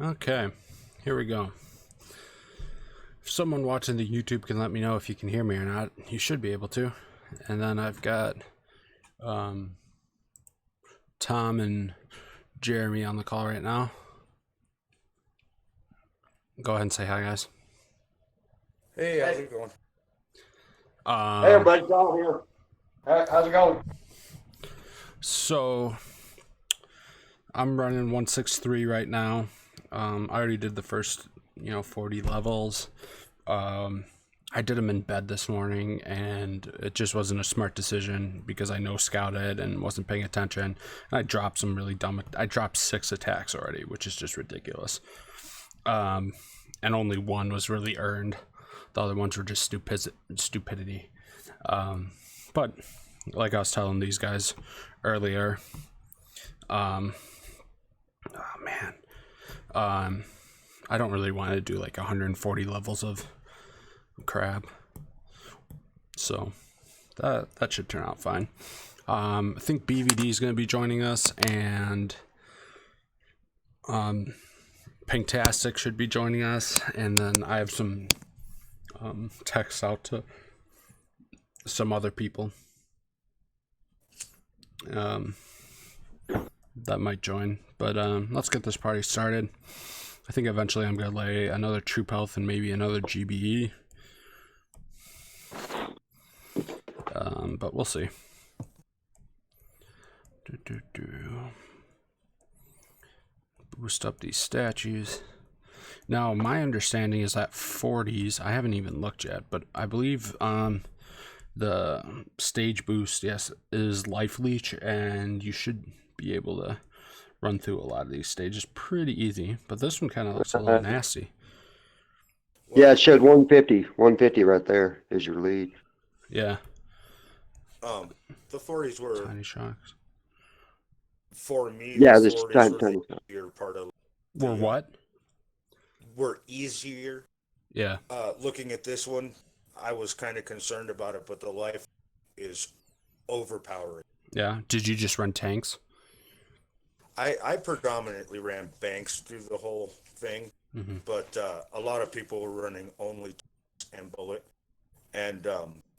Okay, here we go. If someone watching the YouTube can let me know if you can hear me or not, you should be able to. And then I've got Tom and Jeremy on the call right now. Go ahead and say hi, guys. Hey, how's it going? Hey, everybody, John here. How's it going? So I'm running 163 right now. I already did the first, 40 levels. I did them in bed this morning, and it just wasn't a smart decision because I no scouted and wasn't paying attention. And I dropped some really dumb. I dropped 6 attacks already, which is just ridiculous. And only one was really earned. The other ones were just stupidity. But like I was telling these guys earlier, I don't really want to do like 140 levels of crab, so that should turn out fine. I think BVD is going to be joining us, and Pinktastic should be joining us, and then I have some texts out to some other people that might join, but let's get this party started. I think eventually I'm going to lay another Troop Health and maybe another GBE. But we'll see. Boost up these statues. Now, my understanding is that 40s, I haven't even looked yet, but I believe the stage boost, yes, is life leech, and you should be able to run through a lot of these stages pretty easy, but this one kind of looks a little nasty. Yeah, it showed 150. 150 right there is your lead. Yeah. The 40s were Tiny shocks. for me. Yeah, the this 40s tiny, were tiny. the easier part of. Were what? Were easier. Yeah. Looking at this one, I was kind of concerned about it, but the life is overpowering. Yeah. Did you just run tanks? I predominantly ran banks through the whole thing, but a lot of people were running only tanks and bullet, and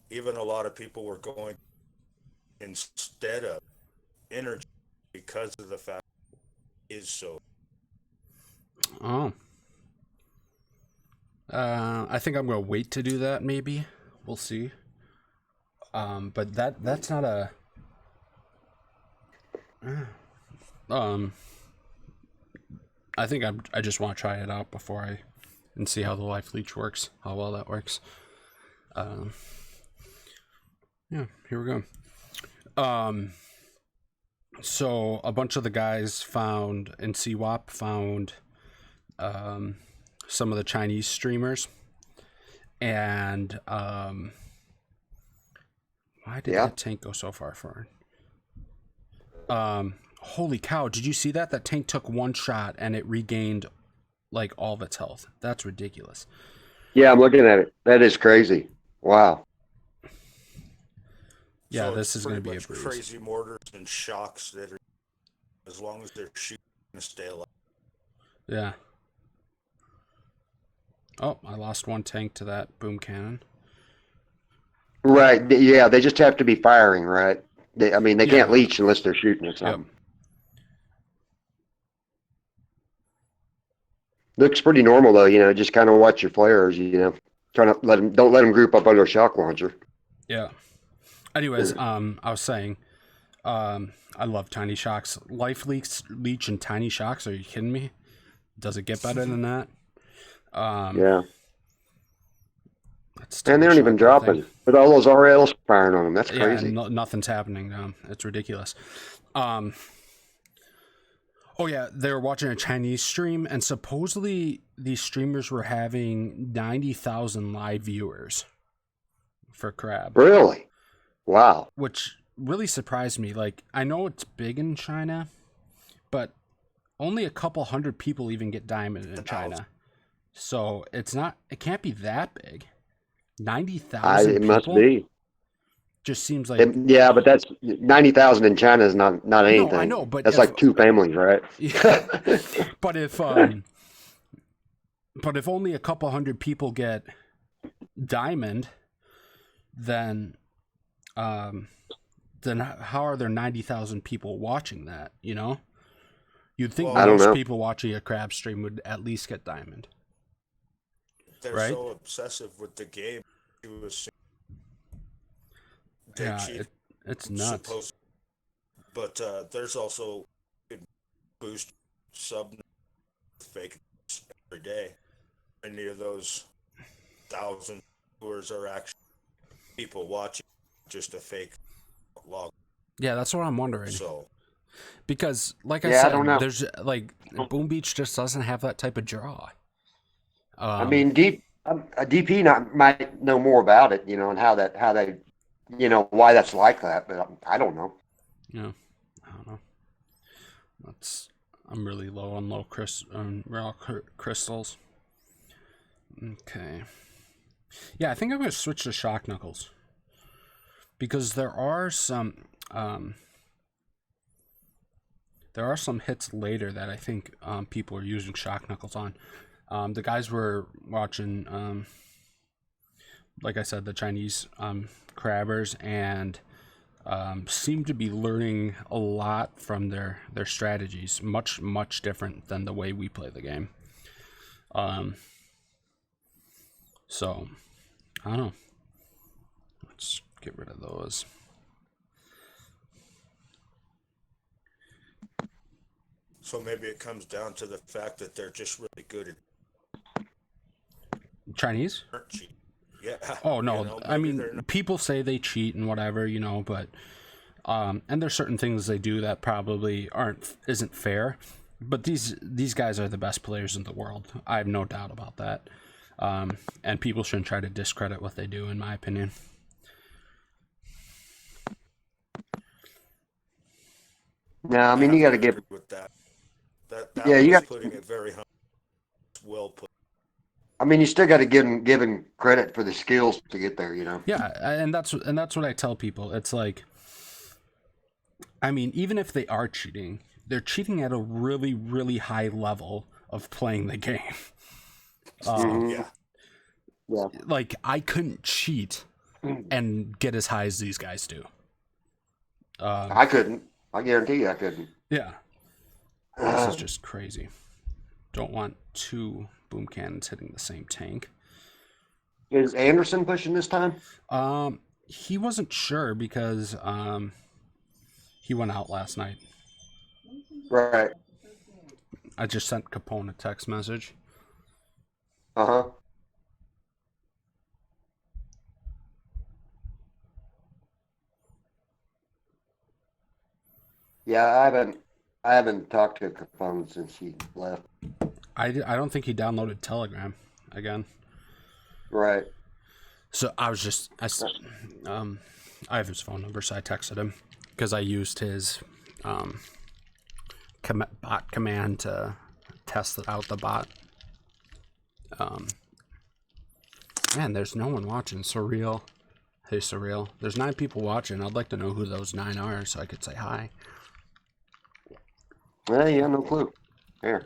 even a lot of people were going instead of energy because of the fact it is so. Oh. I think I'm gonna wait to do that. Maybe we'll see. But that's not a. I think I just want to try it out before and see how the life leech works, how well that works. Yeah, here we go. So a bunch of the guys found in CWAP found some of the Chinese streamers, and why did that tank go so far forward? Holy cow, did you see that? That tank took one shot and it regained like all of its health. That's ridiculous. Yeah, I'm looking at it. That is crazy. Wow. Yeah, So this is going to be a breeze. crazy mortars and shocks that are, as long as they're shooting, to stay alive. Yeah. Oh, I lost one tank to that boom cannon. Right. Yeah, they just have to be firing, right? They can't leech unless they're shooting at something. Yep. Looks pretty normal though. Just kind of watch your flares. Try not don't let them group up under a shock launcher. Yeah. Anyways, I was saying, I love tiny shocks. Life leech and tiny shocks. Are you kidding me? Does it get better than that? Yeah. And they don't even drop it. But all those RLs firing on them. That's crazy. Yeah, nothing's happening. It's ridiculous. Oh yeah, they were watching a Chinese stream, and supposedly these streamers were having 90,000 live viewers for crab. Really? Wow. Which really surprised me. Like, I know it's big in China, but only a couple hundred people even get diamond in China. So it can't be that big. 90,000 It people? must be. Just seems like... Yeah, but that's 90,000 in China is not anything. No, I know, but... That's like 2 families, right? Yeah. But if But if only a couple hundred people get diamond, then how are there 90,000 people watching that, you know? You'd think Well, I don't most know. people watching a crab stream would at least get diamond, they're right? so obsessive with the game. You assume they Yeah, cheat, it's nuts. supposed, but there's also good boost sub fake every day. Many of those thousand viewers are actually people watching just a fake log. Yeah, that's what I'm wondering. So Because, like I Yeah, I don't said, know. there's like Boom Beach just doesn't have that type of draw. I mean, a DP might know more about it, and how they, why that's like that. But I don't know. Yeah, I don't know. I'm really low on raw crystals. Okay. Yeah, I think I'm gonna switch to shock knuckles because there are some hits later that I think people are using shock knuckles on. The guys were watching, like I said, the Chinese crabbers, and seem to be learning a lot from their strategies. Much different than the way we play the game. So I don't know. Let's get rid of those. so maybe it comes down to the fact that they're just really good at Chinese? cheating. Yeah. Oh no, I maybe mean, they're not. people say they cheat and whatever, but and there's certain things they do that probably isn't fair. But these guys are the best players in the world. I have no doubt about that. And people shouldn't try to discredit what they do, in my opinion. No, I I mean have you got to to give. agree with that. That Yeah, that you was got. putting it very well put. I mean, you still got to give him credit for the skills to get there. Yeah, and that's what I tell people. It's like, I mean, even if they are cheating, they're cheating at a really, really high level of playing the game. Mhm. Yeah. Yeah. Like, I couldn't cheat and get as high as these guys do. I couldn't. I guarantee you, I couldn't. Yeah, this is just crazy. Don't want two boom cannons hitting the same tank. Is Anderson pushing this time? He wasn't sure because he went out last night. Right. I just sent Capone a text message. Uh-huh. Yeah, I haven't talked to Capone since he left. I don't think he downloaded Telegram again. Right. So I have his phone number, so I texted him because I used his bot command to test out the bot. Man, there's no one watching. Surreal. Hey, Surreal. There's 9 people watching. I'd like to know who those 9 are so I could say hi. Well, yeah, no clue. Here.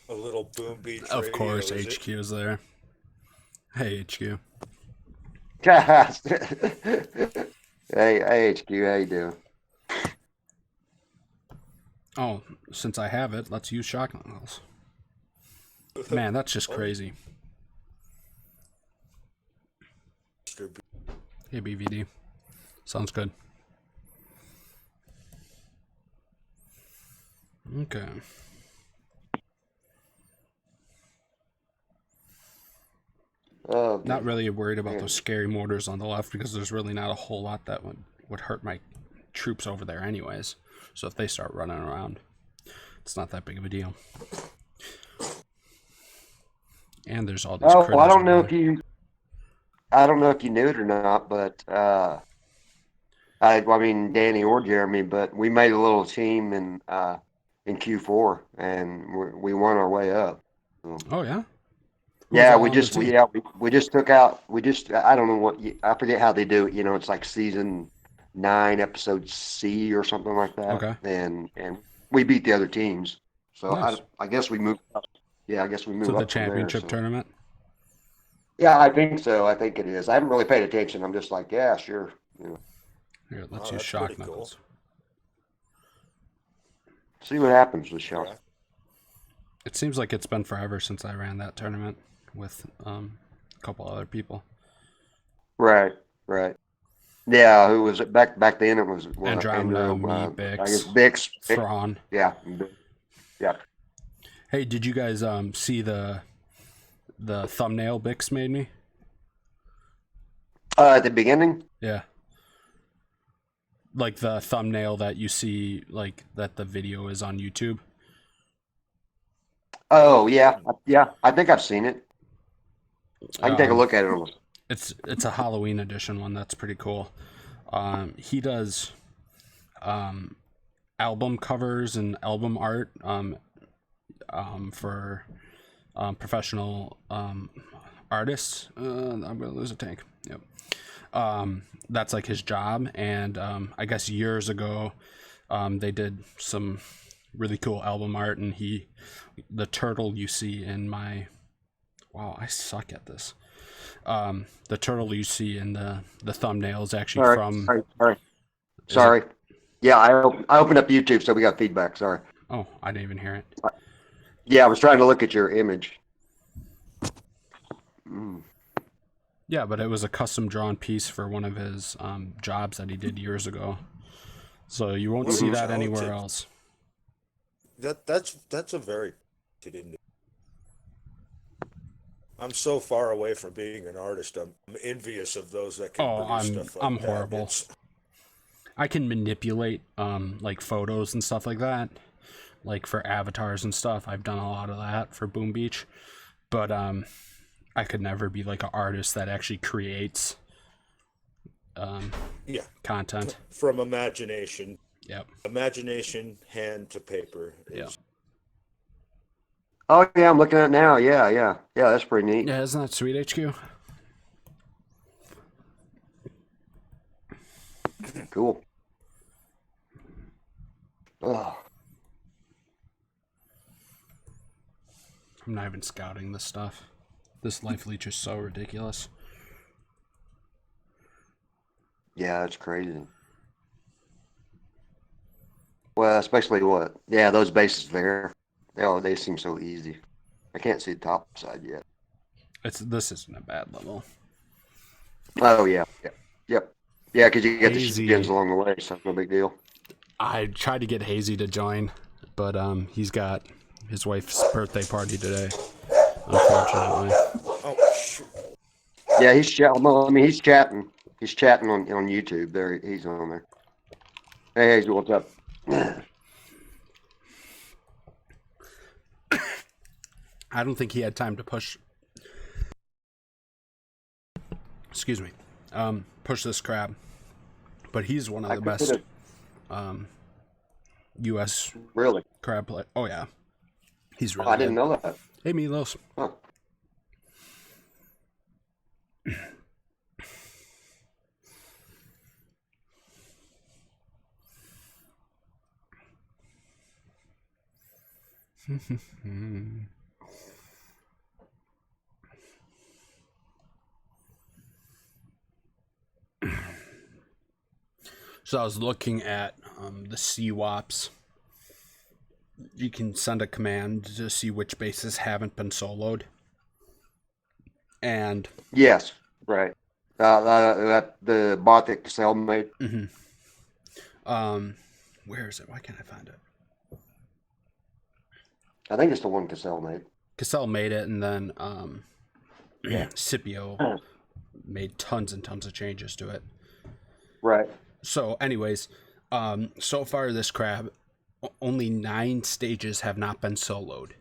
A little boom beach Of radio, course, is HQ it? is there. Hey, HQ. Hey, HQ, how you doing? Oh, since I have it, let's use shock knuckles. Man, that's just crazy. Hey, BVD. Sounds good. Okay. Oh, Not really worried about those scary mortars on the left because there's really not a whole lot that would hurt my troops over there anyways. So if they start running around, it's not that big of a deal. And there's all these critters. I don't know if you knew it or not, but I mean Danny or Jeremy, but we made a little team in Q4 and we won our way up. So, Oh yeah. yeah, All on the team? we just took out I don't know I forget how they do it. It's like season 9, episode C or something like that. Okay. And we beat the other teams. So Nice. I guess we moved up. yeah, I guess we move So the up from there. championship So tournament. yeah, I think so. I think it is. I haven't really paid attention. I'm just like, yeah, sure. You know, Here, let's Oh, use that's shock pretty cool. knuckles. see what happens with Sean. Yeah. It seems like it's been forever since I ran that tournament with a couple other people. Right, right. Yeah, who was it back then? It was Andromeda, Andrew. me, I guess Bix, Bix. Thrawn. Yeah, yeah. Hey, did you guys see the thumbnail Bix made me? At the beginning. Yeah. Like the thumbnail that you see, like that the video is on YouTube. Oh yeah, yeah. I think I've seen it. I can take a Um, look at it. it's a Halloween edition one. That's pretty cool. He does album covers and album art for professional artists. I'm gonna lose a tank. Yep. That's like his job, and I guess years ago, they did some really cool album art, and the turtle you see in my, wow, I suck at this. The turtle you see in the thumbnail is actually from. Sorry. Yeah, I opened up YouTube, so we got feedback. Sorry. Oh, I didn't even hear it. Yeah, I was trying to look at your image. Yeah, but it was a custom drawn piece for one of his jobs that he did years ago. So you won't see that anywhere else. That's a very I'm so far away from being an artist. I'm envious of those that can produce stuff like I'm that. horrible. I can manipulate like photos and stuff like that, like for avatars and stuff. I've done a lot of that for Boom Beach, but I could never be like an artist that actually creates content from imagination. Yep. Imagination, hand to paper. Yeah. Oh yeah, I'm looking at it now. Yeah. That's pretty neat. Yeah, isn't that sweet, HQ? Cool. Oh. I'm not even scouting this stuff. This life leech is so ridiculous. Yeah, it's crazy. Well, especially what? Yeah, those bases there. They seem so easy. I can't see the top side yet. This isn't a bad level. Oh yeah. Yep. Yeah, because you get Hazy. the skins along the way, so no big deal. I tried to get Hazy to join, but he's got his wife's birthday party today, unfortunately. Oh shoot. Yeah, he's he's chatting. He's chatting on YouTube. There, he's on there. Hey, Hazy, what's up? I don't think he had time to push. Excuse me. Push this crab, but he's one of the best U.S. Really crab play. Oh yeah, he's really. I didn't know that. Hey, Milos. Huh. So I was looking at the CWAPs. You can send a command to see which bases haven't been soloed. And yes, right. The bot that Cassell made. Mm-hmm. Where is it? Why can't I find it? I think it's the one Cassell made. Cassell made it, and then Scipio made tons and tons of changes to it. Right. So, anyways, so far this crab, only 9 stages have not been soloed.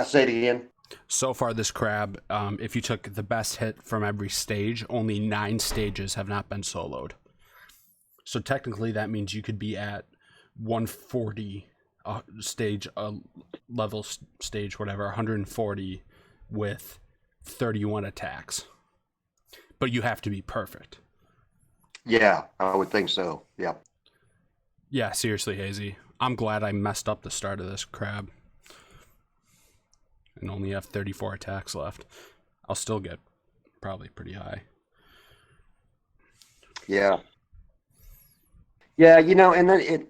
Say it again. So far this crab, if you took the best hit from every stage, only 9 stages have not been soloed. So technically that means you could be at 140 stage, level stage, whatever, 140 with 31 attacks. But you have to be perfect. Yeah, I would think so. Yeah. Yeah, seriously, Hazy. I'm glad I messed up the start of this crab. and only have 34 attacks left, I'll still get probably pretty high. Yeah. Yeah, and then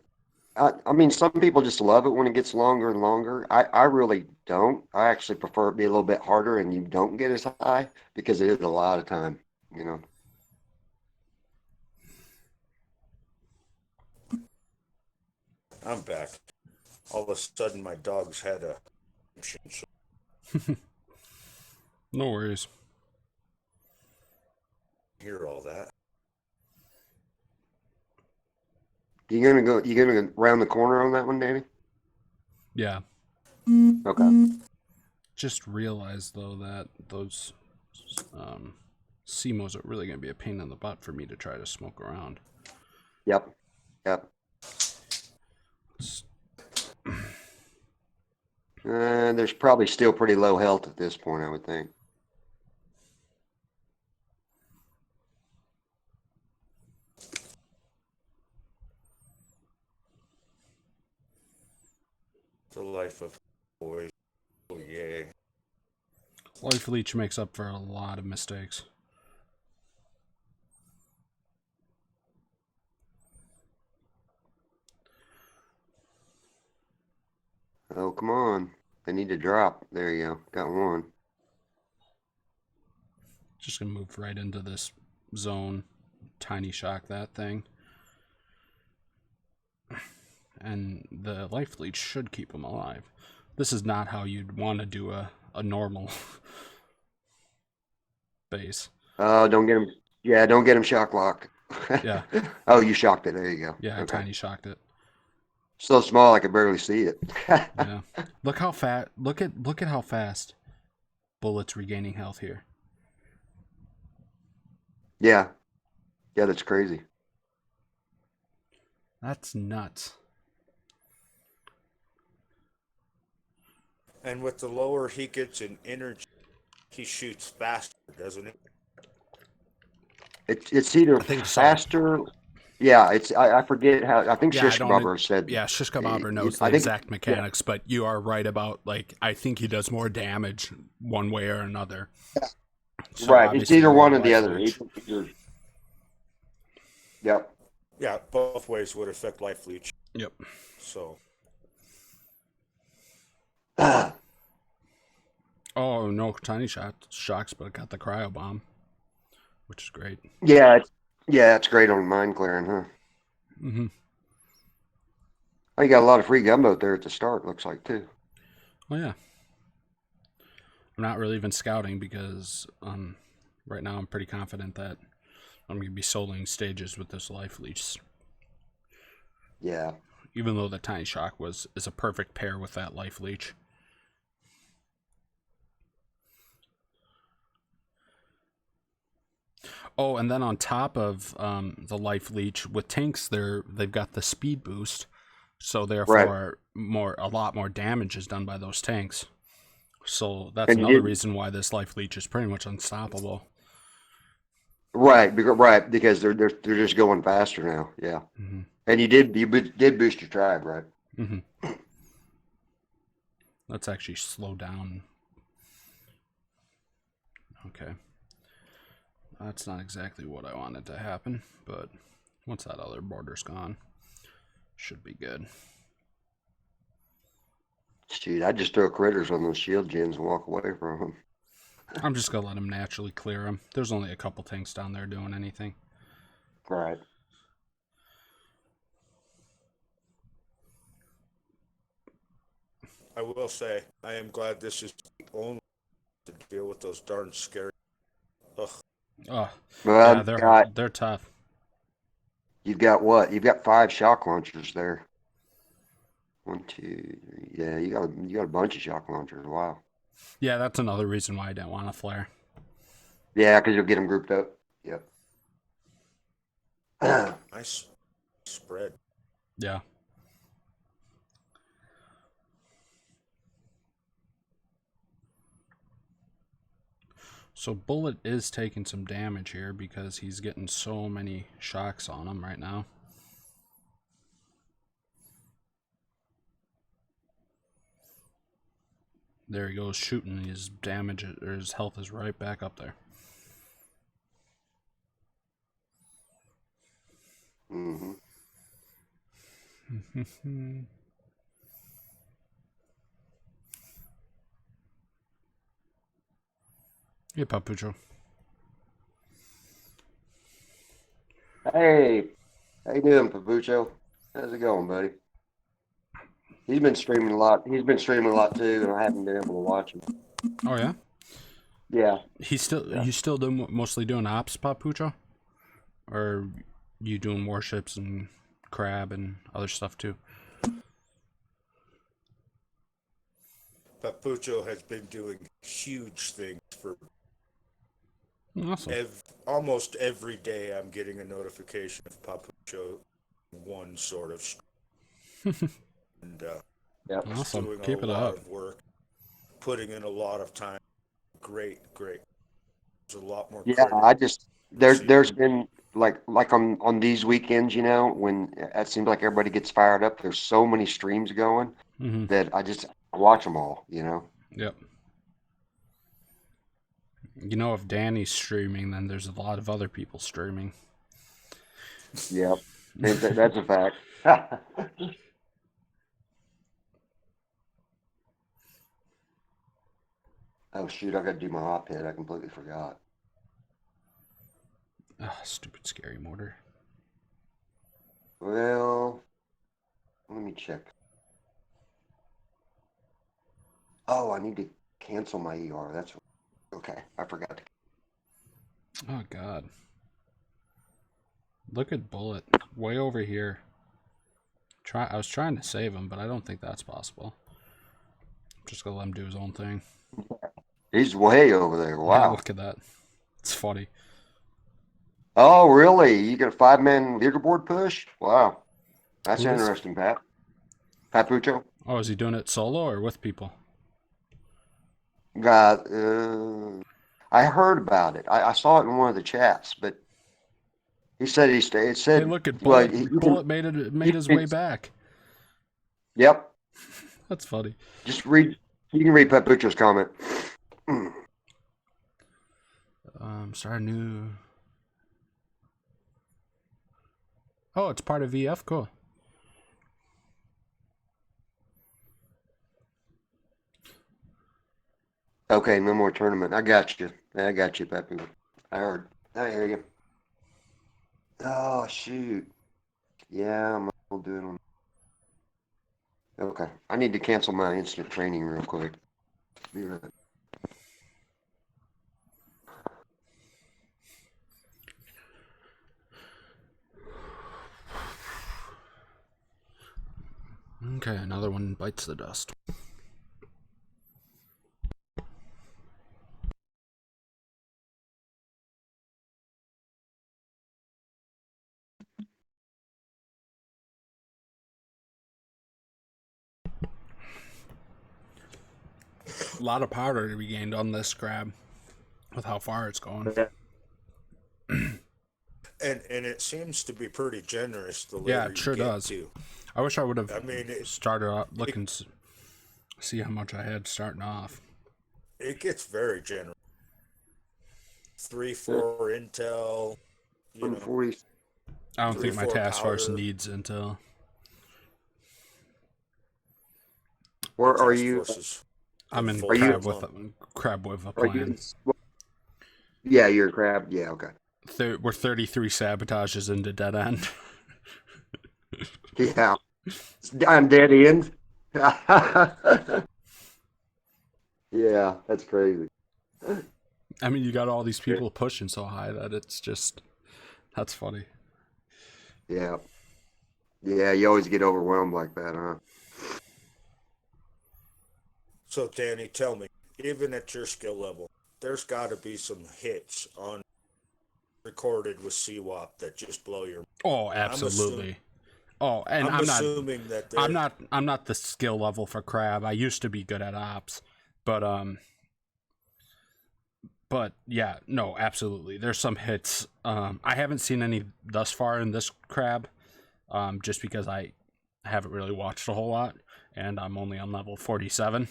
I mean, some people just love it when it gets longer and longer. I really don't. I actually prefer it be a little bit harder and you don't get as high because it is a lot of time. I'm back. All of a sudden, my dogs had a machine. So No worries. hear all that. You gonna go round the corner on that one, Danny? Yeah. Okay. Just realized though that those CMOs are really going to be a pain in the butt for me to try to smoke around. Yep. Yep. There's probably still pretty low health at this point, I would think. The life of boys. Oh, yay. Life Leech makes up for a lot of mistakes. Oh, come on. They need to drop. There you go. Got one. Just going to move right into this zone. Tiny shock that thing. And the Life Leech should keep him alive. This is not how you'd want to do a normal base. Oh, don't get him. Yeah, don't get him shock locked. Yeah. Oh, you shocked it. There you go. Yeah, I Okay. tiny shocked it. So small I could barely see it. Yeah. Look how fast. Look at how fast Bullet's regaining health here. Yeah. Yeah, that's crazy. That's nuts. And with the lower he gets in energy, he shoots faster, doesn't he? It's either I think so. faster. Yeah, I forget how. I think Yeah, Shish Kebabber said. Yeah, Shish Kebabber knows the I think exact mechanics, but you are right about, like, I think he does more damage one way or another. So right. It's either one or the other. Yep. Yeah, both ways would affect Life Leech. Yep. So. Oh, no tiny shocks, but it got the cryo bomb, which is great. Yeah, it's great on mind clearing, huh? Mm-hmm. Oh, you got a lot of free gunboat there at the start, looks like, too. Oh, yeah. I'm not really even scouting because right now I'm pretty confident that I'm going to be soloing stages with this Life Leech. Yeah. Even though the Tiny Shock is a perfect pair with that Life Leech. Oh, and then on top of the Life Leech, with tanks, they've got the speed boost, so therefore a lot more damage is done by those tanks. So that's another reason why this Life Leech is pretty much unstoppable. Right, because they're just going faster now. Yeah, Mm-hmm. and you did boost your tribe, right? Mm-hmm. Let's actually slow down. Okay. That's not exactly what I wanted to happen, but once that other border's gone, should be good. Dude, I just throw critters on those shield gens and walk away from them. I'm just going to let them naturally clear them. There's only a couple tanks down there doing anything. Right. I will say, I am glad this is the only to deal with those darn scary. Ugh. Oh, well, yeah, they're tough. You've got what? You've got 5 shock launchers there. 1, 2, 3. Yeah, you got a bunch of shock launchers. Wow. Yeah, that's another reason why I didn't want to flare. Yeah, because you'll get them grouped up. Yep. Nice spread. Yeah. So Bullet is taking some damage here because he's getting so many shocks on him right now. There he goes shooting. His damage or his health is right back up there. Mm-hmm. Hey, Papucho. Hey, how you doing, Papucho? How's it going, buddy? He's been streaming a lot. He's been streaming a lot too, and I haven't been able to watch him. Oh yeah. Yeah. You still mostly doing ops, Papucho, or you doing warships and crab and other stuff too? Papucho has been doing huge things for Awesome. almost every day. I'm getting a notification of Papucho one sort of, and Yep. he's Awesome. doing Keep a it lot up. of work, putting in a lot of time. Great. There's a lot more Yeah, credit I just received. there's been like on these weekends, when it seems like everybody gets fired up. There's so many streams going Mm-hmm. that I just watch them all. Yep. If Danny's streaming, then there's a lot of other people streaming. Yep. That's a fact. Oh shoot, I got to do my op hit. I completely forgot. Stupid scary mortar. Well, let me check. Oh, I need to cancel my ER. That's okay. I forgot to. Oh God. Look at Bullet. Way over here. I was trying to save him, but I don't think that's possible. I'm just gonna let him do his own thing. He's way over there. Yeah, Wow. look at that. It's funny. Oh, really? You get a 5-man leaderboard push? Wow. That's Who is? interesting, Pat. Papucho? Oh, is he doing it solo or with people? Got, I heard about it. I saw it in one of the chats, but he said it Hey, said, look at well, Bullet. Bullet made his way back. Yep. That's funny. Just read, you can read Papucho's comment. Start a new. Oh, it's part of VF. Cool. Okay, no more tournament. I got you. Papu. I heard. I hear you. Oh, shoot. Yeah, I'm doing. Okay. I need to cancel my instant training real quick. Be right. Okay, another one bites the dust. A lot of powder to be gained on this crab with how far it's going. And it seems to be pretty generous the Yeah, later it you sure get does. to. I wish I would have I mean, started up looking to see how much I had starting off. it gets very generous. 3-4 intel, 140. I don't think my 3-4 task force powder. needs until Where are Task you? forces. I'm in Full you- crab with a Are you? plan. Yeah, you're a crab. Yeah, okay. We're 33 sabotages into dead end. Yeah. I'm dead end. Yeah, that's crazy. I mean, you got all these people pushing so high that that's funny. Yeah. Yeah, you always get overwhelmed like that, huh? So, Danny, tell me, even at your skill level, there's got to be some hits on recorded with CWAP that just blow your. Oh, absolutely. And I'm assuming that I'm not the skill level for crab. I used to be good at ops, but yeah, no, absolutely. There's some hits. I haven't seen any thus far in this crab, just because I haven't really watched a whole lot, and I'm only on level 47.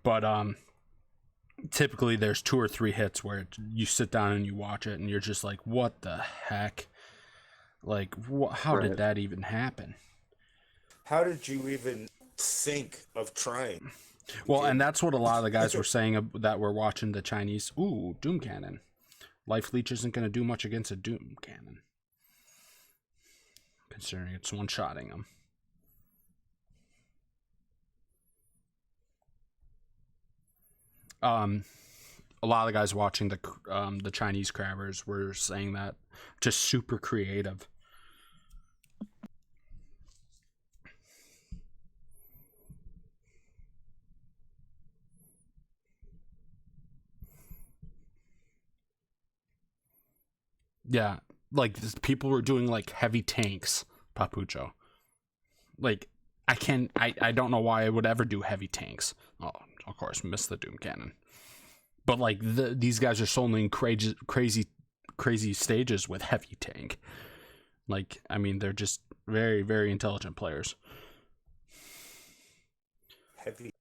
But typically there's 2 or 3 hits where you sit down and you watch it and you're just like, what the heck? Like, how did that even happen? How did you even think of trying? Well, and that's what a lot of the guys were saying that were watching the Chinese. Ooh, Doom Cannon. Life Leech isn't going to do much against a Doom Cannon, considering it's one-shotting them. A lot of the guys watching the Chinese crabbers were saying that just super creative. Yeah, like people were doing like heavy tanks, Papucho. Like I don't know why I would ever do heavy tanks. Oh, of course, miss the Doom Cannon. But like these guys are soloing crazy stages with heavy tank. Like, I mean, they're just very, very intelligent players. Heavy.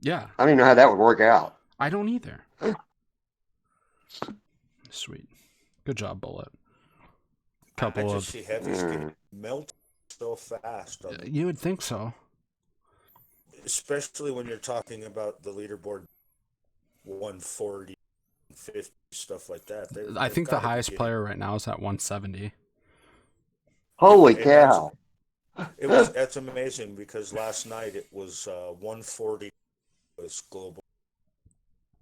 Yeah. I don't even know how that would work out. I don't either. Sweet. Good job, Bullet. I just see heavies get melt so fast. You would think so. Especially when you're talking about the leaderboard 140, 50, stuff like that. I think the highest player right now is at 170. Holy cow. That's amazing because last night it was 140 was global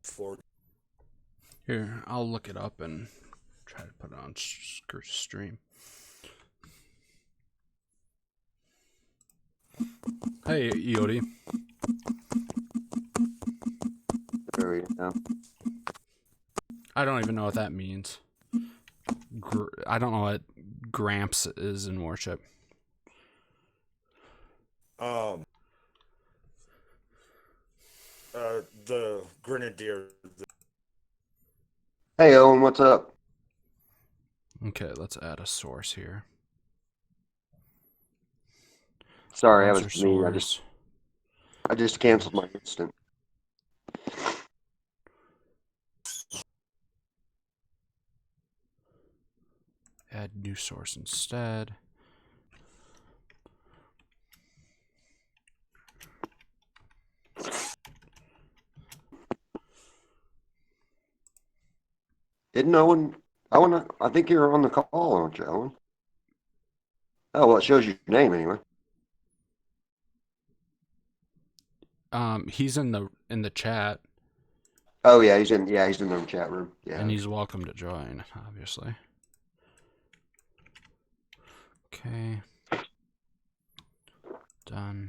40. Here, I'll look it up and try to put it on stream. Hey, Iodi. There we go. I don't even know what that means. I don't know what Gramps is in Worship. The Grenadier. Hey, Owen, what's up? Okay, let's add a source here. Sorry, that was me. I just canceled my instant. Add new source instead. Didn't Owen? I think you're on the call, aren't you, Owen? Oh, well, it shows your name anyway. He's in the chat. Oh yeah, he's in the chat room. Yeah. And he's welcome to join, obviously. Okay. Done.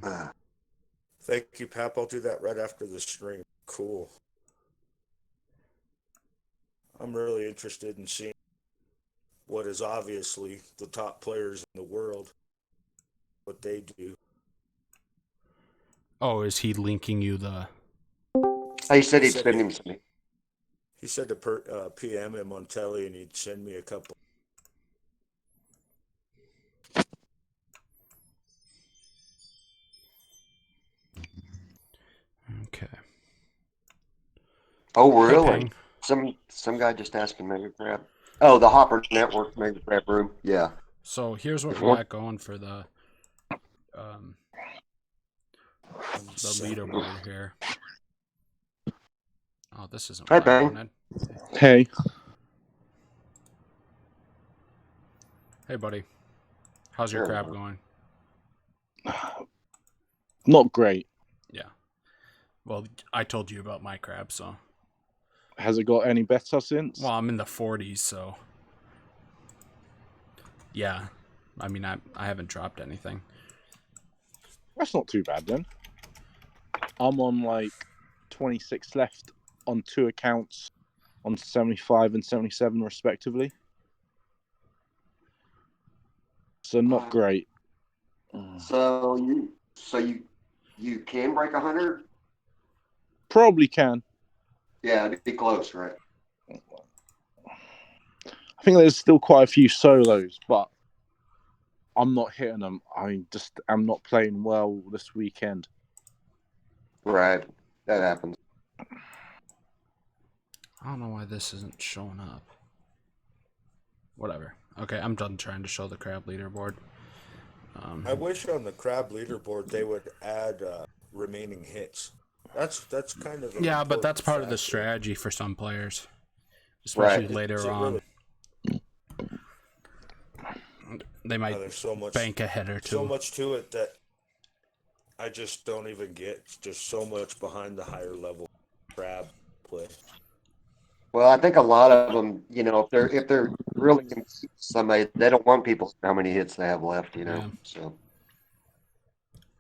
Thank you, Pap. I'll do that right after the stream. Cool. I'm really interested in seeing what is obviously the top players in the world, what they do. Oh, is he linking you the... He said he'd send him to me. He said to PM him on telly and he'd send me a couple. Okay. Oh, really? Hey, Some guy just asked me Mega Crab. Oh, the Hopper Network Mega Crab room. Yeah. So here's what we got going for the leaderboard here. Oh, this isn't Hi, what I Bang. wanted. Hey. Hey, buddy. How's your crab going? Not great. Yeah. Well, I told you about my crab, so. Has it got any better since? Well, I'm in the 40s, so. Yeah. I mean, I haven't dropped anything. That's not too bad then. I'm on like 26 left on 2 accounts on 75 and 77 respectively. So not great. So you can break 100? Probably can. Yeah, it'd be close, right? I think there's still quite a few solos, but I'm not hitting them. I'm not playing well this weekend. Right. That happens. I don't know why this isn't showing up. Whatever. Okay, I'm done trying to show the crab leaderboard. I wish on the crab leaderboard they would add remaining hits. That's kind of an Yeah, but important that's part of the factor. strategy for some players, especially Right. later Is it on. really? They might There's so much, bank a hit or two. so much to it that I just don't even get. It's just so much behind the higher level crab play. Well, I think a lot of them, if they're really competing with somebody, they don't want people to know how many hits they have left, Yeah. So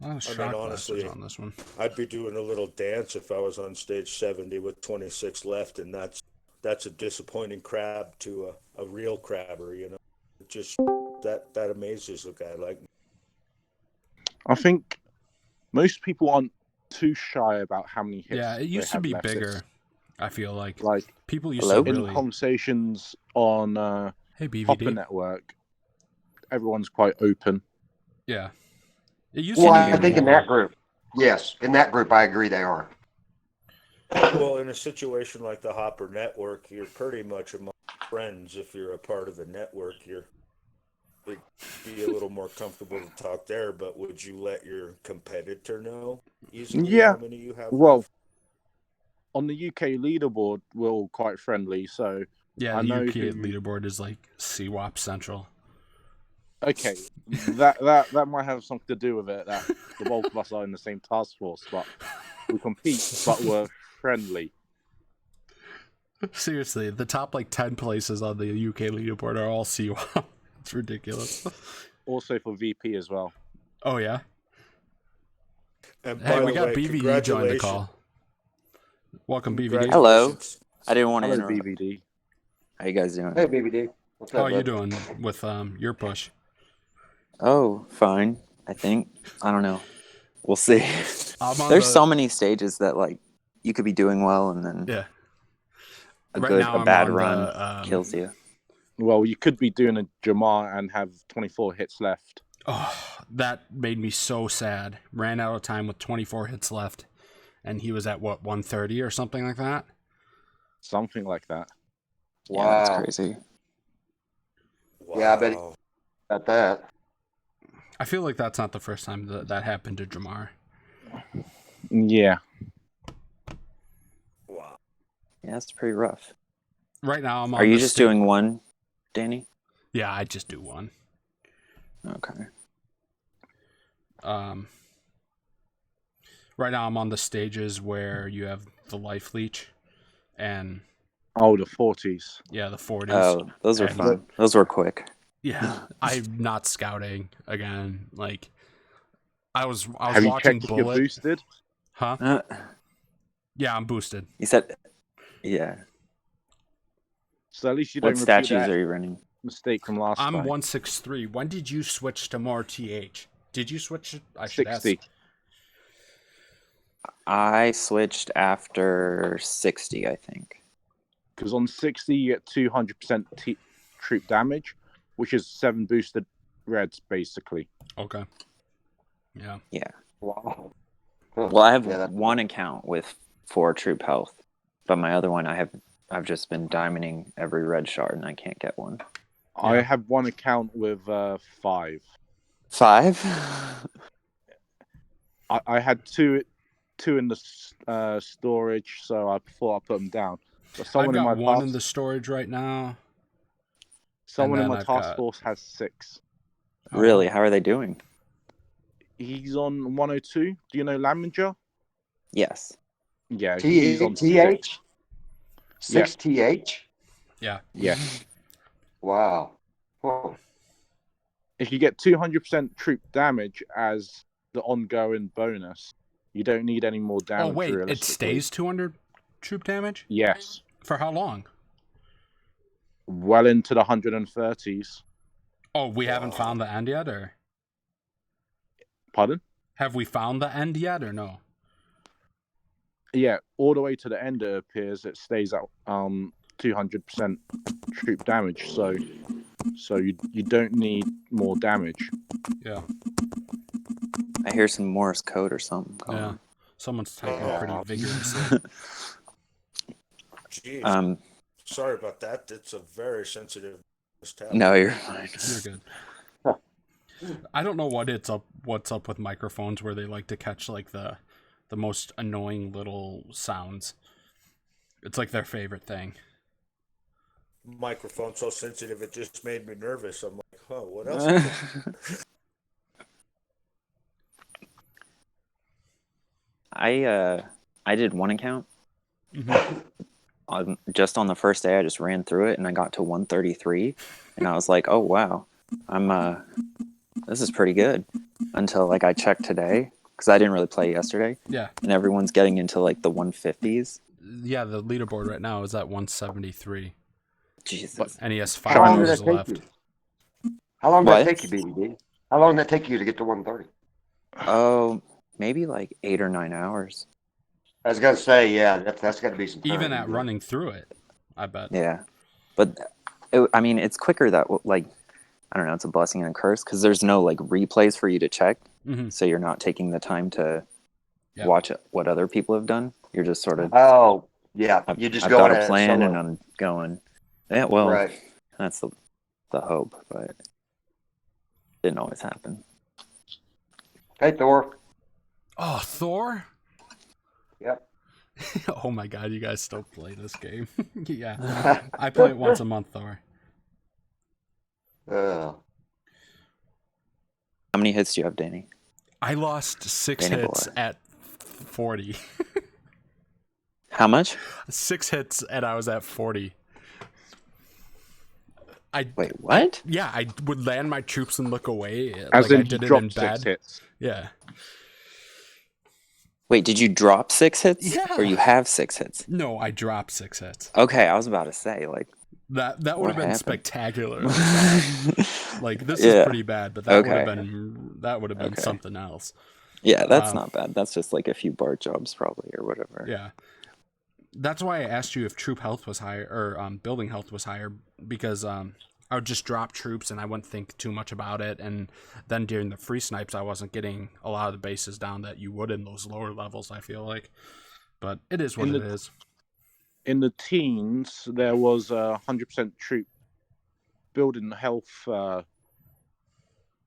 A lot of I shot mean, glasses honestly, on this one. I'd be doing a little dance if I was on stage 70 with 26 left, and that's a disappointing crab to a real crabber. It just that amazes a guy like me. I think most people aren't too shy about how many hits. Yeah, it they used to have be left. bigger. I feel like Like people used Hello? to in really. conversations on Hey, Hopper BVD. Network, everyone's quite open. Yeah, it used well, to I be think in more. that group, yes, in that group, I agree they are. Well, in a situation like the Hopper Network, you're pretty much among friends. If you're a part of the network, it'd be a little more comfortable to talk there. But would you let your competitor know easily Yeah. how many you have Well, left? on the UK leaderboard, we're all quite friendly. So Yeah, I the know UK who. leaderboard is like CWAP Central. Okay, that might have something to do with it. That the bulk of us are in the same task force, but we compete, but we're friendly. Seriously, the top like 10 places on the UK leaderboard are all CWAP. It's ridiculous. Also for VP as well. Oh yeah. And Hey, by we the got way, BVD joined the congratulations. call. Welcome, BVD. Hello. I didn't want to Hello, interrupt. BVD. How you guys doing? Hey, BBD. What's How up, are you bud? doing with your push? Oh, fine. I think. I don't know. We'll see. I'm on There's the- so many stages that like you could be doing well and then Yeah. a Right now a I'm bad on run the, kills you. Well, you could be doing a Jamar and have 24 hits left. Oh, that made me so sad. Ran out of time with 24 hits left, and he was at what 130 or something like that. Something like that. Yeah, Wow. that's crazy. Wow. Yeah, I bet about that. I feel like that's not the first time that happened to Jamar. Yeah. Wow. Yeah, that's pretty rough. Right now I'm on Are you the just doing one, Danny? Yeah, I just do one. Okay. Right now I'm on the stages where you have the life leech and Oh, the 40s. yeah, the 40s. Oh, those were And- fun. Those were quick. Yeah, I'm not scouting again. Like I was Have you watching checked if you're Bullet. boosted? Huh? Uh, Yeah, I'm boosted. you said, yeah. So at least you What don't repeat statues that are you running? mistake from last I'm time. 163. When did you switch to more TH? Did you switch? I should 60. ask. I switched after 60, I think. Because on 60, you get 200% troop damage, which is 7 boosted reds, basically. Okay. Yeah. Yeah. Wow. Huh. Well, I have Yeah, that- one account with 4 troop health, but my other one I've just been diamonding every red shard and I can't get one. I Yeah. have one account with 5. 5? I had two in the storage, so I thought I'd put them down. But I've someone in got my one task, in the storage right now. someone in then my I've task got- force has 6. Really? How are they doing? He's on 102. Do you know Laminger? Yes. Yeah, he's on 6. TH? 6 TH? Yeah. Yes. Wow. Huh. If you get 200% troop damage as the ongoing bonus, you don't need any more damage. Oh wait, it realistically. stays 200 troop damage Yes. for how long? Well into the 130s. Oh, we haven't found the end yet, or Pardon? have we found the end yet, or no? Yeah, all the way to the end it appears it stays at 200% troop damage, so you don't need more damage. Yeah. I hear some Morse code or something going Yeah. on. Someone's typing pretty Oh. vigorously. Jeez. Sorry about that. It's a very sensitive tab. No, you're fine. You're good. I don't know what's up with microphones where they like to catch like the most annoying little sounds. It's like their favorite thing. Microphone so sensitive it just made me nervous. I'm like, oh, what else? I did one account. Just on the first day, I just ran through it and I got to 133, and I was like, oh wow, this is pretty good. Until like I checked today because I didn't really play yesterday. Yeah. And everyone's getting into like the 150s. Yeah, the leaderboard right now is at 173. Jesus. And he has How 5 long did hours that take left. you? How long did What? that take you, BBD? How long did that take you to get to 130? Oh, maybe like 8 or 9 hours. I was gonna say, yeah, that's got to be some time. Even at running through it, I bet. Yeah, but I mean, it's quicker that like I don't know, it's a blessing and a curse because there's no like replays for you to check, so you're not taking the time to watch what other people have done. You're just sort of you just I've go got at a it plan solo. and I'm going. Yeah, well, Right. that's the hope, but didn't always happen. Hey, Thor. Oh, Thor? Yep. Oh my god, you guys still play this game. Yeah. I play it once a month, Thor. How many hits do you have, Danny? I lost 6 Danny hits boy. at 40. How much? 6 hits and I was at 40. Wait, what? I would land my troops and look away. As like in I did he it in dropped 6 bed. hits. Yeah. Wait, did you drop 6 hits? Yeah. Or you have 6 hits? No, I dropped 6 hits. Okay, I was about to say, like... That would have What been happened? spectacular. Like, this is pretty bad, but that would have been something else. Yeah, that's not bad. That's just like a few bar jobs probably or whatever. Yeah. That's why I asked you if troop health was higher or building health was higher, because I would just drop troops and I wouldn't think too much about it, and then during the free snipes I wasn't getting a lot of the bases down that you would in those lower levels, I feel like. But it is what it is. In the teens, there was 100% troop building health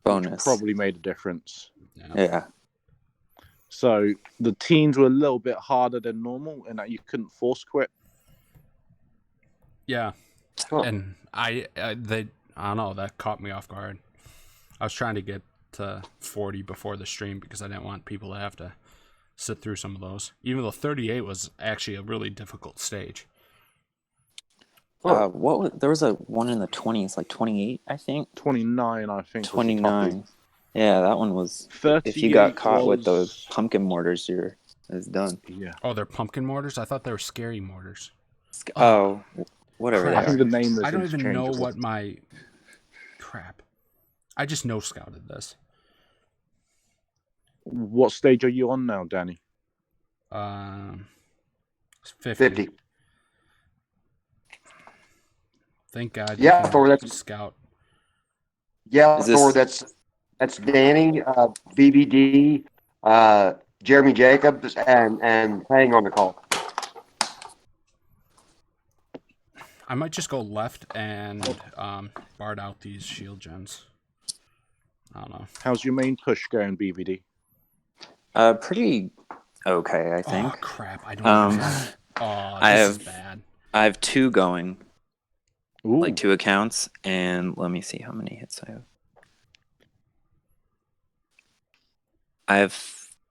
bonus. Which probably made a difference. Yeah. So the teens were a little bit harder than normal, in that you couldn't force quit. Yeah, and I don't know, that caught me off guard. I was trying to get to 40 before the stream because I didn't want people to have to sit through some of those. Even though 38 was actually a really difficult stage. There was a one in the 20s, like 28, I think. 29, I think. 29. Yeah, that one was. If you got caught with those pumpkin mortars, it's done. Yeah. Oh, they're pumpkin mortars? I thought they were scary mortars. Whatever. I think the name. I don't even know what my crap. I just no scouted this. What stage are you on now, Danny? 50. Thank God. Yeah, Thor, that's scout. Yeah, Thor, that's Danny, BBD, Jeremy Jacobs, and Hang on the call. I might just go left and bard out these shield gens. I don't know. How's your main push going, BBD? Pretty okay, I think. Oh crap! I don't have. This is bad. I have 2 going. Ooh. Like 2 accounts, and let me see how many hits I have. I have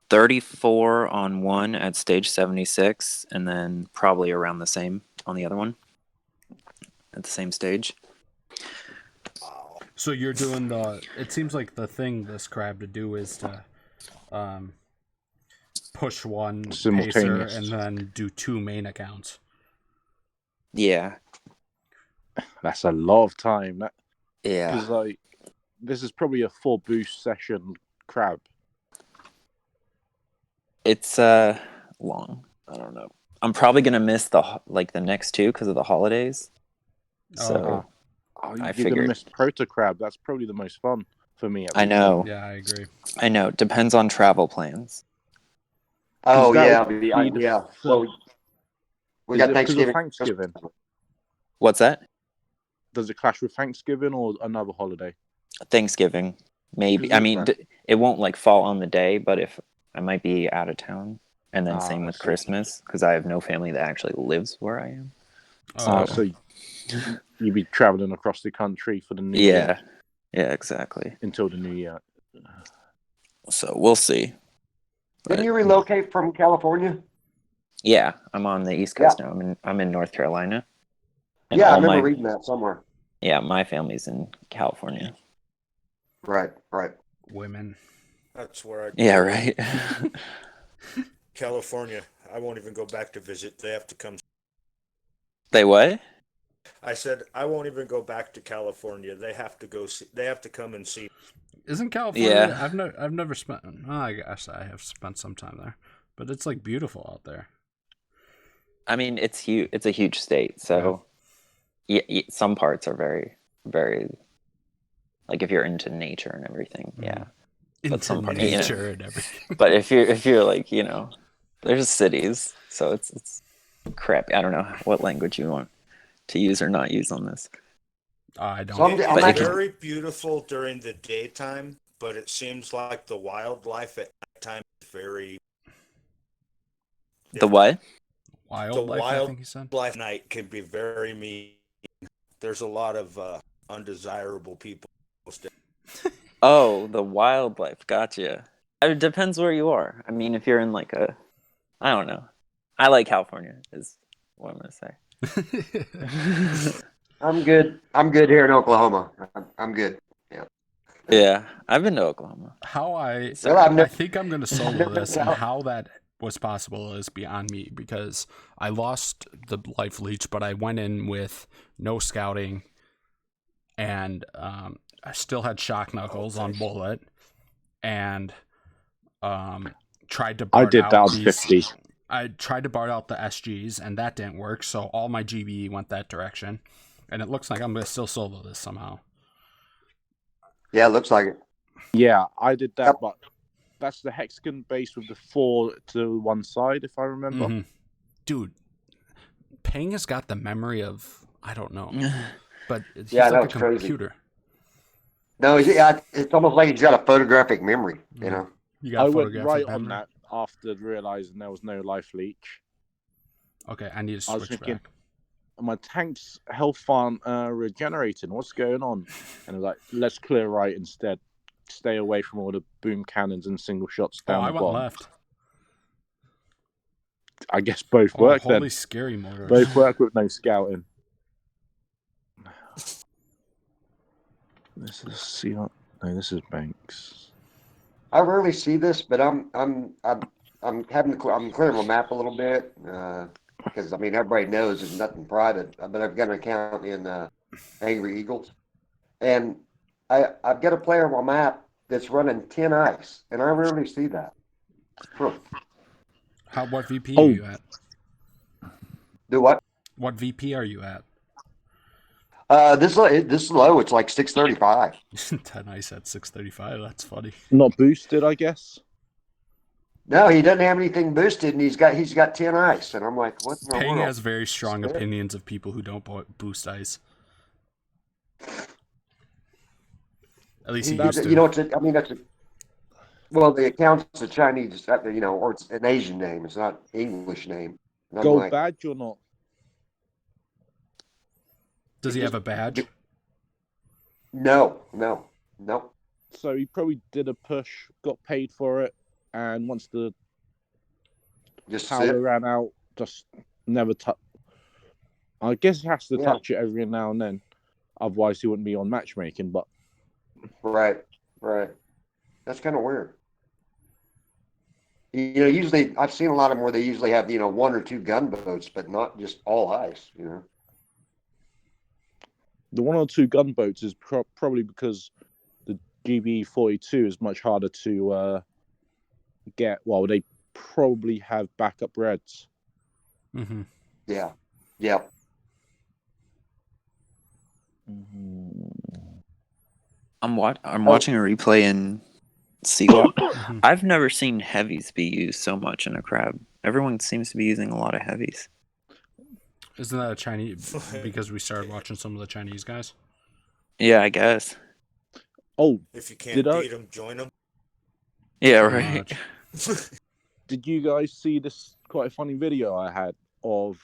34 on one at stage 76, and then probably around the same on the other one at the same stage. So you're doing it seems like the thing this crab to do is to push one pacer and then do 2 main accounts. Yeah. That's a lot of time. Yeah. Because like, this is probably a 4 boost session crab. It's long. I don't know. I'm probably gonna miss the next 2 because of the holidays. So you're gonna miss Proto Crab. That's probably the most fun for me. I know. Yeah, I agree. I know. Depends on travel plans. Oh that yeah, would be the yeah. Well, we is got it because of Thanksgiving. Thanksgiving? What's that? Does it clash with Thanksgiving or another holiday? Thanksgiving, maybe. I mean, it won't like fall on the day, but if I might be out of town, and then same I with see. Christmas because I have no family that actually lives where I am. So you'd be traveling across the country for the New Yeah, Year. yeah, exactly. Until the New Year. So we'll see. Didn't you relocate from California? Yeah, I'm on the East Coast now. I'm in North Carolina. And I remember reading that somewhere. Yeah, my family's in California. Right. Women. That's where I. Yeah, right. California. I won't even go back to visit. They have to come. They what? I said I won't even go back to California. They have to go see. They have to come and see. Isn't California? Yeah. I've never spent. Oh, I guess I have spent some time there, but it's like beautiful out there. I mean, it's huge. It's a huge state, so some parts are very, very. Like if you're into nature and everything, yeah. But some parts, nature and everything. But if you're like there's cities, so it's crappy. I don't know what language you want to use or not use on this. I don't. It's very beautiful during the daytime, but it seems like the wildlife at nighttime is very. The what? Wildlife, I think he said. Wildlife night can be very mean. There's a lot of undesirable people. Oh, the wildlife. Gotcha. It depends where you are. I mean, if you're in like I don't know. I like California is what I'm going to say. I'm good. I'm good here in Oklahoma. I'm good. Yeah. Yeah, I've been to Oklahoma. I think I'm going to solo this, and how that was possible is beyond me because I lost the life leech, but I went in with no scouting, and I still had shock knuckles on bullet, and tried to BART out these. 50. I tried to BART out the SGs, and that didn't work. So all my GBE went that direction, and it looks like I'm going to still solo this somehow. Yeah, it looks like it. Yeah, I did that, but that's the hexagon base with the 4 to one side, if I remember. Mm-hmm. Dude, Peng has got the memory of I don't know, but he's like a computer. Crazy. No, it's almost like he's got a photographic memory. You know, I went right on that after realizing there was no life leech. Okay, I need to switch back. My tank's health aren't regenerating. What's going on? And I was like, let's clear right instead. Stay away from all the boom cannons and single shots down the bottom. I went left. I guess both work then. Holy scary motors. Both work with no scouting. This is this is Banks. I rarely see this, but I'm clearing my map a little bit because I mean everybody knows there's nothing private. But I've got an account in Angry Eagles, and I've got a player on my map that's running 10 ice, and I rarely see that. What VP are you at? Do what? What VP are you at? This is low. It's like 635. 10 ice at 635. That's funny. Not boosted, I guess. No, he doesn't have anything boosted, and he's got 10 ice, and I'm like, what in the world? Peng has very strong opinions of people who don't boost ice. At least he used to. You know, well, the account's a Chinese, or it's an Asian name. It's not English name. Gold badge or not? Does he have a badge? No. So he probably did a push, got paid for it, and once the power ran out, just never touch. I guess he has to touch it every now and then, otherwise he wouldn't be on matchmaking. But right, that's kind of weird. Usually I've seen a lot of them where they usually have 1 or 2 gunboats, but not just all ice. The 1 or 2 gunboats is probably because the GB-42 is much harder to get. Well, they probably have backup reds. Mm-hmm. Yeah. I'm watching a replay in CWAP. Mhm. I've never seen heavies be used so much in a crab. Everyone seems to be using a lot of heavies. Isn't that a Chinese? Because we started watching some of the Chinese guys. Yeah, I guess. Oh, If you can't Did I- beat them, join them. Yeah, Pretty right. much. did you guys see this quite a funny video I had of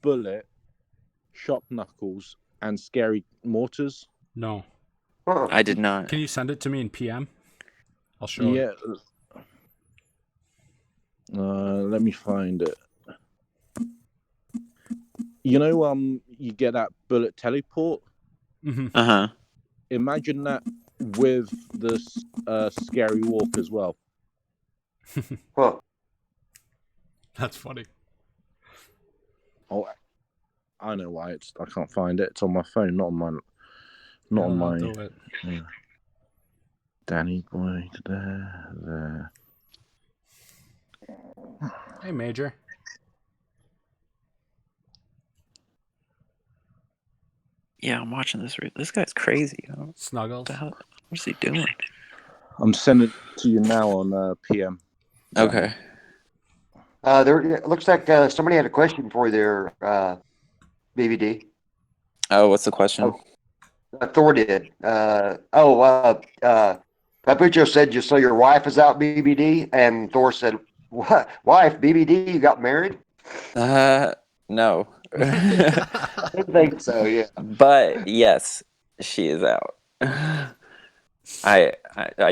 Bullet, Shock Knuckles, and Scary Mortars? No. Huh. I did not. Can you send it to me in PM? I'll show it. Yeah. Let me find it. You know, you get that Bullet teleport. Mm-hmm. Uh-huh. Imagine that with the Scary Walk as well. Huh. That's funny. Oh, I know why. I can't find it. It's on my phone, not on my. Not on I'll my. do it. Danny boy there. Hey, Major. Yeah, I'm watching this. This guy's crazy. What Snuggles. the hell? What's he doing? I'm sending it to you now on PM. Okay. There it looks like somebody had a question for you there, BBD. Oh, what's the question? Thor did. Papucho said you so your wife is out, BBD, and Thor said, "What wife, BBD? You got married?" No. I didn't think so. Yeah. But yes, she is out. I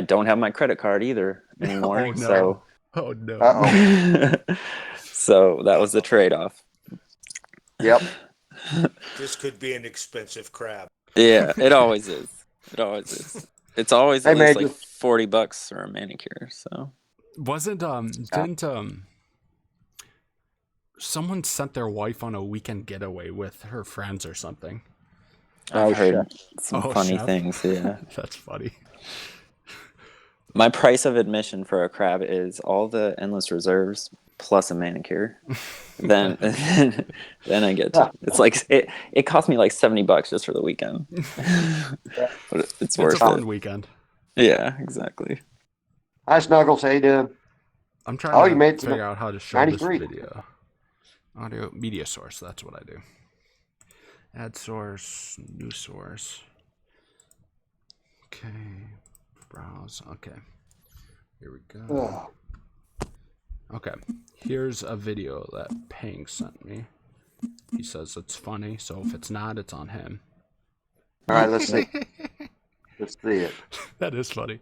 don't have my credit card either anymore. Oh, no. So Oh, no. so that was the trade-off. Yep. This could be an expensive crab. Yeah, it always is. It always is. It's always Hey, at least Major. like $40 for a manicure. So Wasn't didn't someone sent their wife on a weekend getaway with her friends or something? I've heard Chef. some funny Chef. things. Yeah. That's funny. My price of admission for a crab is all the endless reserves plus a manicure. Then then I get to, it's like it cost me like $70 just for the weekend. But it's worth a fun it. weekend. Yeah, exactly. Hi, Snuggles. How you doing? I'm trying You to made figure out how to show 93. this video. Audio media source. That's what I do. Add source, new source. Okay. Browse. Okay. Here we go. Okay. Here's a video that Pang sent me. He says it's funny, so if it's not, it's on him. All right, let's see. Let's see it. That is funny.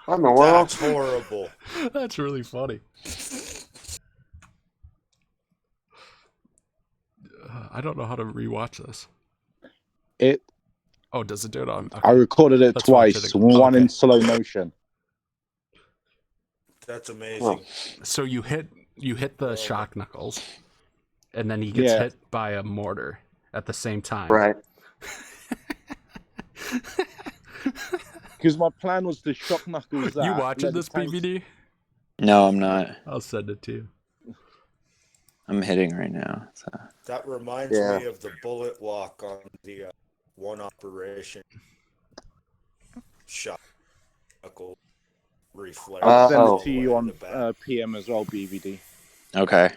What in the world? That's horrible. That's really funny. I don't know how to rewatch this. Oh, does it do it on? Okay. I recorded it Let's watch twice, it. one Okay. in slow motion. That's amazing. So you hit the shock knuckles, and then he gets hit by a mortar at the same time. Right. Because my plan was to shock knuckles that. You watching let the this, tanks- PVD? No, I'm not. I'll send it to you. I'm hitting right now. So. That reminds me of the bullet walk on the one operation shot knuckle reflex. I'll send Oh. it to you on PM as well, BVD. Okay.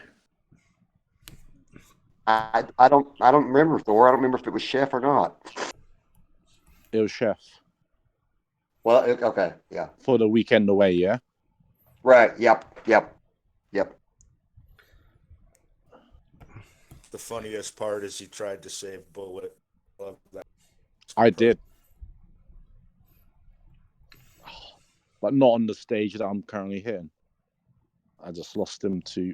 I don't remember Thor. I don't remember if it was Chef or not. It was Chef Well, okay, yeah. for the weekend away, yeah? Right. Yep. The funniest part is he tried to save Bullet. Love that. I did. But not on the stage that I'm currently hitting. I just lost him to...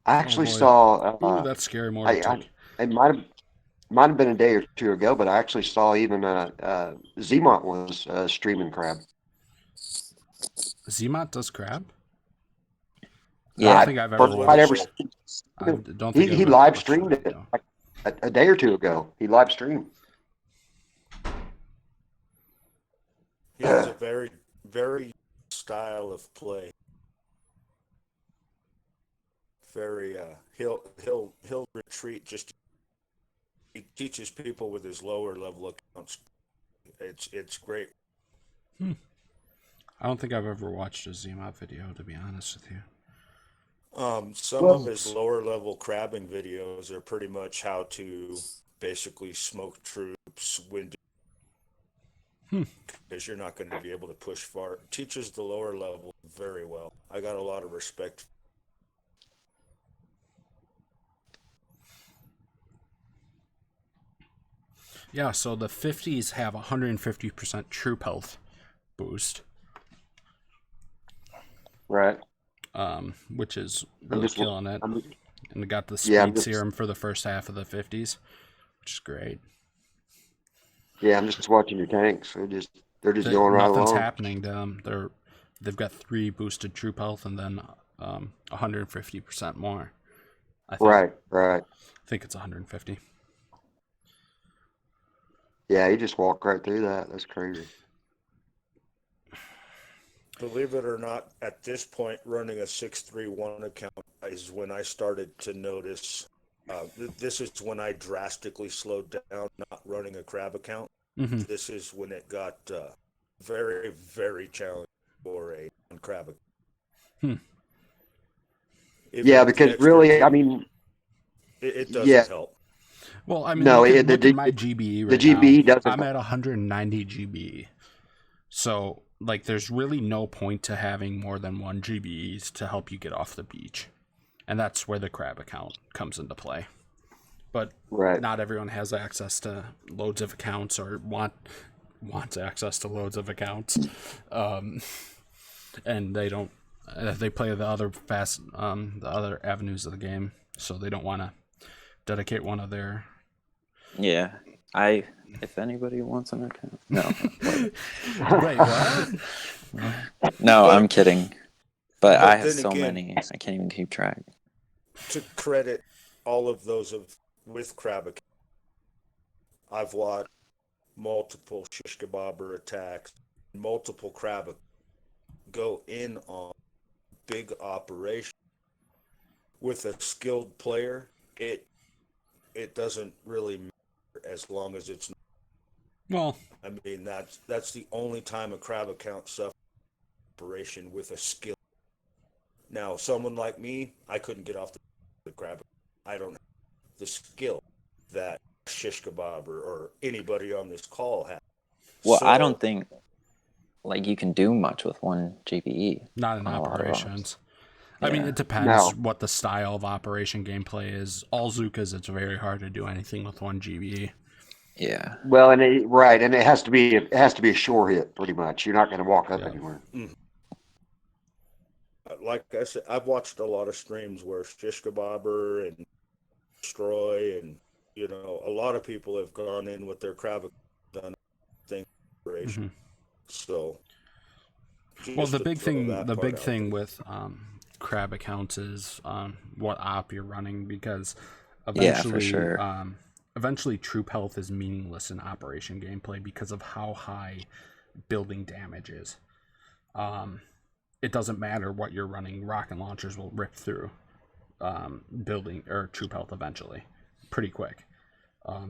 I actually boy. saw. Ooh, that's scary mortar too. It might have been a day or two ago, but I actually saw even Zmont was streaming crab. Zmont does crab? Yeah. I don't think I've ever watched. I don't think he I've live watched streamed that, it no. like a day or two ago. He live streamed. He has a very, very style of play. Very he'll retreat just teaches people with his lower level accounts. It's great. I don't think I've ever watched a CWAP video, to be honest with you. Some of Well, his lower level crabbing videos are pretty much how to basically smoke troops when because you're not going to be able to push far. Teaches the lower level very well. I got a lot of respect. Yeah, so the 50s have 150% troop health boost, right. which is I'm really just, killing it. I'm, And it got the yeah, speed serum for the first half of the 50s, which is great. I'm just watching your tanks. They're just going right Nothing's along. happening to them. They've got 3 boosted troop health and then 150% more. I Right. think it's 150. Yeah, he just walked right through that. That's crazy. Believe it or not, at this point, running a 631 account is when I started to notice. This is when I drastically slowed down not running a crab account. Mm-hmm. This is when it got very, very challenging for a crab account. Yeah, because really, I mean, it yeah, doesn't help. Well, I mean, no, look at my GBE right now. GBE doesn't. I'm at 190 GBE. So, like, there's really no point to having more than 1 GBEs to help you get off the beach. And that's where the crab account comes into play. But not everyone has access to loads of accounts or wants access to loads of accounts. And they don't, they play the other the other avenues of the game. So they don't want to dedicate one of their... Yeah, if anybody wants an account, no. Wait, what? No, I'm kidding. But I have then so again, many, I can't even keep track. To credit all of those with crab accounts, I've watched multiple shish kebabber attacks, multiple crab go in on big operation with a skilled player. It doesn't really matter as long as it's. Well, I mean that's the only time a crab account suffers operation with a skill. Now, someone like me, I couldn't get off the crab. I don't have the skill that shish kebabber or anybody on this call has. Well, So, I don't think like you can do much with 1 GBE. not in on a lot of operations. Yeah. I mean, it depends what the style of operation gameplay is. All Zukas, it's very hard to do anything with 1 GBE. Yeah. Well, and it has to be a shore hit, pretty much. You're not going to walk up anywhere. like I said, I've watched a lot of streams where shish kebabber and destroy, and a lot of people have gone in with their crab done thing operation. So, well, the big thing with crab accounts is what op you're running, because eventually, for sure. Eventually troop health is meaningless in operation gameplay because of how high building damage is. It doesn't matter what you're running; rocket launchers will rip through building or troop health eventually, pretty quick,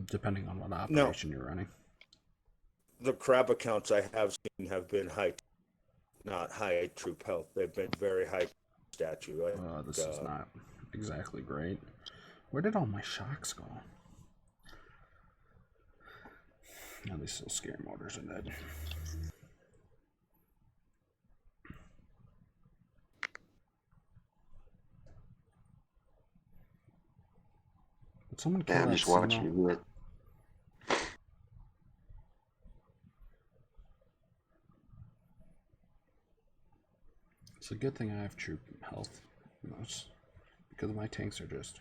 depending on what operation you're running. The crab accounts I have seen have been not high troop health. They've been very high statue. This is not exactly great. Where did all my shocks go? At least those scare motors are dead. Did someone kill that I'm just watching you. It's a good thing I have troop health, because my tanks are just.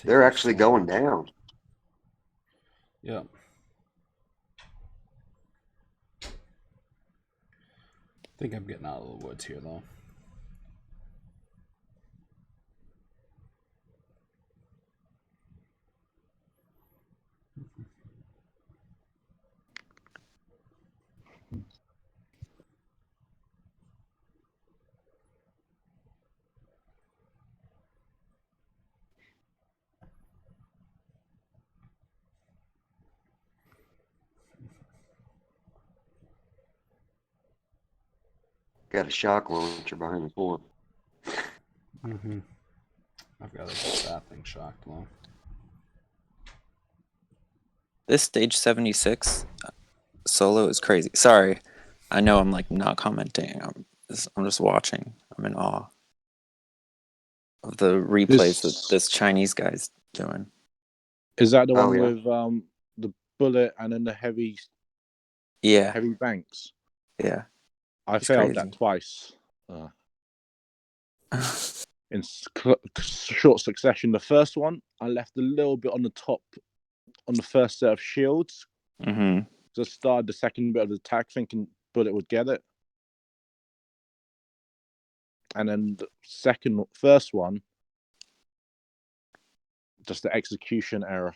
They're actually going down. Yep. I think I'm getting out of the woods here, though. got a shock launcher behind the port. Mm-hmm. I've got to get that thing shocked though. This stage 76 solo is crazy. Sorry, I know I'm like not commenting. I'm just watching. I'm in awe of the replays that this Chinese guy's doing. Is that the Oh, one yeah. with the bullet and then the heavy Yeah, banks? yeah. I It's failed crazy. that twice. In short succession. The first one, I left a little bit on the top on the first set of shields. Mm-hmm. Just started the second bit of the attack thinking bullet would get it. And then the first one, just the execution error.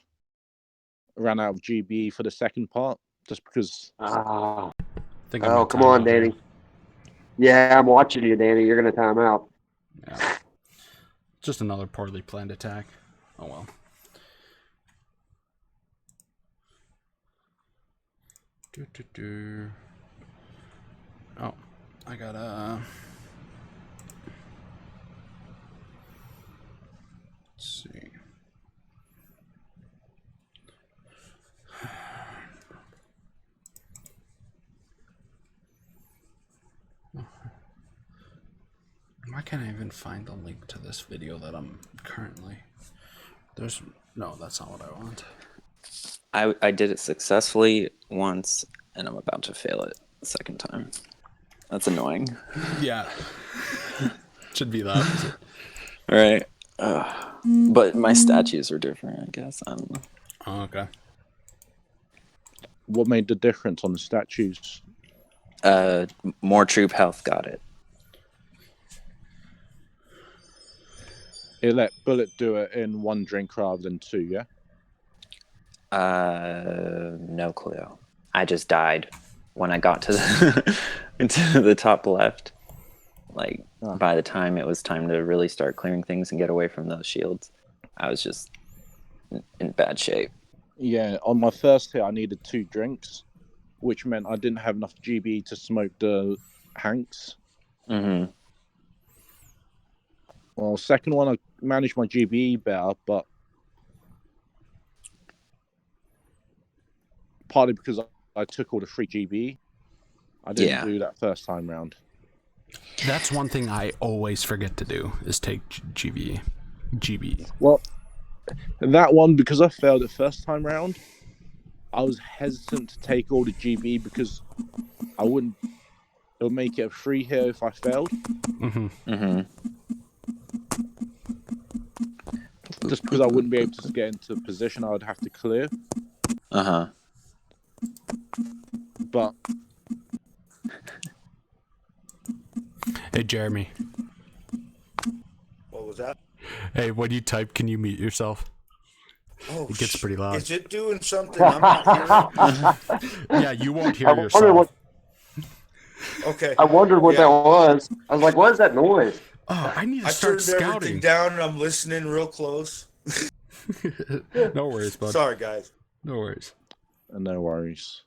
Ran out of GB for the second part, just because. Oh, Think I'm come on, Danny. Here. Yeah, I'm watching you, Danny. You're going to time out. Yeah. Just another poorly planned attack. Oh well. Oh, I gotta. Let's see. Why can't I even find the link to this video that I'm currently? No, that's not what I want. I did it successfully once, and I'm about to fail it the second time. That's annoying. Yeah. Should be the opposite. Right. But my statues are different, I guess. I don't know. Oh, okay. What made the difference on the statues? More troop health got it. It let bullet do it in one drink rather than two, yeah? No clue. I just died when I got to the top left. Like, by the time it was time to really start clearing things and get away from those shields, I was just in bad shape. Yeah, on my first hit, I needed 2 drinks, which meant I didn't have enough GB to smoke the Hanks. Mm-hmm. Well, second one, I managed my GB better, but partly because I took all the free GB. I didn't do that first time round. That's one thing I always forget to do is take GB. Well, that one, because I failed it first time round, I was hesitant to take all the GB because it would make it a free hit if I failed. Mm-hmm. Mm-hmm. Just because I wouldn't be able to get into a position I would have to clear. Uh-huh. But Hey, Jeremy. What was that? Hey, when you type, can you mute yourself? Oh, it gets pretty loud. Is it doing something I'm not hearing? Yeah, you won't hear yourself. Okay. I wondered what that was. I was like, what is that noise? Oh, I need to I start turned scouting. everything down and I'm listening real close. No worries, bud. Sorry, guys. No worries. No worries.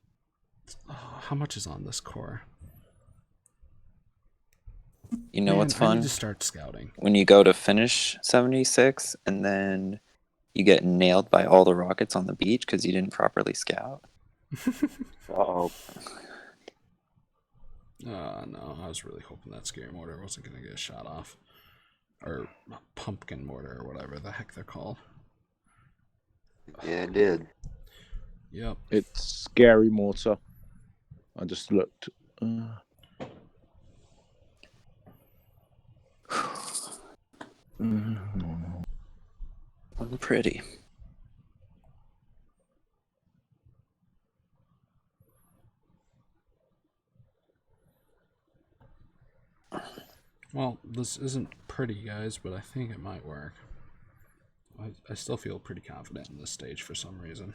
Oh, how much is on this core? You know what's fun? I need to start scouting. When you go to finish 76 and then you get nailed by all the rockets on the beach because you didn't properly scout. Uh-oh. No, I was really hoping that scary mortar wasn't going to get shot off. Or pumpkin mortar or whatever the heck they're called. Yeah, it did. Yep. It's scary mortar. I just looked. Pretty. Well, this isn't pretty, guys, but I think it might work. I still feel pretty confident in this stage for some reason.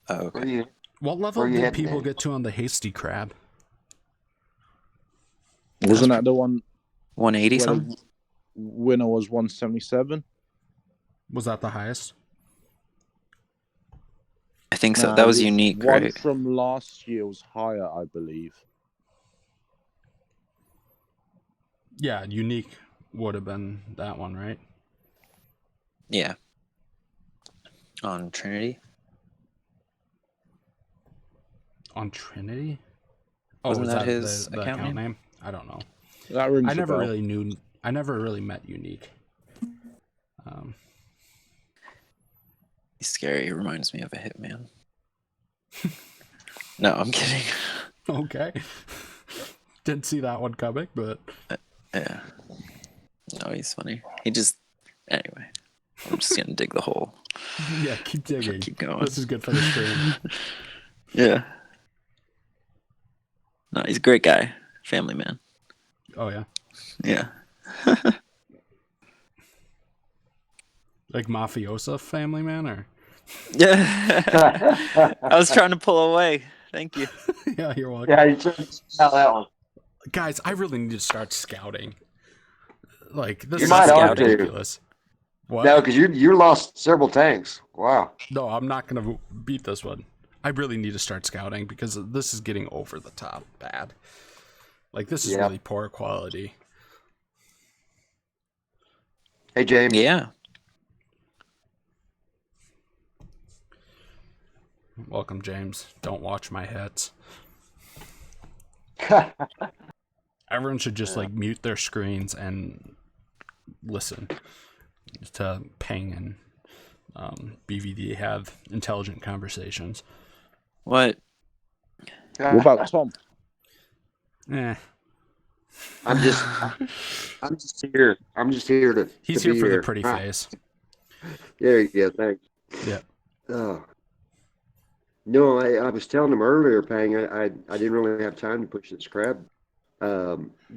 Oh, okay. What level did people get to on the hasty crab? Wasn't that the one 180 where something? the winner was 177? Was that the highest? I think so. That was the unique, one right? from last year was higher, I believe. Yeah, unique would have been that one, right? Yeah. On Trinity. On Trinity? Oh, Wasn't was that that his the account name? I don't know. That rings I a never bell. really knew. I never really met Unique. He's scary. He reminds me of a hitman. No, I'm kidding. Okay. Didn't see that one coming, but Yeah. No, he's funny. He just. Anyway, I'm just gonna dig the hole. yeah, keep digging. Keep going. This is good for the stream. Yeah. No, he's a great guy. Family man. Oh yeah, Yeah. like mafiosa family man, or Yeah. I was trying to pull away. Thank you. yeah, you're welcome. Yeah, you should tell that one. Guys, I really need to start scouting. Like this You is might so ought to. ridiculous. What? No, because you lost several tanks. Wow. No, I'm not gonna beat this one. I really need to start scouting because this is getting over the top bad. Like this is Yeah. really poor quality. Hey, James. Yeah. Welcome, James. Don't watch my hits. Everyone should just like mute their screens and listen to Ping and BVD have intelligent conversations. What? What about Tom? Eh, I'm just here. I'm just here to. he's to here be for the pretty Ah, face. There you go. Thanks. Yeah. Oh. No, I was telling him earlier, Pang, I didn't really have time to push this crab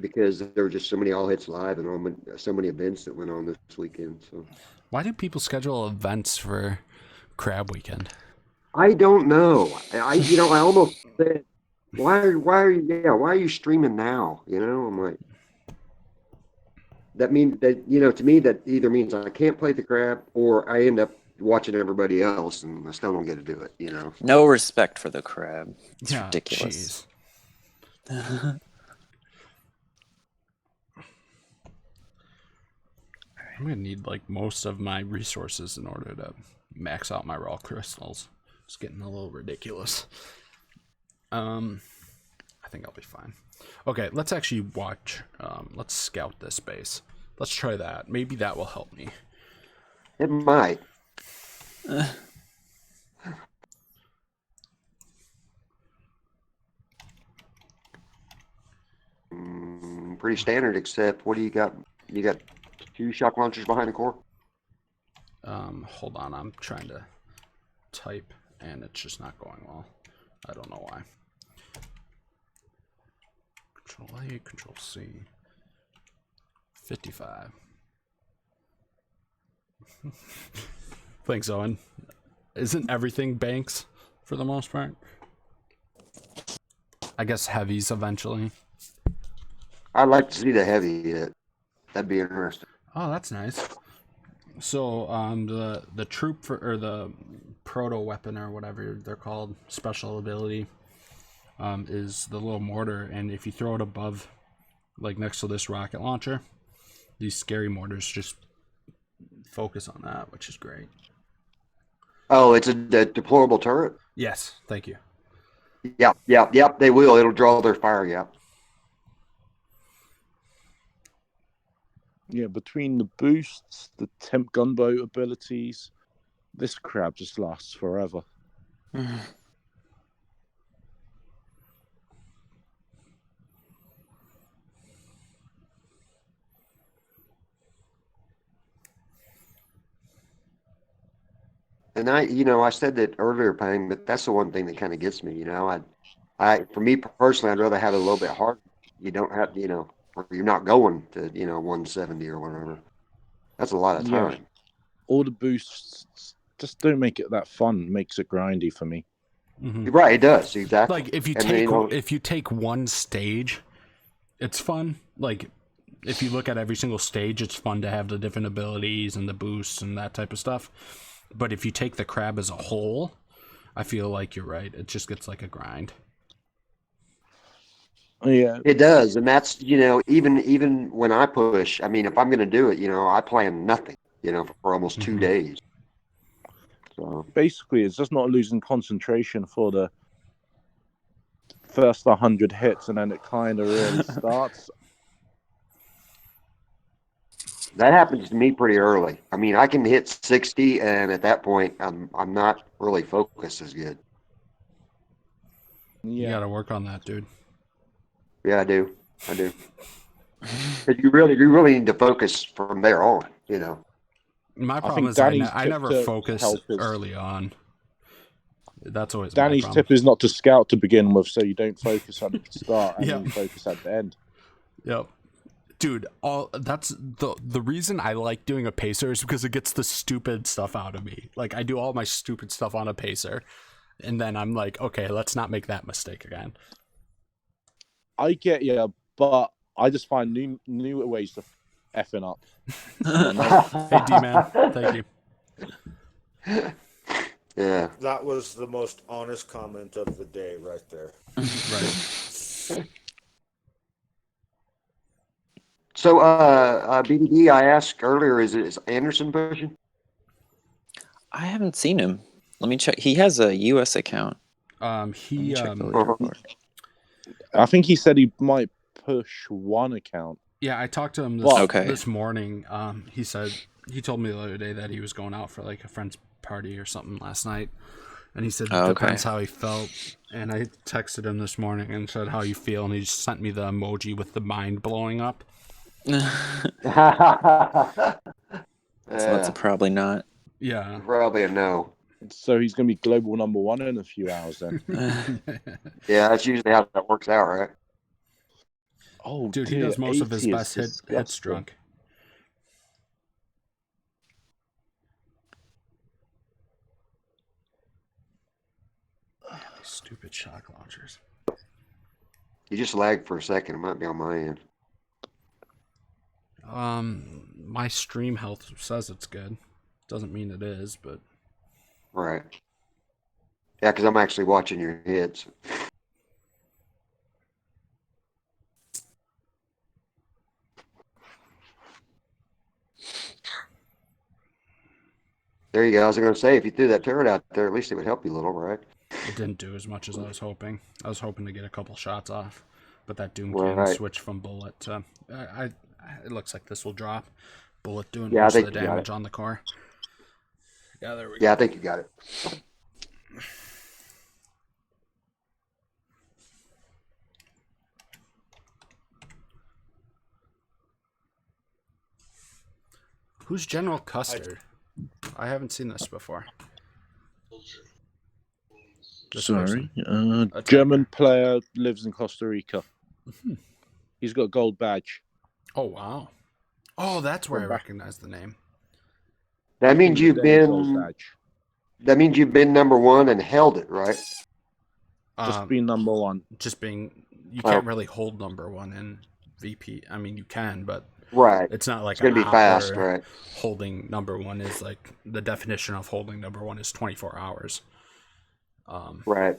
because there were just so many all hits live and so many events that went on this weekend. So Why do people schedule events for Crab Weekend? I don't know. I almost said, why are you streaming now? I'm like, that means that, to me, that either means I can't play the crab or I end up watching everybody else and I still don't get to do it. No respect for the crab. It's Yeah, ridiculous. jeez. I'm gonna need like most of my resources in order to max out my raw crystals. It's getting a little ridiculous. I think I'll be fine. Okay, let's actually watch. Let's scout this base. Let's try that. Maybe that will help me. It might. Pretty standard, except what do you got? You got 2 shock launchers behind the core? Hold on. I'm trying to type, and it's just not going well. I don't know why. Control A, Control C. 55. Thanks, Owen. Isn't everything banks for the most part? I guess heavies eventually. I'd like to see the heavy hit. That'd be interesting. Oh, that's nice. So, the troop or the proto weapon or whatever they're called, special ability, is the little mortar, and if you throw it above, like next to this rocket launcher, these scary mortars just focus on that, which is great. Oh, it's a deployable turret? Yes, thank you. Yep, they will. It'll draw their fire, yep. Yeah, between the boosts, the temp gunboat abilities, this crab just lasts forever. And I said that earlier, Payne, but that's the one thing that kind of gets me, for me personally, I'd rather have it a little bit harder. You don't have, or you're not going to, 170 or whatever. That's a lot of Yeah. time. All the boosts just don't make it that fun. Makes it grindy for me. Mm-hmm. Right, it does, exactly. Like if you And take if you take one stage it's fun. Like, if you look at every single stage, it's fun to have the different abilities and the boosts and that type of stuff. But if you take the crab as a whole, I feel like you're right. It just gets like a grind. Yeah, It does, and that's even when I push. I mean, if I'm going to do it, I plan nothing. For almost 2 days. So basically, it's just not losing concentration for the first 100 hits, and then it kind of really starts. that happens to me pretty early. I mean, I can hit 60, and at that point, I'm not really focused as good. You Yeah, got to work on that, dude. Yeah, I do. But you really need to focus from there on. My I problem think is Danny's I tip never to focus help is early on. That's always my Danny's problem. tip is not to scout to begin with, so you don't focus at the start and Yep. then you focus at the end. Yep. Dude, that's the reason I like doing a pacer is because it gets the stupid stuff out of me. Like, I do all my stupid stuff on a pacer, and then I'm like, okay, let's not make that mistake again. I get you, but I just find new ways to effing up. Hey, D-Man, thank you. Yeah. That was the most honest comment of the day right there. Right. So, BDD, I asked earlier, is Anderson pushing? I haven't seen him. Let me check. He has a U.S. account. He Let me check the leaderboard. I think he said he might push one account. Yeah, I talked to him this morning. He told me the other day that he was going out for like a friend's party or something last night, and he said depends how he felt. And I texted him this morning and said how you feel, and he just sent me the emoji with the mind blowing up. So that's probably not. Yeah, Probably a no. So he's going to be global #1 in a few hours then. Yeah, that's usually how that works out, right? Oh, dude, dear, he does most of his 80 is best hits disgusting. drunk. Yeah, these stupid shock launchers. You just lagged for a second. It might be on my end. My stream health says it's good. Doesn't mean it is, but Right. Yeah, because I'm actually watching your hits. There you go. I was going to say, if you threw that turret out there, at least it would help you a little, right? it didn't do as much as I was hoping. I was hoping to get a couple shots off, but that Doom Right. cannon switch from bullet to it looks like this will drop. Bullet doing Yeah, I most of think the you got damage it. on the core. Yeah, there we go. Yeah, I think you got it. Who's General Custer? I haven't seen this before. This Sorry. person. German player, lives in Costa Rica. He's got a gold badge. Oh, wow. Oh, that's where I recognize the name. That means you've been. Badge. That means you've been #1 and held it, right? Just being #1. Just being. You can't really hold #1 in VP. I mean, you can, but right. It's not like it's going to be fast, right? Holding #1 is like the definition of holding #1 is 24 hours. Right.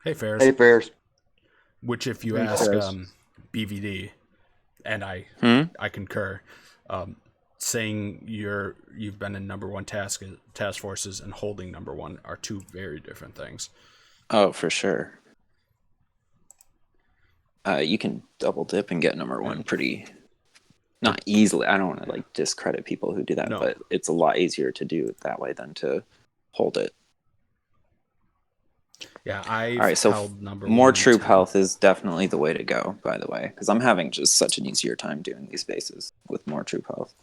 Hey, Ferris. Hey, Ferris. Which, if you ask BVD, and I concur, saying you've been in #1 task forces and holding #1 are two very different things. Oh, for sure. You can double dip and get #1 pretty, not easily. I don't want to like discredit people who do that, but it's a lot easier to do it that way than to hold it. Yeah, all right, so held #1. More troop health is definitely the way to go, by the way, because I'm having just such an easier time doing these bases with more troop health.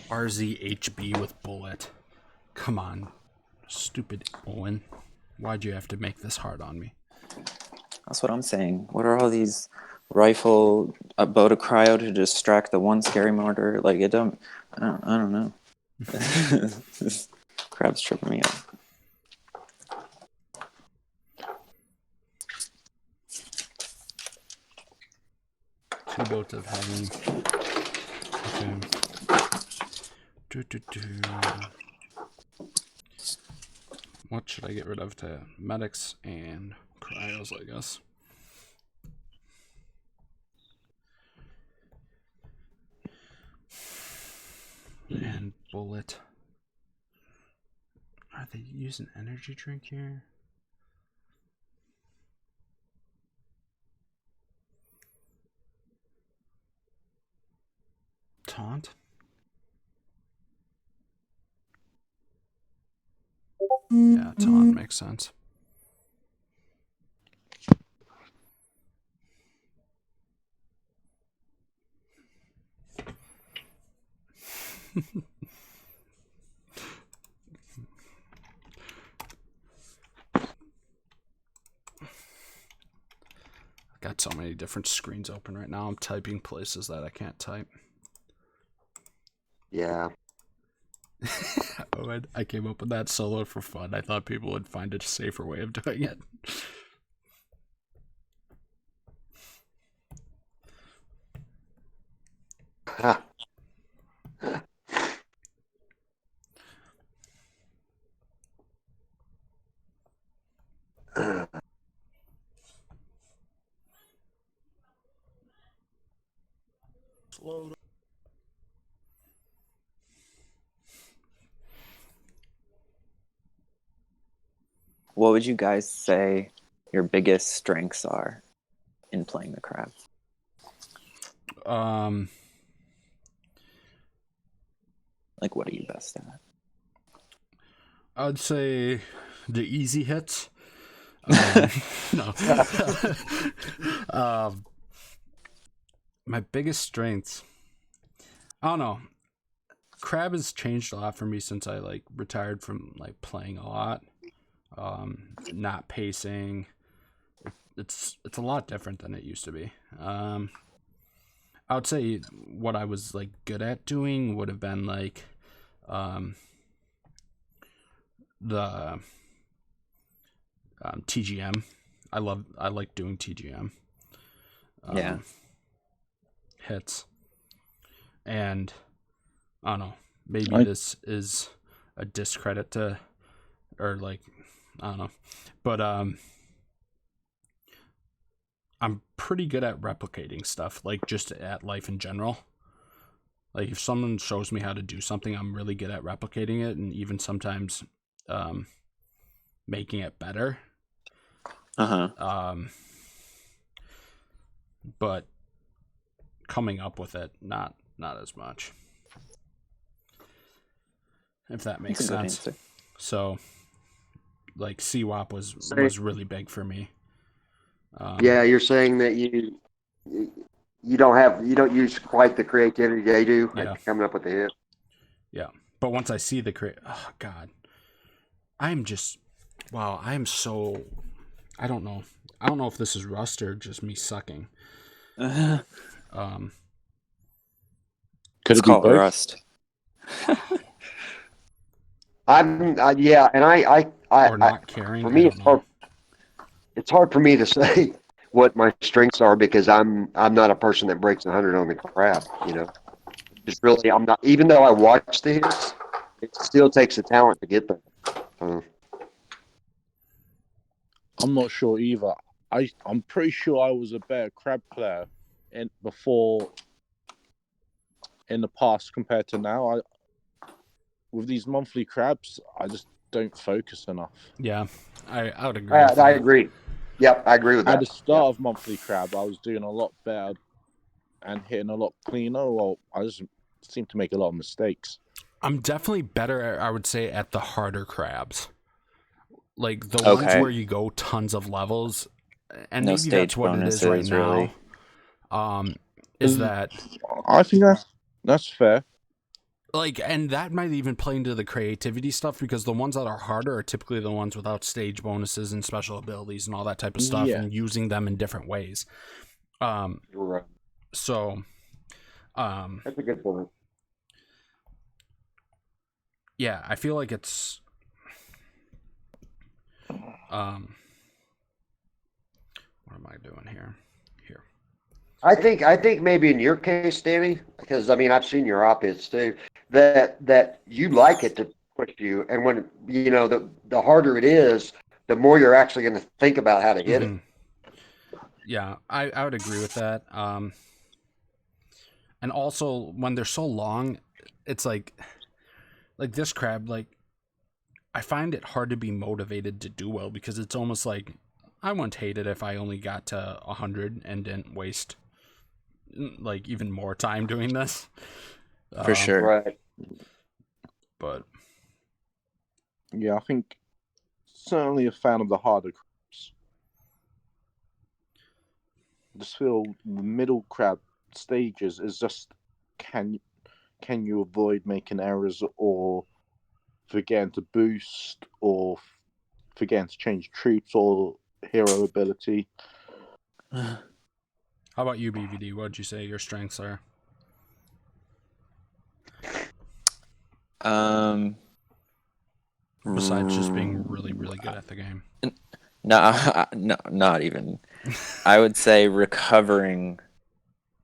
RZHB with bullet. Come on, stupid Owen. Why'd you have to make this hard on me? That's what I'm saying. What are all these rifle, a boat of cryo to distract the one scary mortar? Like, I don't know. This crap's tripping me up. Two boats of having. Okay. What should I get rid of to medics and cryos, I guess? And bullet. Are they using energy drink here? Taunt? Yeah, taunt makes sense. Got so many different screens open right now. I'm typing places that I can't type. Yeah. I came up with that solo for fun. I thought people would find a safer way of doing it. Slow. What would you guys say your biggest strengths are in playing the crab? Like, what are you best at? I'd say the easy hits. No. My biggest strengths. I don't know. Crab has changed a lot for me since I like retired from like playing a lot. Not pacing. It's a lot different than it used to be. I would say what I was like good at doing would have been like the TGM. I like doing TGM. Yeah. Hits. And I don't know, maybe this is a discredit to, or like, I don't know, but I'm pretty good at replicating stuff, like just at life in general. Like if someone shows me how to do something, I'm really good at replicating it, and even sometimes making it better. But coming up with it, not as much. If that makes sense. So, like CWAP was really big for me. Yeah, you're saying that you don't use quite the creativity they do at coming up with the hit. Yeah, but once I see oh God, I'm so, I don't know if this is rust or just me sucking. Could it's it be called both? rust. Yeah, and or not caring. For me, it's hard for me to say what my strengths are because I'm not a person that breaks 100 on the crap. You know, just really I'm not. Even though I watch the hits, it still takes a talent to get there. I'm not sure either. I'm pretty sure I was a better crab player in the past compared to now. With these monthly crabs, I just don't focus enough. Yeah, I would agree. I agree. Yep, I agree with that. At the start of monthly crab, I was doing a lot better and hitting a lot cleaner. Well, I just seem to make a lot of mistakes. I'm definitely better, I would say, at the harder crabs. Like the ones where you go tons of levels, and no maybe that's what it is right now. Really. Is that I think that's fair. Like, and that might even play into the creativity stuff because the ones that are harder are typically the ones without stage bonuses and special abilities and all that type of stuff, and using them in different ways. You're right. So, that's a good point. Yeah, I feel like it's what am I doing here? I think maybe in your case, Danny, because I mean I've seen your op-eds too, that you like it to push you, and when the harder it is, the more you're actually going to think about how to hit it. Yeah, I would agree with that. And also when they're so long, it's like this crab, like I find it hard to be motivated to do well because it's almost like I wouldn't hate it if I only got to 100 and didn't waste like even more time doing this. For sure. Right. But Yeah, I think certainly a fan of the harder crabs. Just feel the middle crab stages is just can you avoid making errors or forgetting to boost or forgetting to change troops or hero ability. how about you, BVD? What would you say your strengths are? Besides just being really, really good at the game. No, not even. I would say recovering.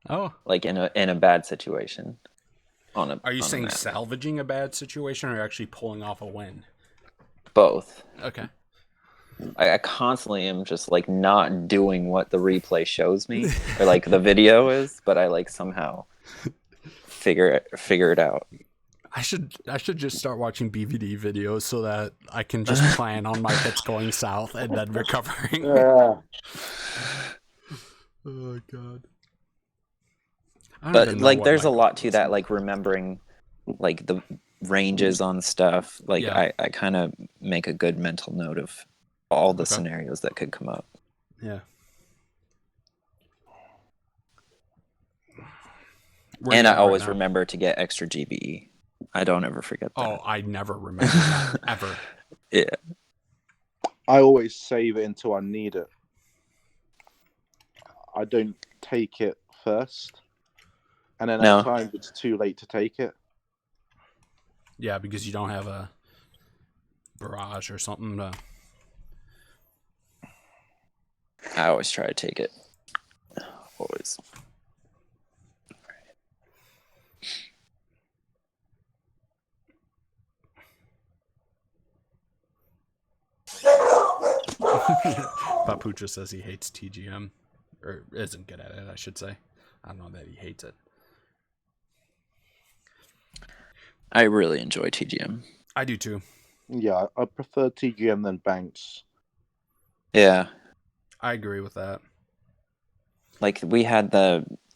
Oh, like in a bad situation. Are you saying salvaging a bad situation or actually pulling off a win? Both. Okay. I constantly am just like not doing what the replay shows me or like the video is, but I like somehow figure it out. I should just start watching BVD videos so that I can just plan on my hits going south and then recovering. Yeah. Oh god. But like there's a lot to that, like remembering like the ranges on stuff. Like Yeah. I kind of make a good mental note of all the scenarios that could come up. Yeah. And I always remember to get extra GBE. I don't ever forget that. Oh, I never remember that, ever. Yeah. I always save it until I need it. I don't take it first. And then at times it's too late to take it. Yeah, because you don't have a barrage or something to... I always try to take it. Always. Papucha says he hates TGM. Or isn't good at it, I should say. I don't know that he hates it. I really enjoy TGM. I do too. Yeah, I prefer TGM than Banks. Yeah. I agree with that. Like we had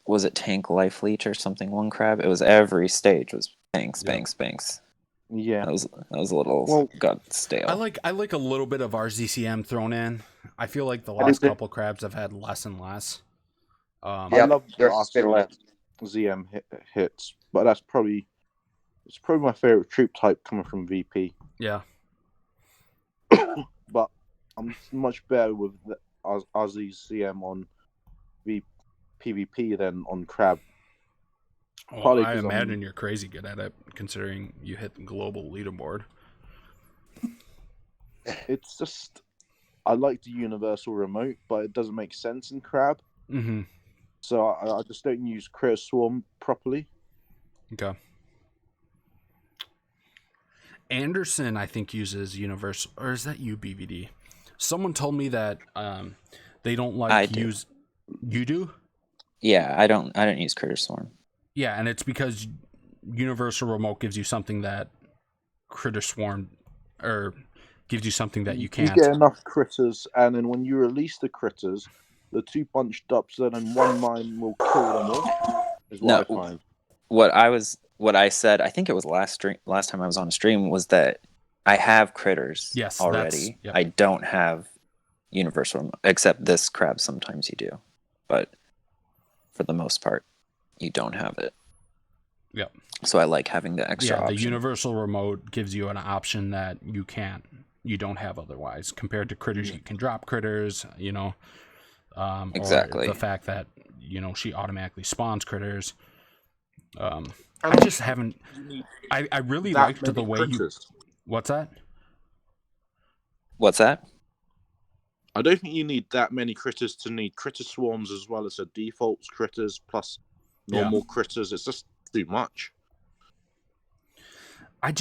was it Tank Life Leech or something, one crab? It was every stage was Banks. Yeah. That was a little got stale. I like a little bit of RZCM thrown in. I feel like the last couple crabs I've had less and less. I love the ZM hits, but it's probably my favorite troop type coming from VP. Yeah. But I'm much better with the RZCM on PvP than on crab. Well, I imagine you're crazy good at it, considering you hit the global leaderboard. It's just, I like the universal remote, but it doesn't make sense in crab. Mm-hmm. So I just don't use Critter Swarm properly. Okay. Anderson, I think, uses universal, or is that you, BVD? Someone told me that they don't like use. You do? Yeah, I don't use Critter Swarm. Yeah, and it's because universal remote gives you something that Critter Swarm, or gives you something that you can't. You get enough critters, and then when you release the critters, the two bunched up, so then one mine will kill them all. Is what I find. What I said, I think it was last time I was on a stream, was that I have critters already. Yep. I don't have universal remote, except this crab sometimes you do, but for the most part, you don't have it. Yep. So I like having the extra option. The universal remote gives you an option that you don't have otherwise. Compared to critters, you can drop critters, exactly. Or the fact that, she automatically spawns critters. I just haven't... I really liked the way critters. What's that? What's that? I don't think you need that many critters to need critter swarms as well as the default critters plus normal critters. It's just too much. I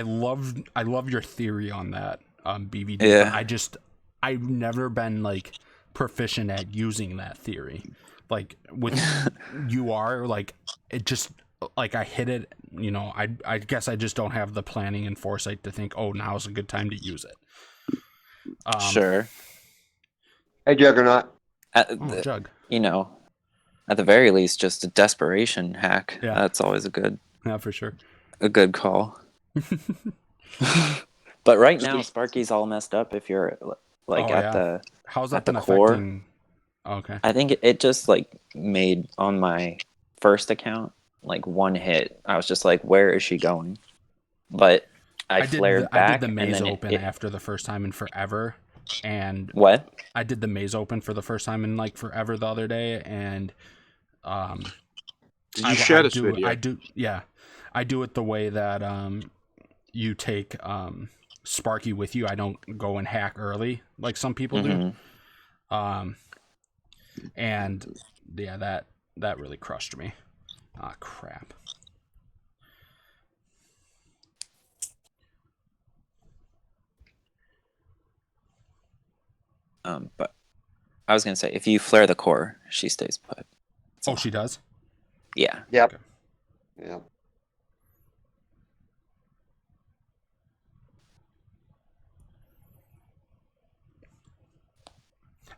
love your theory on that, BVD. Yeah. But I've never been like proficient at using that theory. Like with it just like I hit it. I guess I just don't have the planning and foresight to think, oh, now's a good time to use it. Sure. Hey, Juggernaut. Jug. At the very least, just a desperation hack. Yeah. That's always a good For sure. A good call. But right now, Sparky's all messed up. If you're how's that at the been core, affecting? Okay. I think it just like made on my first account like one hit. I was just like, where is she going? But I flared back. I did the maze and then open after the first time in forever, and what? I did the maze open for the first time in like forever the other day, and Did you share this video? I do. Yeah, I do it the way that you take Sparky with you. I don't go and hack early like some people do. And yeah, that really crushed me. Ah, crap. But I was gonna say, if you flare the core, she stays put. Oh, she does? Yeah. Yep. Okay. Yep.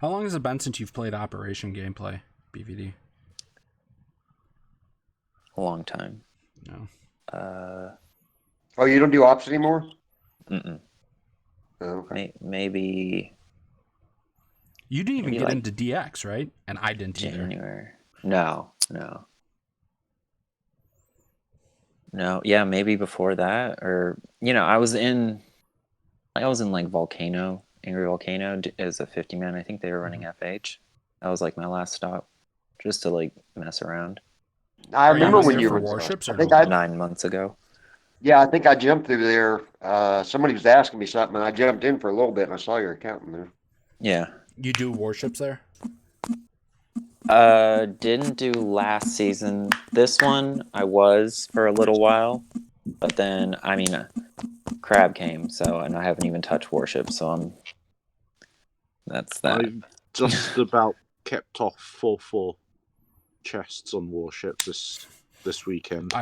How long has it been since you've played Operation gameplay, BVD? A long time. No. Oh, you don't do ops anymore? Mm-mm. Oh, okay. Maybe. You didn't even maybe get like into DX, right? And I didn't January. either. No. Yeah, maybe before that, or I was in like Volcano, Angry Volcano as a 50-man. I think they were running FH. That was like my last stop, just to like mess around. I remember when you for were warships. I think no? 9 months ago. Yeah, I think I jumped through there. Somebody was asking me something, and I jumped in for a little bit, and I saw your account in there. Yeah. You do warships there? Didn't do last season. This one I was for a little while, but then Crab came, and I haven't even touched warships, so that's that. I just about kept off 4 chests on warships this weekend.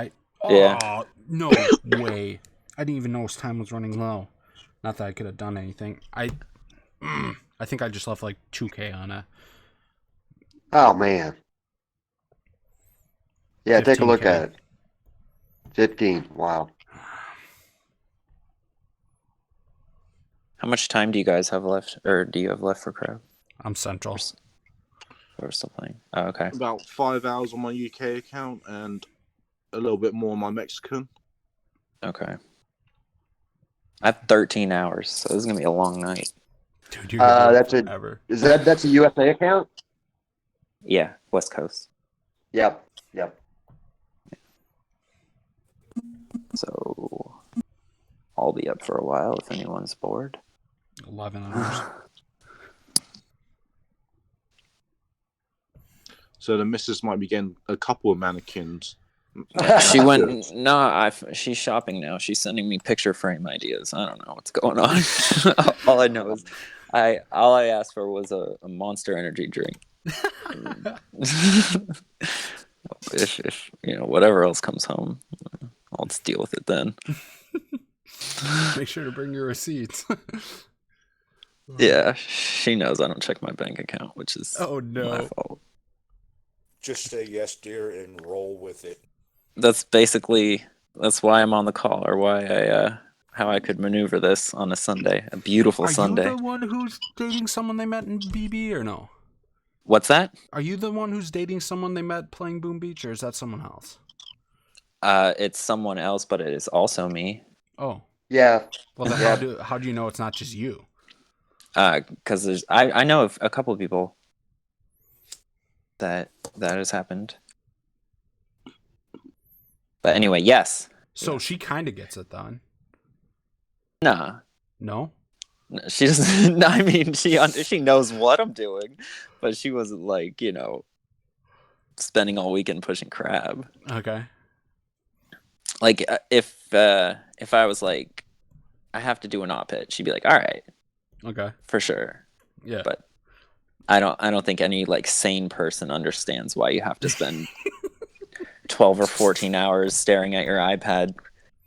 Oh, no way. I didn't even know his time was running low. Not that I could have done anything. I think I just left like 2K on it. Oh, man. Yeah, take a look 15K. at it. 15. Wow. How much time do you guys have left, or do you have left for Crab? I'm central. We're still playing. Oh, okay. About 5 hours on my UK account and a little bit more on my Mexican. Okay. I have 13 hours, so this is gonna be a long night. Dude, you're gonna That's forever. that's a USA account? Yeah, West Coast. Yep. So I'll be up for a while if anyone's bored. 11 hours. So the missus might be getting a couple of mannequins. She went. No, she's shopping now. She's sending me picture frame ideas. I don't know what's going on. All I know is, all I asked for was a Monster Energy drink. if whatever else comes home, I'll just deal with it then. Make sure to bring your receipts. Yeah, she knows I don't check my bank account, which is my fault. Just say yes, dear, and roll with it. That's why I'm on the call, or why how I could maneuver this on a Sunday, a beautiful Sunday. Are you the one who's dating someone they met in BB or no? What's that? Are you the one who's dating someone they met playing Boom Beach, or is that someone else? It's someone else, but it is also me. Oh. Yeah. Well, then how do you know it's not just you? Because I know of a couple of people that has happened. But anyway, yes. So she kind of gets it done. Nah. No? She doesn't. I mean, she knows what I'm doing, but she wasn't like, spending all weekend pushing crab. Okay. Like if I was like, I have to do an op-ed, she'd be like, all right, Okay. for sure. Yeah. But I don't think any like sane person understands why you have to spend 12 or 14 hours staring at your iPad,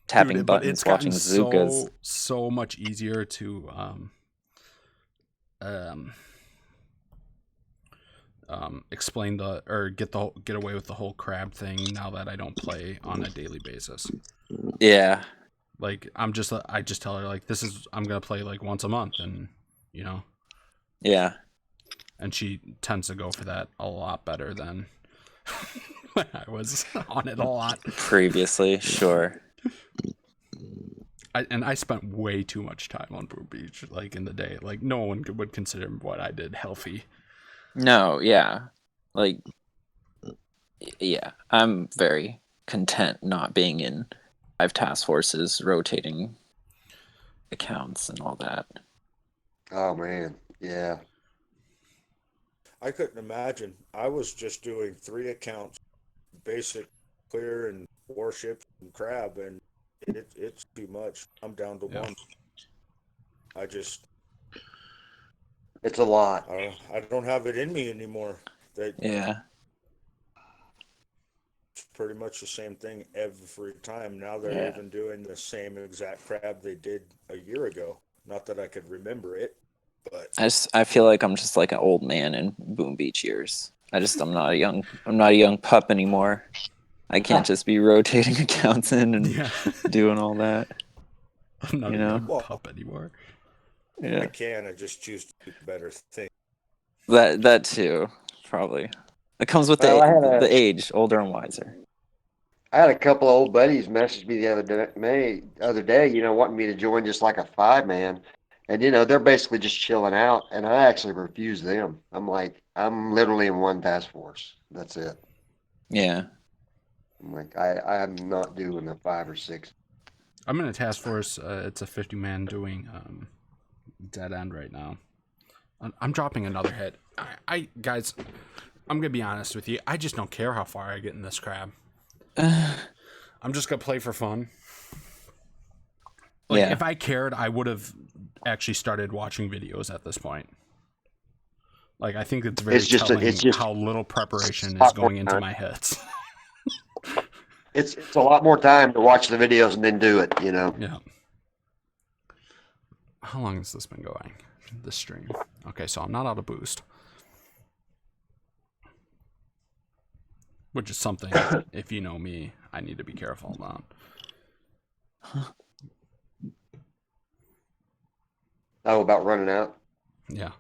tapping Dude, but buttons, it's gotten watching Zukas. so much easier to explain get away with the whole crab thing now that I don't play on a daily basis. Yeah. Like I just tell her like I'm gonna play like once a month, and Yeah. and she tends to go for that a lot better than when I was on it a lot previously. Sure. I spent way too much time on Boom Beach, like in the day. Like no one would consider what I did healthy. No, yeah. Like, yeah, I'm very content not being in 5 task forces, rotating accounts and all that. Oh man, yeah. I couldn't imagine. I was just doing 3 accounts, basic, clear, and warships and crab, and it's too much. I'm down to 1. It's a lot. I don't have it in me anymore. Yeah. It's pretty much the same thing every time. Now they're even doing the same exact crab they did a year ago. Not that I could remember it, but I feel like I'm just like an old man in Boom Beach years. I'm not a young pup anymore. I can't just be rotating accounts in and doing all that. I'm not a young pup anymore. Yeah. I can. I just choose to do better things. That too, probably. It comes with the age, older and wiser. I had a couple of old buddies message me the other day, wanting me to join just like a 5-man. And they're basically just chilling out, and I actually refuse them. I'm like, I'm literally in 1 task force. That's it. Yeah. I'm like, I'm not doing a 5 or 6. I'm in a task force. It's a 50-man doing dead end right now. I'm dropping another hit. I guys, I'm gonna be honest with you. I just don't care how far I get in this crab. I'm just gonna play for fun. Like if I cared, I would have actually started watching videos at this point. Like I think it's very telling how little preparation is going into my hits. It's a lot more time to watch the videos and then do it, Yeah. How long has this been going? This stream. Okay, so I'm not out of boost. Which is something, if you know me, I need to be careful about. Oh, about running out? Yeah.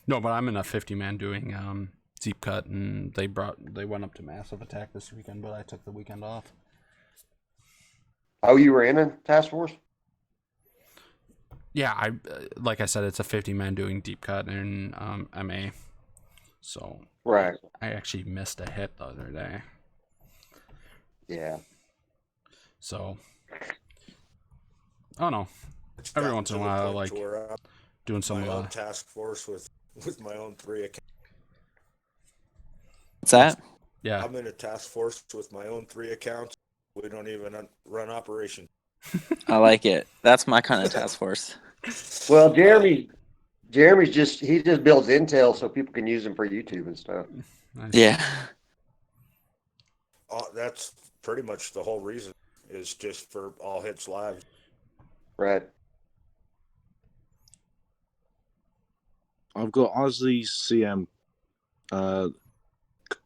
No, but I'm in a 50-man doing deep cut, and they went up to massive attack this weekend, but I took the weekend off. Oh, you were in a task force? Yeah, like I said, it's a 50-man doing deep cut in MA. So right. I actually missed a hit the other day. Yeah. So I don't know. Every once in a while, I like doing some my own task force with my own 3 accounts. What's that? Yeah. I'm in a task force with my own 3 accounts. We don't even run operation. I like it. That's my kind of task force. Well, Jeremy's just builds intel so people can use them for YouTube and stuff. Nice. Yeah. That's pretty much the whole reason, is just for all hits live. Right. I've got Ozzy's CM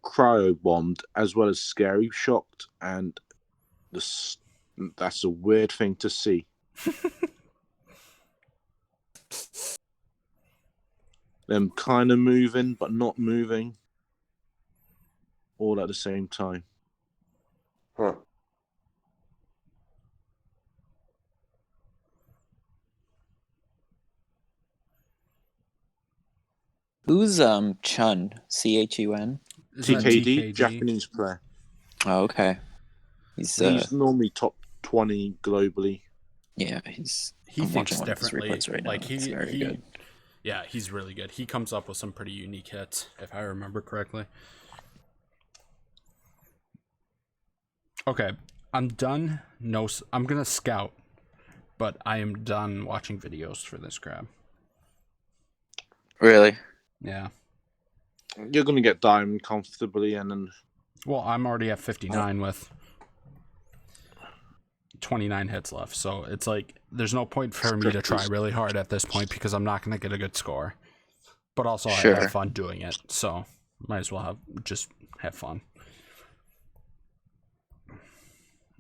cryo bombed as well as scary shocked, and that's a weird thing to see. Them kind of moving but not moving, all at the same time. Huh. Who's Chun? Chun? TKD, Japanese player. Oh, okay. He's normally top 20 globally. Yeah, he I'm thinks watching one of his differently. replays right now. Like It's very good. Yeah, he's really good. He comes up with some pretty unique hits, if I remember correctly. Okay, I'm done. No, I'm gonna scout, but I am done watching videos for this crab. Really? Yeah. You're gonna get diamond comfortably, and then. Well, I'm already at 59 with 29 hits left, so it's like there's no point for me to try really hard at this point because I'm not gonna get a good score. But also, Sure. I have fun doing it, so might as well have fun.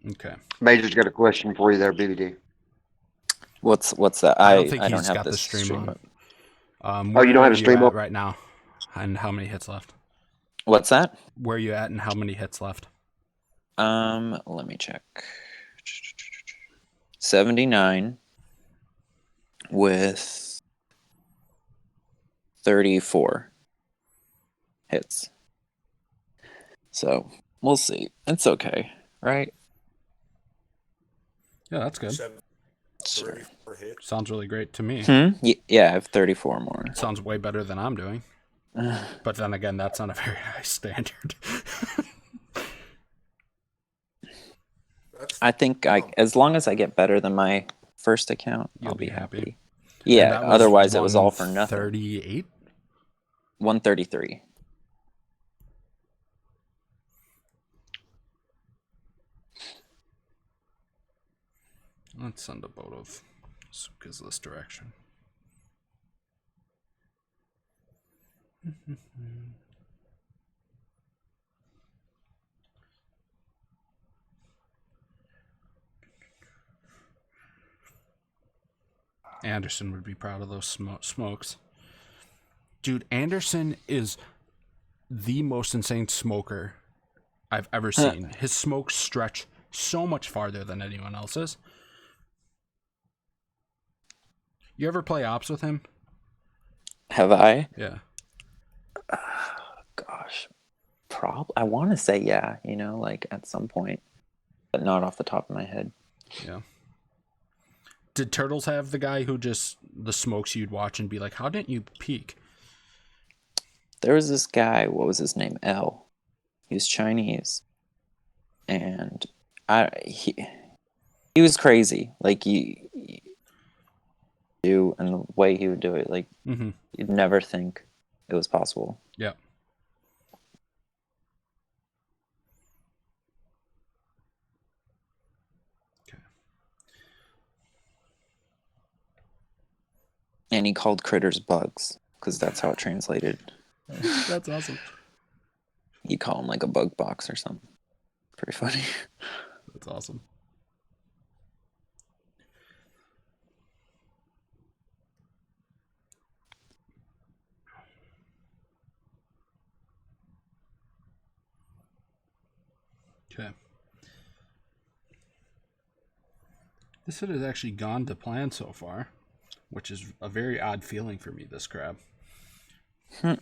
Okay. Major's got a question for you there, BBD. What's that? I don't think I he's don't have got the this stream on. Oh, you don't have where a stream you at up? right now, and how many hits left? What's that? Where are you at, and how many hits left? Let me check. 79 with 34 hits. So we'll see. It's okay, right? Yeah, that's good. 34 hits. Sounds really great to me. Yeah, I have 34 more. Sounds way better than I'm doing. But then again, that's not a very high standard. I think as long as I get better than my first account, I'll be happy. Yeah, otherwise it was all for nothing. 38? 133. Let's send a boat of Suka's this direction. Anderson would be proud of those smokes. Dude, Anderson is the most insane smoker I've ever seen. His smokes stretch so much farther than anyone else's. You ever play ops with him? Have I? Yeah. Gosh. I want to say yeah, like at some point, but not off the top of my head. Yeah. Did Turtles have the guy who just the smokes you'd watch and be like, how didn't you peek? There was this guy, what was his name? L. He was Chinese. And he was crazy. Like and the way he would do it, like you'd never think it was possible. Yeah. And he called critters bugs because that's how it translated. That's awesome. You call them like a bug box or something. Pretty funny. That's awesome. Okay. This hit has actually gone to plan so far, which is a very odd feeling for me, this crab. We'll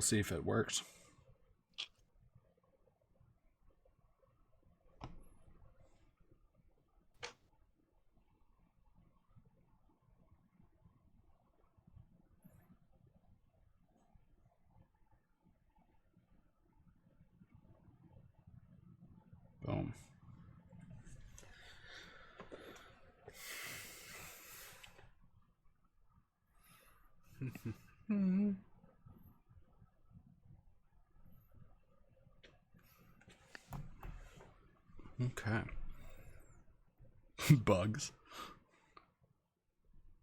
see if it works. Boom. Okay. Bugs.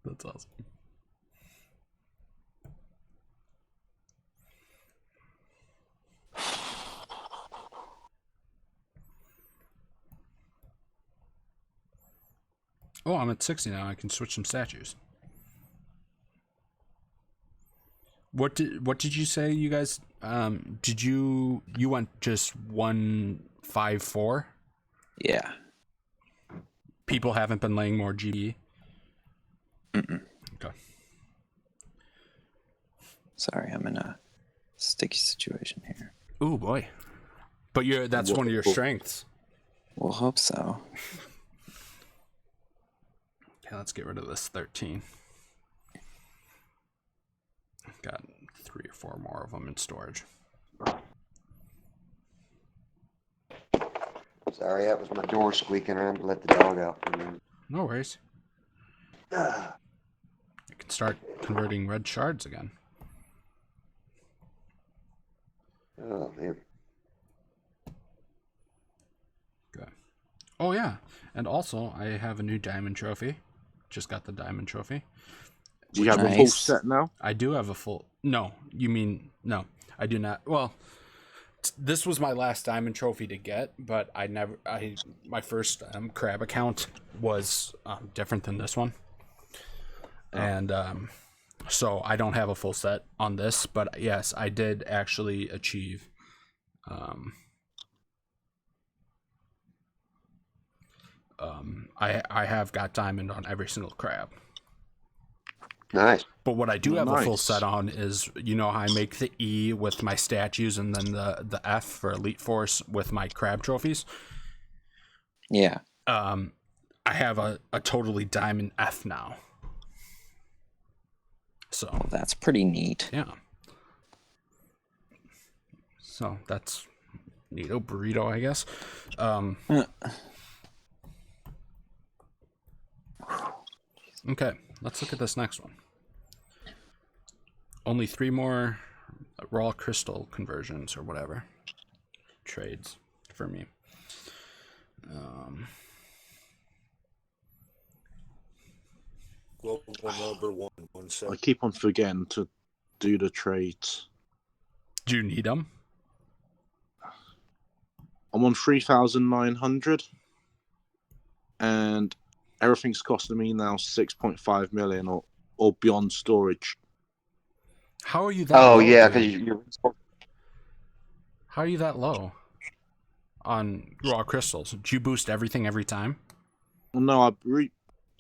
That's awesome. Oh, I'm at 60 now. I can switch some statues. What did you say, you guys? Did you went just 154? Yeah. People haven't been laying more GE. Mm-mm. Okay. Sorry, I'm in a sticky situation here. Ooh boy, but that's one of your strengths. We'll hope so. Okay, let's get rid of this 13. Got 3 or 4 more of them in storage. Sorry, that was my door squeaking. I had to let the dog out for a minute. No worries. You can start converting red shards again. Oh, man. Good. Oh, yeah. And also, I have a new diamond trophy. Just got the diamond trophy. Do you have a full Nice. set now? I do have a full... No, you mean... No, I do not. Well, this was my last diamond trophy to get, but my first crab account was different than this one. Oh. And so I don't have a full set on this, but yes, I did actually achieve I have got diamond on every single crab. Nice. But what I do have a full Nice. set on is, you know how I make the E with my statues and then the F for Elite Force with my crab trophies? Yeah. I have a totally diamond F now. So Well, that's pretty neat. yeah. So that's neato burrito, I guess. Okay, let's look at this next one. Only 3 more raw crystal conversions or whatever trades for me. Global number 117. I keep on forgetting to do the trades. Do you need them? I'm on 3,900, and everything's costing me now 6.5 million or beyond storage. How are you that Oh, low? yeah, Dude? because you're. How are you that low on raw crystals? Do you boost everything every time? Well, no,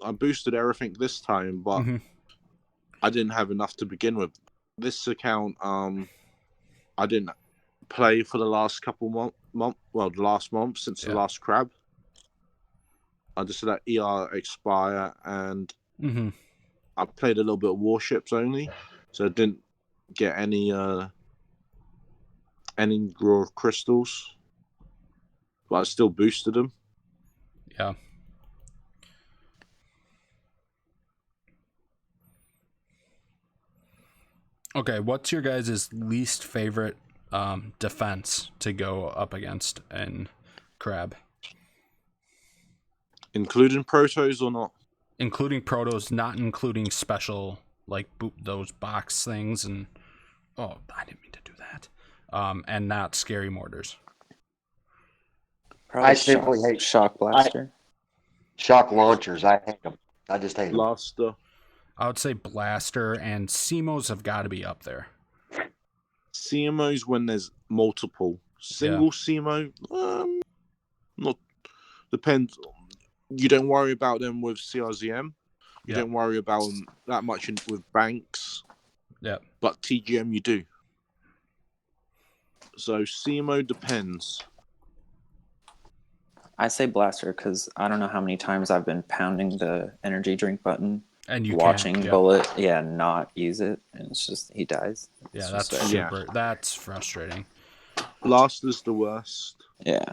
I boosted everything this time, but I didn't have enough to begin with. This account, I didn't play for the last couple last month since the last crab. I just let ER expire, and I played a little bit of warships only, so I didn't get any raw crystals, but I still boosted them. Yeah. Okay, what's your guys' least favorite defense to go up against in crab? Including protos or not? Including protos, not including special, like those box things and... Oh, I didn't mean to do that. And not scary mortars. Probably I simply hate shock blaster. shock launchers. I hate them. I just hate them. Blaster. I would say blaster and CMOs have got to be up there. CMOs when there's multiple. Single CMO, not depends. You don't worry about them with CRZM. You don't worry about them that much with banks. Yeah. But TGM you do. So CMO depends. I say blaster because I don't know how many times I've been pounding the energy drink button and you watching Bullet not use it, and it's just he dies. Yeah, It's that's super. That's frustrating. Blaster's the worst. Yeah.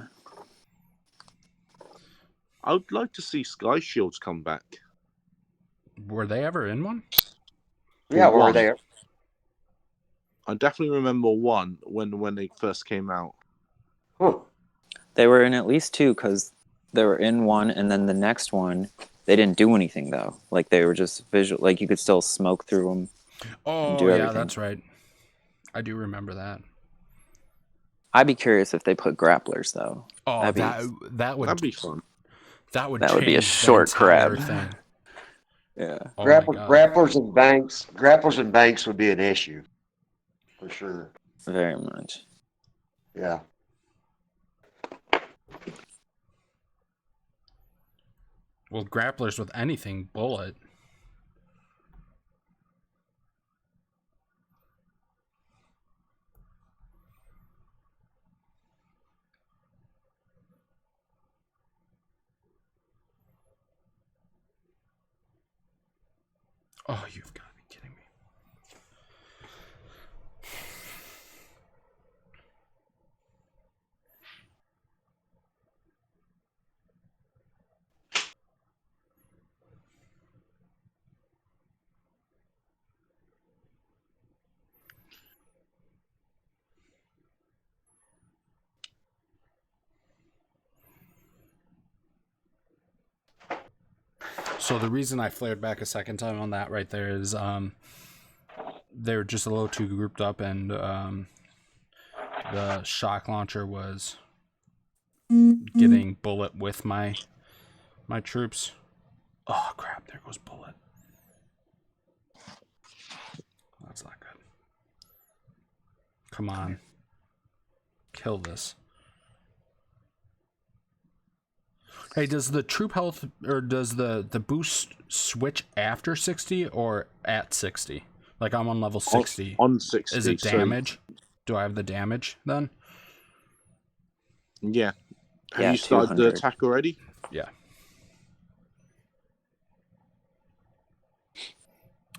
I would like to see Sky Shields come back. Were they ever in one? Yeah, were they? I definitely remember one when they first came out. Huh. They were in at least 2 because they were in one, and then the next one they didn't do anything though. Like they were just visual. Like you could still smoke through them. Oh do yeah, everything. That's right. I do remember that. I'd be curious if they put grapplers though. Oh, that'd be fun. That would be a short crab. Thing. Yeah. Oh grapplers and banks would be an issue for sure. Very much. Yeah. Well, grapplers with anything, Bullet. Oh, you've got to be kidding me. So the reason I flared back a second time on that right there is they're just a little too grouped up, and the shock launcher was getting bullet with my troops. Oh crap, there goes bullet. That's not good. Come on. Kill this. Hey, does the troop health, or does the boost switch after 60 or at 60? Like, I'm on level 60. On 60. Is it damage? So... Do I have the damage then? Yeah. Have you started 200. the attack already? Yeah.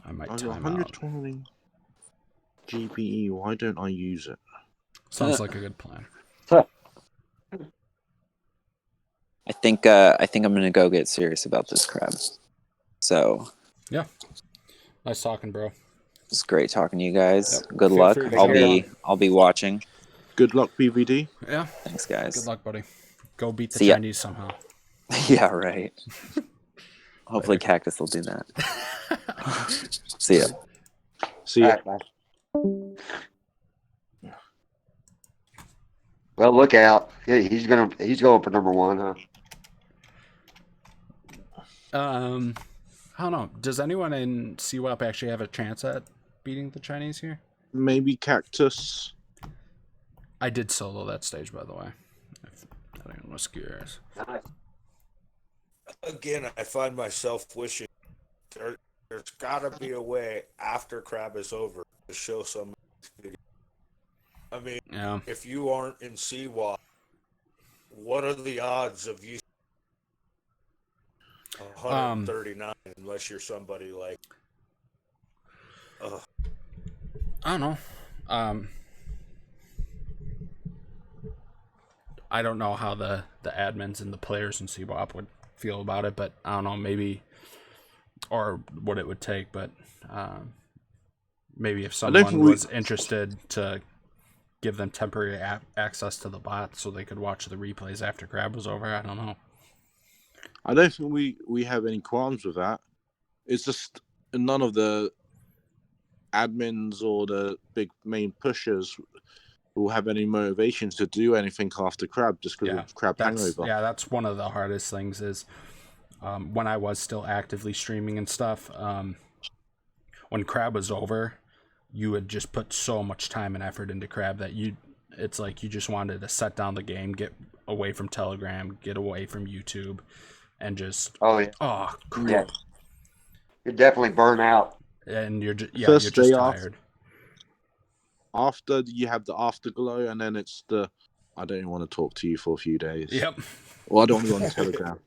I might time out. 120 GPE. Why don't I use it? Sounds like a good plan. I think I'm gonna go get serious about this crab. So yeah, nice talking, bro. It's great talking to you guys. Yep. Good Feel luck. free to I'll be watching. Good luck, BVD. Yeah. Thanks, guys. Good luck, buddy. Go beat the See ya. Chinese somehow. Yeah, right. Hopefully Cactus will do that. See ya. See ya. All right, bye. Well, look out. He's going for number one, huh? I don't know. Does anyone in CWAP actually have a chance at beating the Chinese here? Maybe Cactus. I did solo that stage, by the way. If anyone was curious. Again, I find myself wishing there's got to be a way after Crab is over to show some video. I mean, Yeah. If you aren't in CWAP, what are the odds of you 139 unless you're somebody like I don't know. I don't know how the admins and the players in CWAP would feel about it, but I don't know, maybe, or what it would take, but maybe if someone was interested to give them temporary access to the bot so they could watch the replays after Crab was over, I don't know. I don't think we have any qualms with that. It's just none of the admins or the big main pushers will have any motivations to do anything after Crab just because of Crab hangover. Yeah, that's one of the hardest things is when I was still actively streaming and stuff, when Crab was over, you would just put so much time and effort into Crab that it's like you just wanted to set down the game, get away from Telegram, get away from YouTube, and just crap. Yeah. You're definitely burnt out. And you're just tired. After you have the afterglow, and then it's the I don't even want to talk to you for a few days. Yep. Well, I don't want to go on Telegram.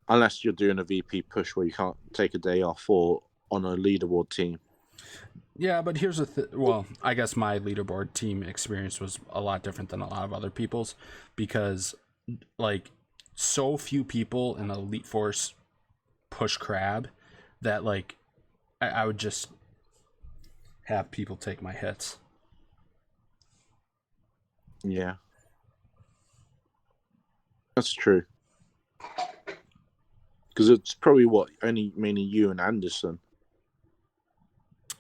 Unless you're doing a VP push where you can't take a day off or on a leaderboard team. Yeah, but here's the well, I guess my leaderboard team experience was a lot different than a lot of other people's because, like, so few people in Elite Force push Crab that, like, I would just have people take my hits. Yeah. That's true. Because it's probably mainly you and Anderson.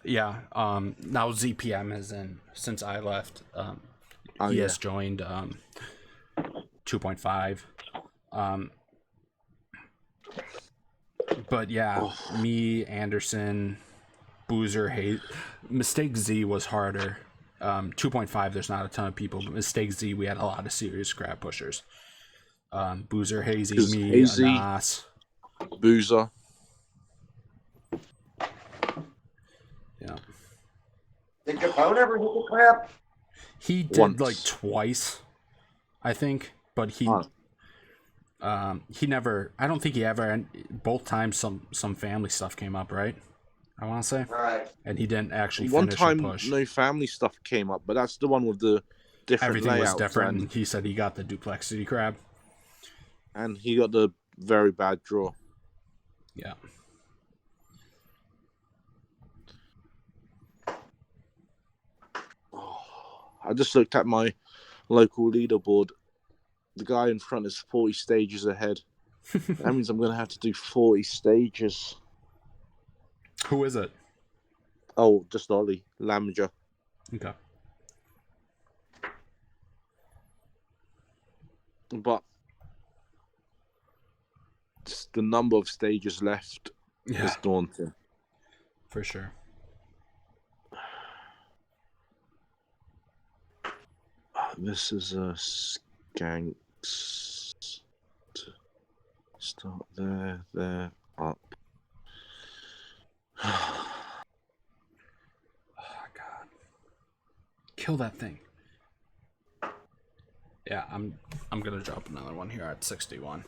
Yeah. Now ZPM is in since I left. He has joined 2.5. But yeah, me, Anderson, Boozer, Mistake Z was harder. 2.5, there's not a ton of people, but Mistake Z, we had a lot of serious Crab pushers. Boozer, Hazy, me, Anas. Boozer. Yeah. Did Capone ever hit the Crab? He did once. Like twice, I think, but He never. I don't think he ever. And both times some family stuff came up, right? I want to say. Right. And he didn't actually One finish a time, push. no family stuff came up, but that's the one with the different Everything was layouts. different. And he said he got the duplexity crab. And he got the very bad draw. Yeah. I just looked at my local leaderboard. The guy in front is 40 stages ahead. That means I'm going to have to do 40 stages. Who is it? Oh, just Ollie Lamager. Okay. But just the number of stages left is daunting. For sure. This is a skanks. Start there, up. Oh God! Kill that thing. Yeah, I'm gonna drop another one here at 61.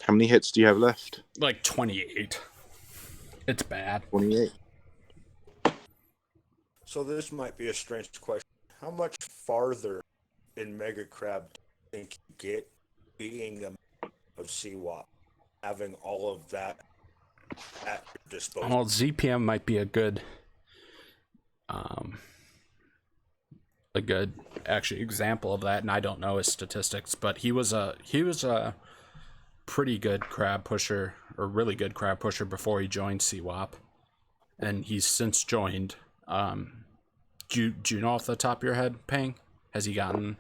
How many hits do you have left? Like 28. It's bad. 28. So this might be a strange question. How much farther in Mega Crab do you think you get being a of CWAP, having all of that at your disposal? Well, ZPM might be a good actually example of that, and I don't know his statistics, but he was a pretty good crab pusher, or really good crab pusher, before he joined CWAP, and he's since joined. Do you know off the top of your head, Pang? Has he gotten?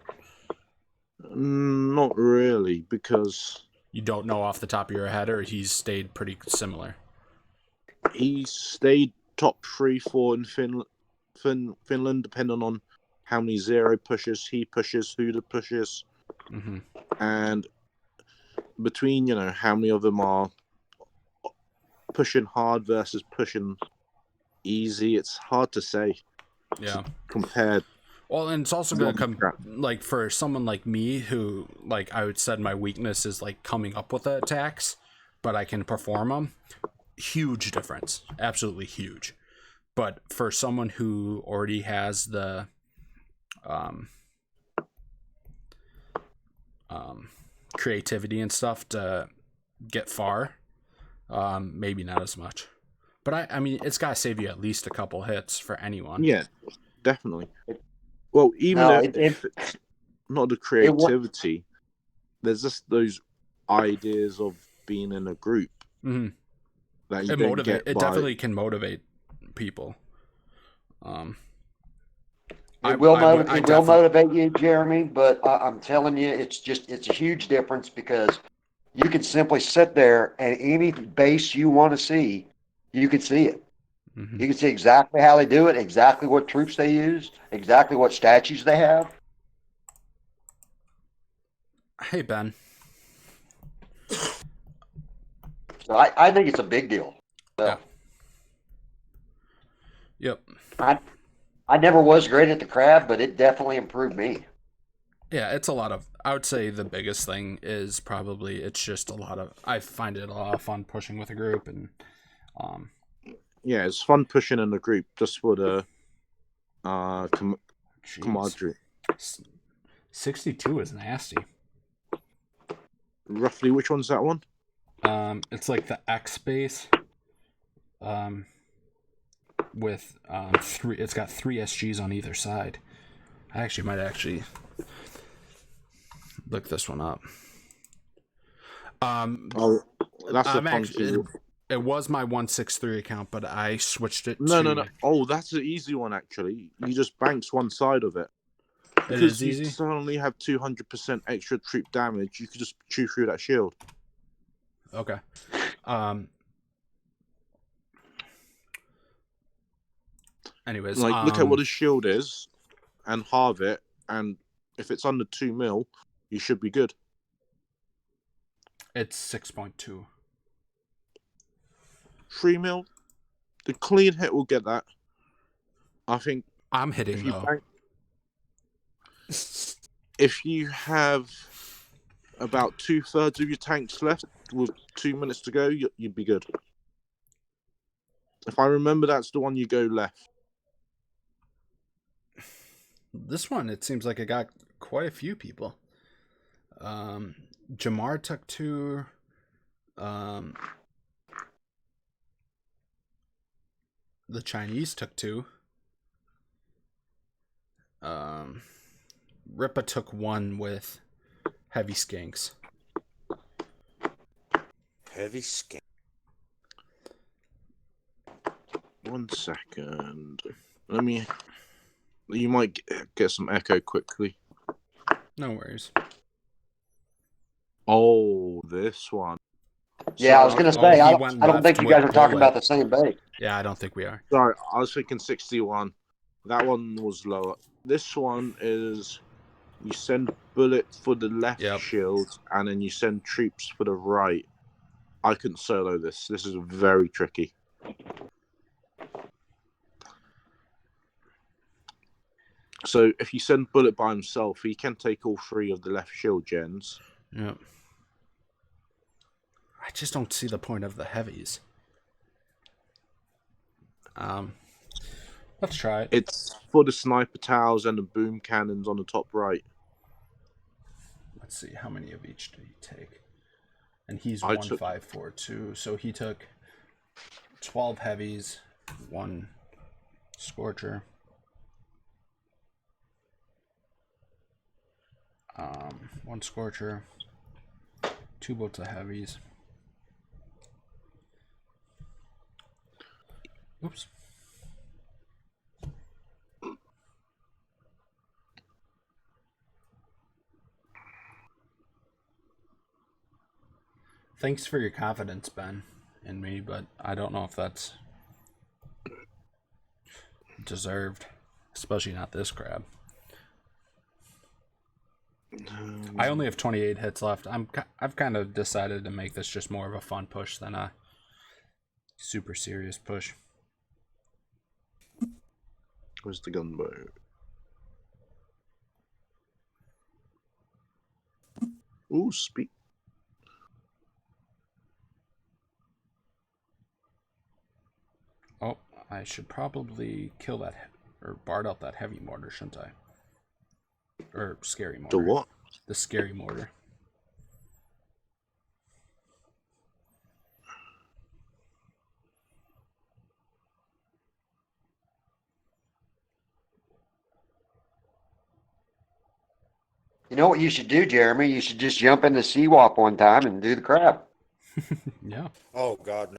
Not really, because You don't know off the top of your head, or he's stayed pretty similar? he stayed top 3, 4 in Finland, depending on how many zero pushes he pushes, who the pushes, and between how many of them are pushing hard versus pushing easy. It's hard to say. Yeah. Compared. Well, and it's also going to come, like, for someone like me who, like, I would said my weakness is, like, coming up with the attacks, but I can perform them. Huge difference. Absolutely huge. But for someone who already has the creativity and stuff to get far, maybe not as much. But I mean, it's got to save you at least a couple hits for anyone. Yeah, definitely. Well, even if it's not the creativity, there's just those ideas of being in a group that you don't get. It definitely can motivate people. It will motivate you, Jeremy, but I'm telling you, it's a huge difference, because you can simply sit there and any base you want to see, you can see it. You can see exactly how they do it, exactly what troops they use, exactly what statues they have. Hey, Ben. So I think it's a big deal. So, yeah. Yep. I never was great at the crab, but it definitely improved me. Yeah, it's a lot of. I would say the biggest thing is probably it's just a lot of. I find it a lot of fun pushing with a group, and yeah, it's fun pushing in the group just for the camaraderie. 62 is nasty. Roughly, which one's that one? It's like the X base. With 3, it's got 3 SGs on either side. I actually might look this one up. That's a funky. It was my 163 account, but I switched it. No. Oh, that's an easy one actually. You just banks one side of it. It is easy. You suddenly have 200% extra troop damage. You could just chew through that shield. Okay. Anyways, look at what a shield is, and halve it, and if it's under 2 mil, you should be good. It's 6.2. 3 mil, the clean hit will get that. I think. I'm hitting though. If you have about 2/3 of your tanks left with 2 minutes to go, you'd be good. If I remember, that's the one you go left. This one, it seems like it got quite a few people. Jamar took 2. The Chinese took 2. Ripa took 1 with heavy skinks. Heavy skink. 1 second. You might get some echo quickly. No worries. Oh, this one. Yeah, I was going to say, I don't think you guys are talking about the same base. Yeah, I don't think we are. Sorry, I was thinking 61. That one was lower. This one is you send bullet for the left shield, and then you send troops for the right. I couldn't solo this. This is very tricky. So if you send bullet by himself, he can take all 3 of the left shield gens. Yep. I just don't see the point of the heavies. Let's try it. It's for the sniper towers and the boom cannons on the top right. Let's see, how many of each did he take? And he's 1542, so he took 12 heavies, 1 scorcher. 1 scorcher, 2 boats of heavies. Oops. Thanks for your confidence, Ben, in me, but I don't know if that's deserved, especially not this crab. I only have 28 hits left. I've kind of decided to make this just more of a fun push than a super serious push. Where's the gunboat? Ooh, speed. Oh, I should probably kill that, or bard out that heavy mortar, shouldn't I? Or scary mortar. The what? The scary mortar. You know what you should do, Jeremy? You should just jump into CWAP one time and do the crap. Yeah. Oh God,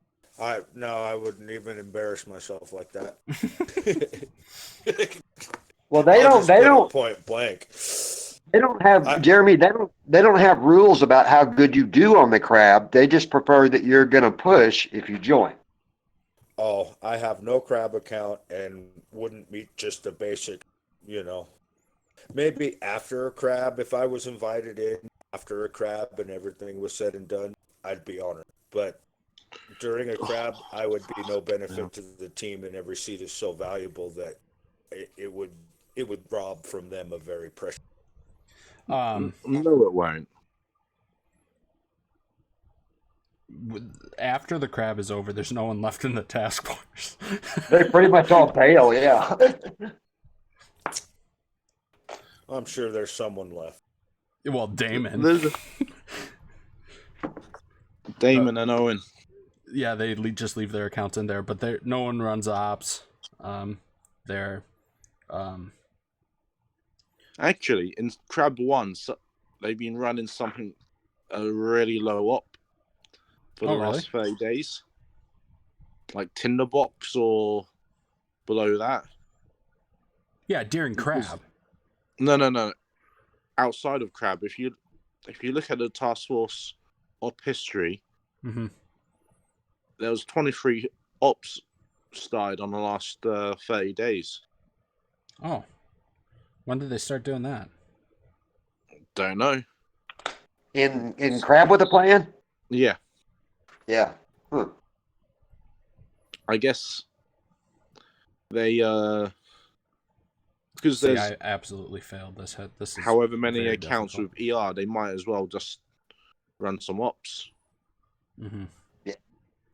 no. I wouldn't even embarrass myself like that. Well, they don't point blank. They don't have Jeremy. They don't have rules about how good you do on the crab. They just prefer that you're going to push if you join. Oh, I have no crab account and wouldn't meet just a basic, maybe after a crab, if I was invited in after a crab and everything was said and done, I'd be honored. But during a crab, I would be no benefit to the team, and every seat is so valuable that it would rob from them a very precious. No, it won't. After the crab is over, there's no one left in the task force. They pretty much all bail, yeah. I'm sure there's someone left. Well, Damon. Damon and Owen. Yeah, they just leave their accounts in there, but no one runs ops. Actually, in Crab 1, they've been running something really low up for the last 30 days. Like Tinderbox or below that. Yeah, during Crab. No. Outside of Crab, if you look at the task force op history, there was 23 ops started on the last 30 days. Oh. When did they start doing that? Don't know. In Crab with a plan? Yeah. Yeah. I guess they because I absolutely failed this. This is however many accounts difficult. with ER, they might as well just run some ops. Mm-hmm. Yeah,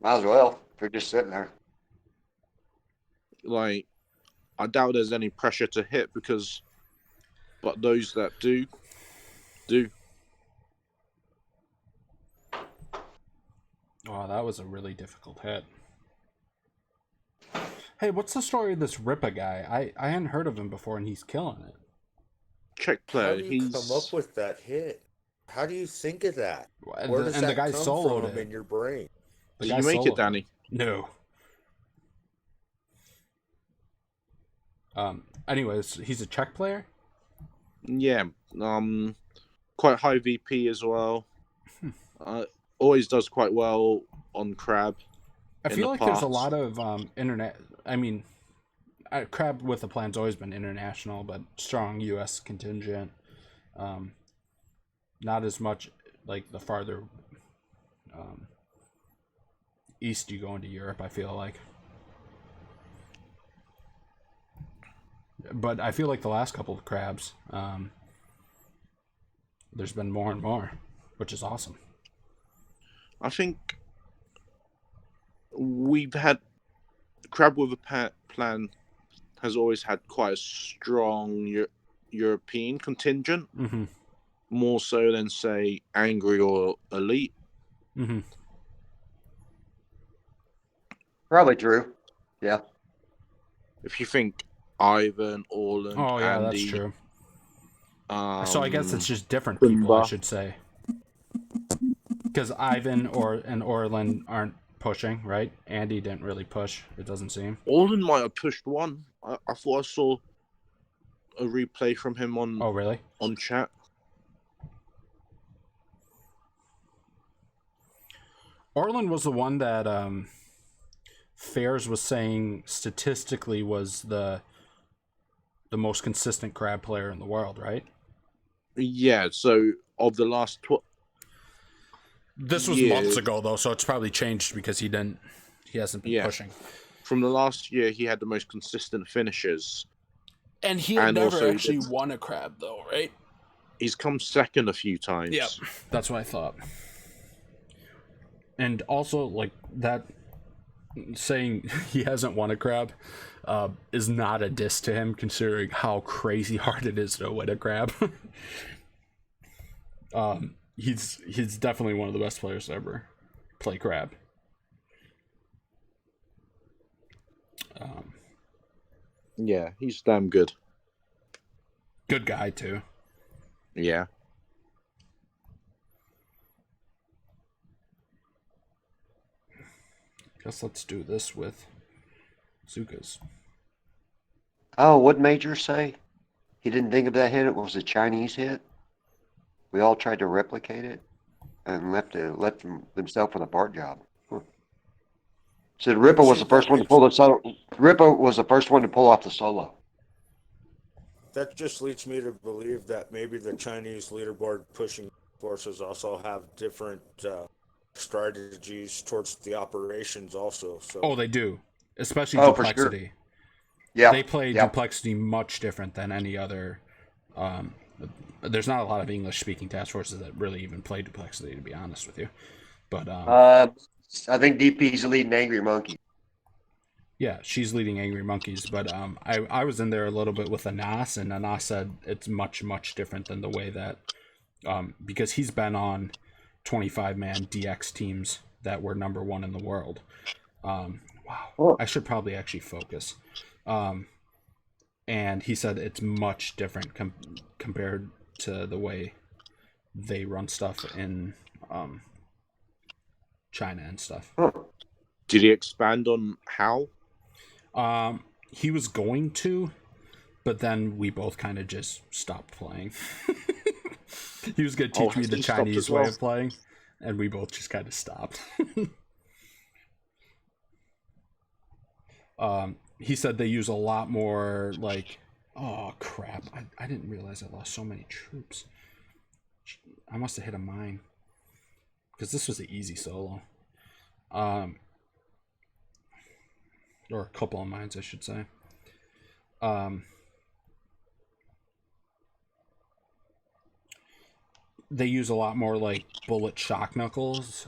might as well if you're just sitting there. Like, I doubt there's any pressure to hit but those that do. Oh, that was a really difficult hit. Hey, what's the story of this Rippa guy? I hadn't heard of him before, and he's killing it. Czech How player. do you come up with that hit? How do you think of that? Where does And the that guy come soloed from it. in your brain? Did you make it, Danny? No. Anyways, he's a Czech player? Yeah. Quite high VP as well. Always does quite well on Crab. I feel like there's a lot of internet. I mean, Crab with the plan's always been international, but strong U.S. contingent. Not as much like the farther east you go into Europe, I feel like. But I feel like the last couple of Crabs, there's been more and more, which is awesome. I think we've had Crab with a plan has always had quite a strong European contingent, more so than say Angry or Elite. Probably true. Yeah. If you think Ivan, Orland, yeah, Andy, that's true. So I guess it's just different people, I should say. Because Ivan and Orland aren't pushing, right? Andy didn't really push, it doesn't seem. Orland might have pushed one. I thought I saw a replay from him on. Oh, really? On chat. Orland was the one that Fairs was saying statistically was the most consistent Crab player in the world, right? Yeah, so of the last This was months ago though, so it's probably changed because he hasn't been pushing. From the last year he had the most consistent finishes. And he had never actually won a Crab though, right? He's come second a few times. Yep, that's what I thought. And also, like, that saying he hasn't won a Crab is not a diss to him, considering how crazy hard it is to win a Crab. He's definitely one of the best players to ever play Crab. Yeah, he's damn good. Good guy too. Yeah. Guess let's do this with Zuka's. Oh, what Major say? He didn't think of that hit. It was a Chinese hit. We all tried to replicate it and left themselves with a BART job. Said Rippa was the first one to pull the solo. Rippa was the first one to pull off the solo. That just leads me to believe that maybe the Chinese leaderboard pushing forces also have different strategies towards the operations also. So. Oh, they do. Especially Duplexity. Sure. Yeah. They play Duplexity much different than any other. There's not a lot of English-speaking task forces that really even play Duplexity, to be honest with you. But I think DP's leading Angry Monkey. Yeah, she's leading Angry Monkeys, but I was in there a little bit with Anas, and Anas said it's much, much different than the way that, because he's been on 25-man DX teams that were number one in the world. Wow, I should probably actually focus. And he said it's much different compared to the way they run stuff in China and stuff. Did he expand on how? He was going to, but then we both kind of just stopped playing. He was going to teach me the Chinese way of playing, and we both just kind of stopped. He said they use a lot more, like, oh crap, I didn't realize I lost so many troops. I must have hit a mine, because this was an easy solo. Or a couple of mines, I should say. they use a lot more like bullet shock knuckles.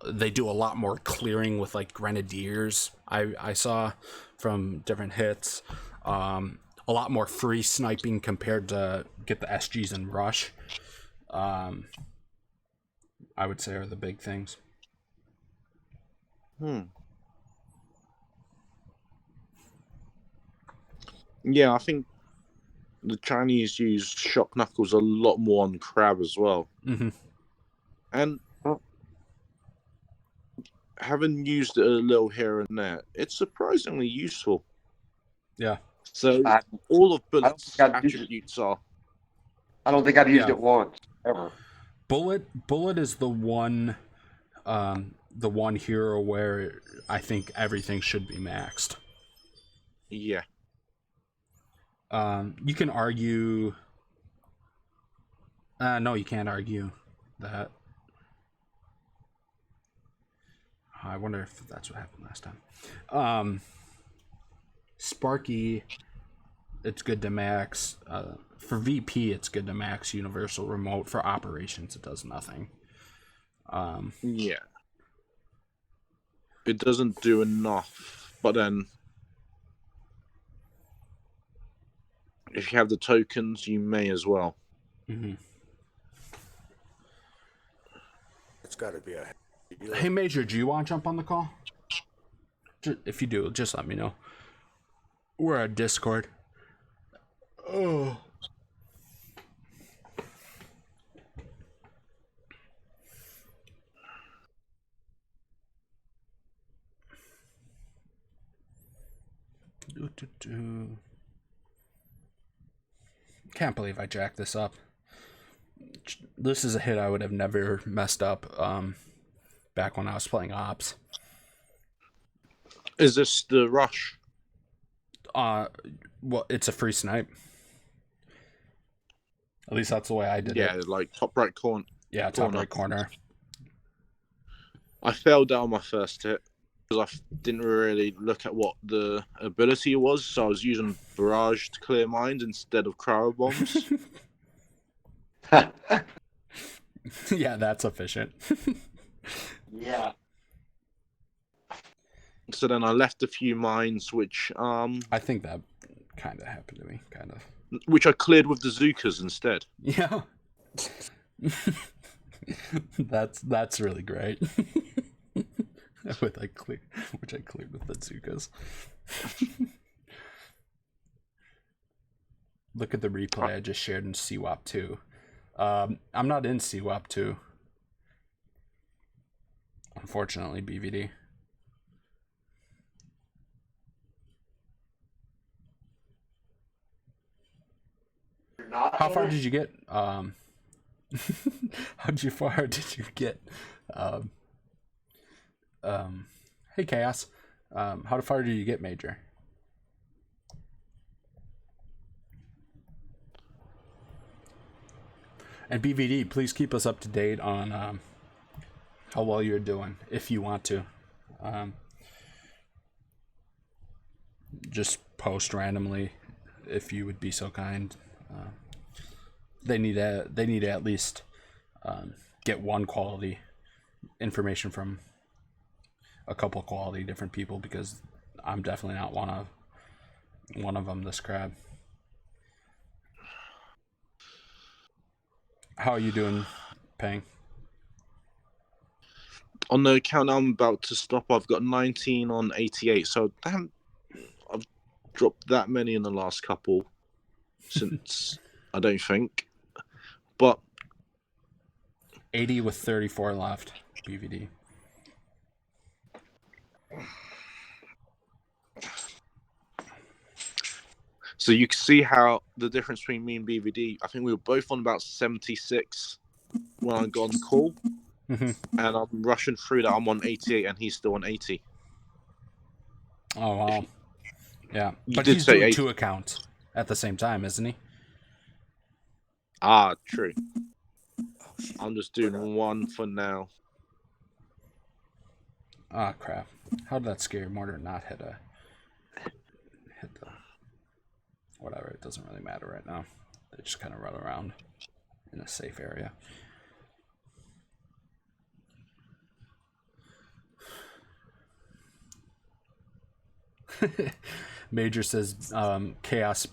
They do a lot more clearing with like grenadiers. I saw from different hits. A lot more free sniping compared to get the SGs and rush. I would say are the big things. Yeah, I think the Chinese use shock knuckles a lot more on crab as well. Mm-hmm. And having used it a little here and there, it's surprisingly useful. Yeah. So all of Bullet's attributes are. I don't think I've used it once ever. Bullet is the one hero where I think everything should be maxed. Yeah. You can argue. No, you can't argue that. I wonder if that's what happened last time. Sparky, it's good to max. For VP, it's good to max universal remote. For operations, it does nothing. Yeah. It doesn't do enough, but then if you have the tokens, you may as well. Mm-hmm. It's got to be a. Hey, Major, do you want to jump on the call? If you do, just let me know. We're at Discord. Oh. Can't believe I jacked this up. This is a hit I would have never messed up back when I was playing Ops. Is this the rush? Well, it's a free snipe. At least that's the way I did it. Yeah, like top right corner. Yeah, top right corner. I failed out on my first hit because I didn't really look at what the ability was, so I was using barrage to clear mines instead of cryo bombs. Yeah, that's efficient. Yeah. So then I left a few mines, which I think that kind of happened to me, kind of. Which I cleared with the Zookas instead. Yeah. that's really great. Which I cleared with the Zookas. Look at the replay I just shared in CWAP 2. I'm not in CWAP 2. Unfortunately, BVD. How far did you get? How far did you get? Hey Chaos. How far did you get, Major? And BVD, please keep us up to date on how well you're doing, if you want to. Just post randomly, if you would be so kind. They need to at least get one quality information from a couple quality different people, because I'm definitely not one of them. This crab. How are you doing, Pang? On the account I'm about to stop, I've got 19 on 88, so I've dropped that many in the last couple since, I don't think. But 80 with 34 left, BVD. So you can see how the difference between me and BVD, I think we were both on about 76 when I got on the call. Mm-hmm. And I'm rushing through that. I'm on 88 and he's still on 80. Oh, wow. Yeah. But did he's say doing 80. 2 accounts at the same time, isn't he? Ah, true. I'm just doing one for now. Ah, crap. How did that scary mortar not hit the... Whatever, it doesn't really matter right now. They just kind of run around. in a safe area. Major says Chaos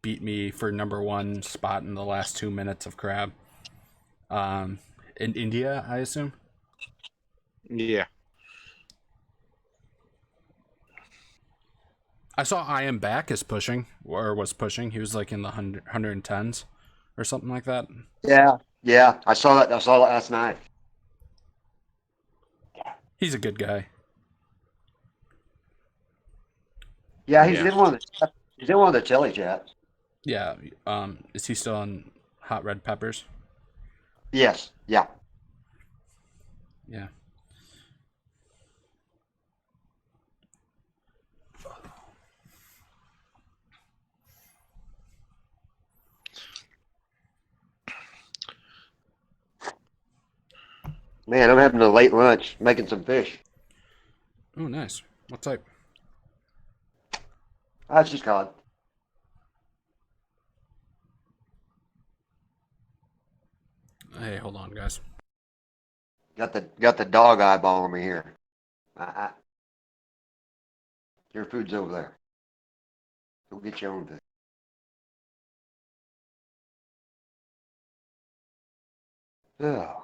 beat me for #1 spot in the last 2 minutes of crab. In India, I assume? Yeah. I saw I Am Back is pushing, or was pushing. He was like in the 110s or something like that. Yeah. I saw that last night. He's a good guy. Yeah, he's in one of the chili chats. Yeah. Is he still on Hot Red Peppers? Yes. Yeah. Yeah. Man, I'm having a late lunch, making some fish. Oh, nice. What type? That's just cod. Hey, hold on, guys. Got the dog eyeballing me here. Your food's over there. Go get your own fish. Oh.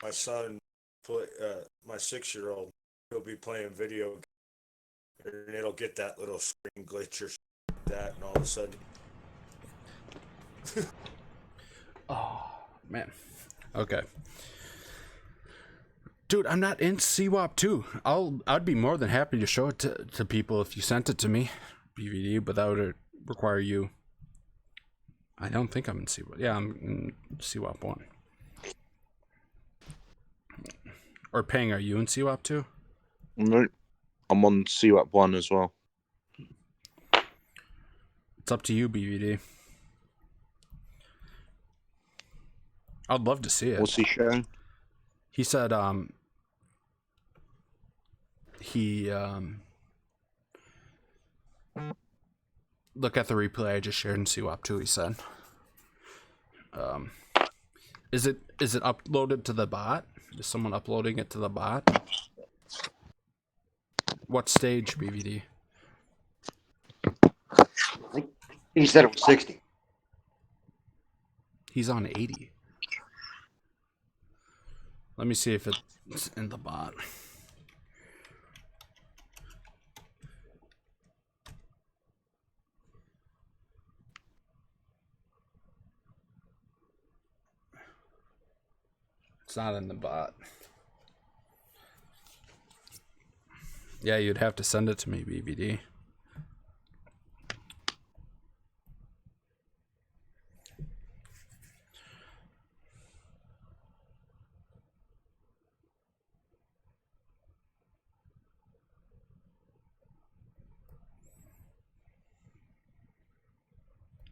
My son, my 6-year-old, he'll be playing video and it'll get that little screen glitch or like that, and all of a sudden, Oh, man. Okay. Dude, I'm not in CWAP 2. I'd be more than happy to show it to people if you sent it to me, BVD, but that would require you. I don't think I'm in CWAP. Yeah, I'm in CWAP 1. Or Pang, are you in CWAP 2? No, I'm on CWAP 1 as well. It's up to you, BVD. I'd love to see it. What's he showing? He said look at the replay I just shared in CWAP 2, he said. Is it uploaded to the bot? Is someone uploading it to the bot? What stage, BVD? He said it was 60. He's on 80. Let me see if it's in the bot. It's not in the bot. Yeah, you'd have to send it to me, BVD.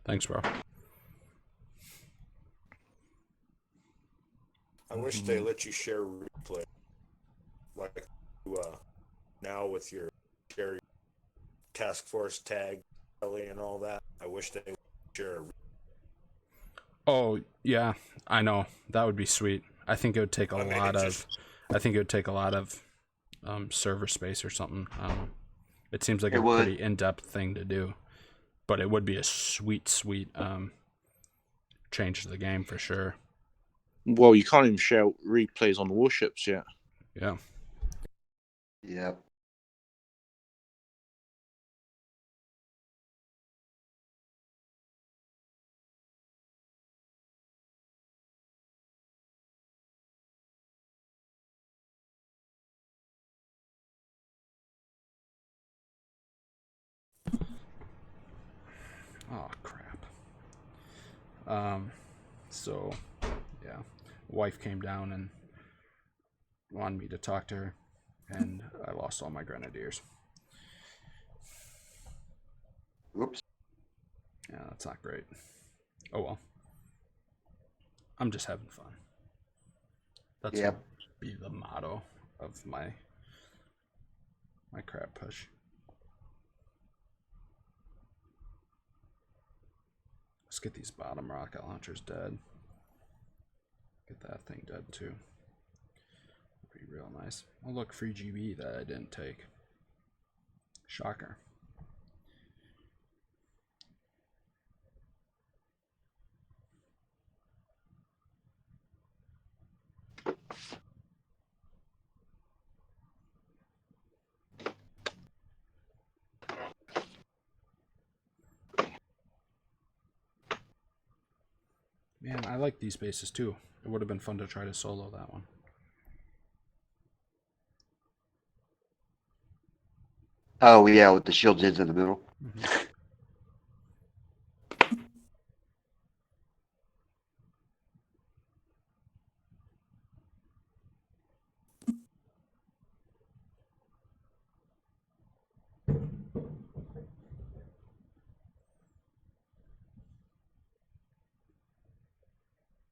Thanks, bro. I wish they let you share replay, like now with your share task force tag, Ellie, and all that. I wish they would share. Oh, yeah, I know. That would be sweet. I think it would take a lot of server space or something. It seems like It a would. pretty in-depth thing to do, but it would be a sweet change to the game for sure. Well, you can't even share replays on warships yet. Yeah. Yep. Oh crap. So yeah, wife came down and wanted me to talk to her, and I lost all my grenadiers. Oops. Yeah, that's not great. Oh well. I'm just having fun. That's Yep. would be the motto of my crab push. Let's get these bottom rocket launchers dead. Get that thing dead too. That'd be real nice. Oh look, free GB that I didn't take. Shocker. Man, I like these bases too. It would have been fun to try to solo that one. Oh yeah, with the shield gens in the middle. Mm-hmm.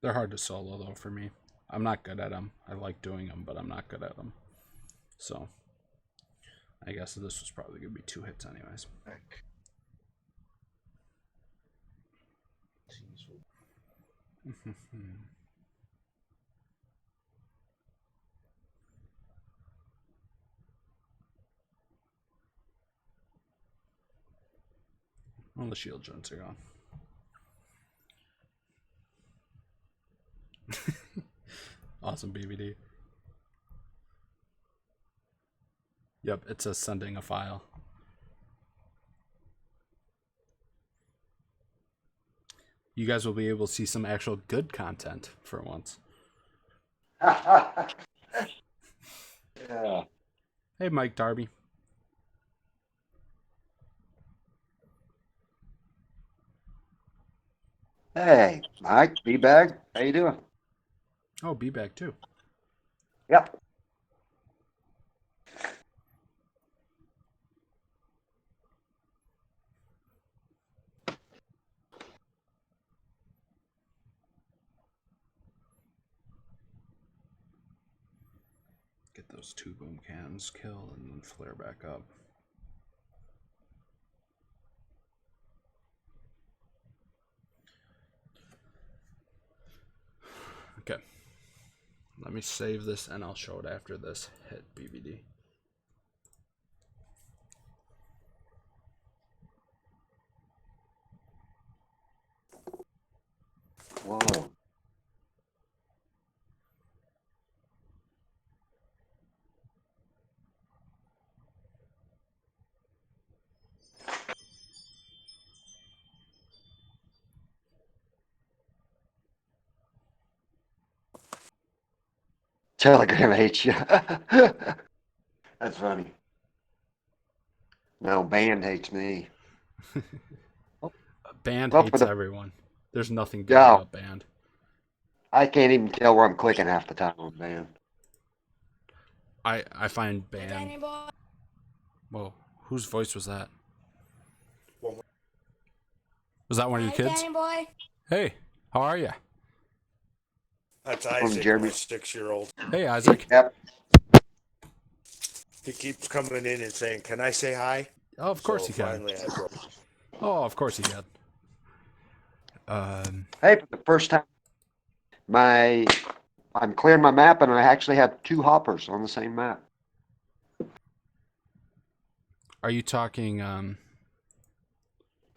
They're hard to solo though for me. I'm not good at them. I like doing them, but I'm not good at them. So I guess this was probably gonna be 2 hits anyways. Well, the shield gens are gone. Awesome BBD. Yep, it says sending a file. You guys will be able to see some actual good content for once. Yeah. Hey, Mike Darby. Hey, Mike, B-Bag, how you doing? Oh, B-Bag too. Yep. Get those 2 boom cannons killed and then flare back up. Okay. Let me save this and I'll show it after this hit BBD. Whoa. Telegram hates you. That's funny. No, band hates me. Band Well, hates everyone. There's nothing good No. about Band. I can't even tell where I'm clicking half the time on band. I find Band. Whoa, whose voice was that? Was that one of your kids? Danny boy. Hey, how are you? That's From Isaac, Jeremy. my 6-year-old. Hey, Isaac. Yep. He keeps coming in and saying, "Can I say hi?" Oh, of course So you can. finally I broke. Oh, of course you can. Hey, for the first time, I'm clearing my map, and I actually have 2 hoppers on the same map. Are you talking?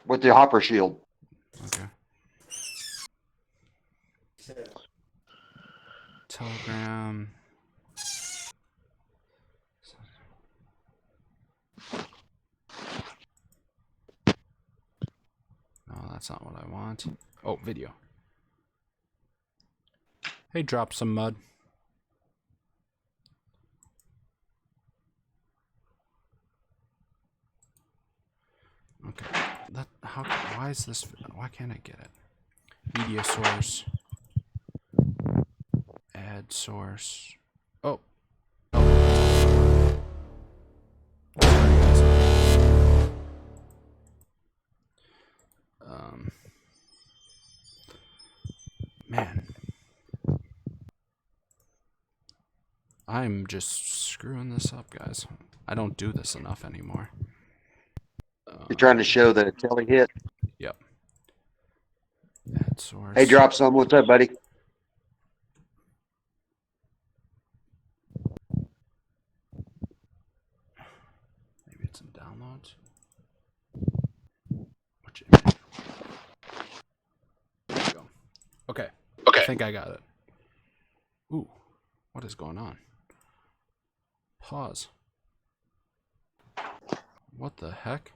With the hopper shield. Okay. Telegram. No, that's not what I want. Oh, video. Hey, drop some mud. Okay. Why is this? Why can't I get it? Media source. Add source. Oh. Man. I'm just screwing this up, guys. I don't do this enough anymore. You're trying to show the telly hit. Yep. Add source. Hey, drop some. What's up, buddy? Maybe it's in downloads. Which image? There we go. Okay. I think I got it. Ooh. What is going on? Pause. What the heck?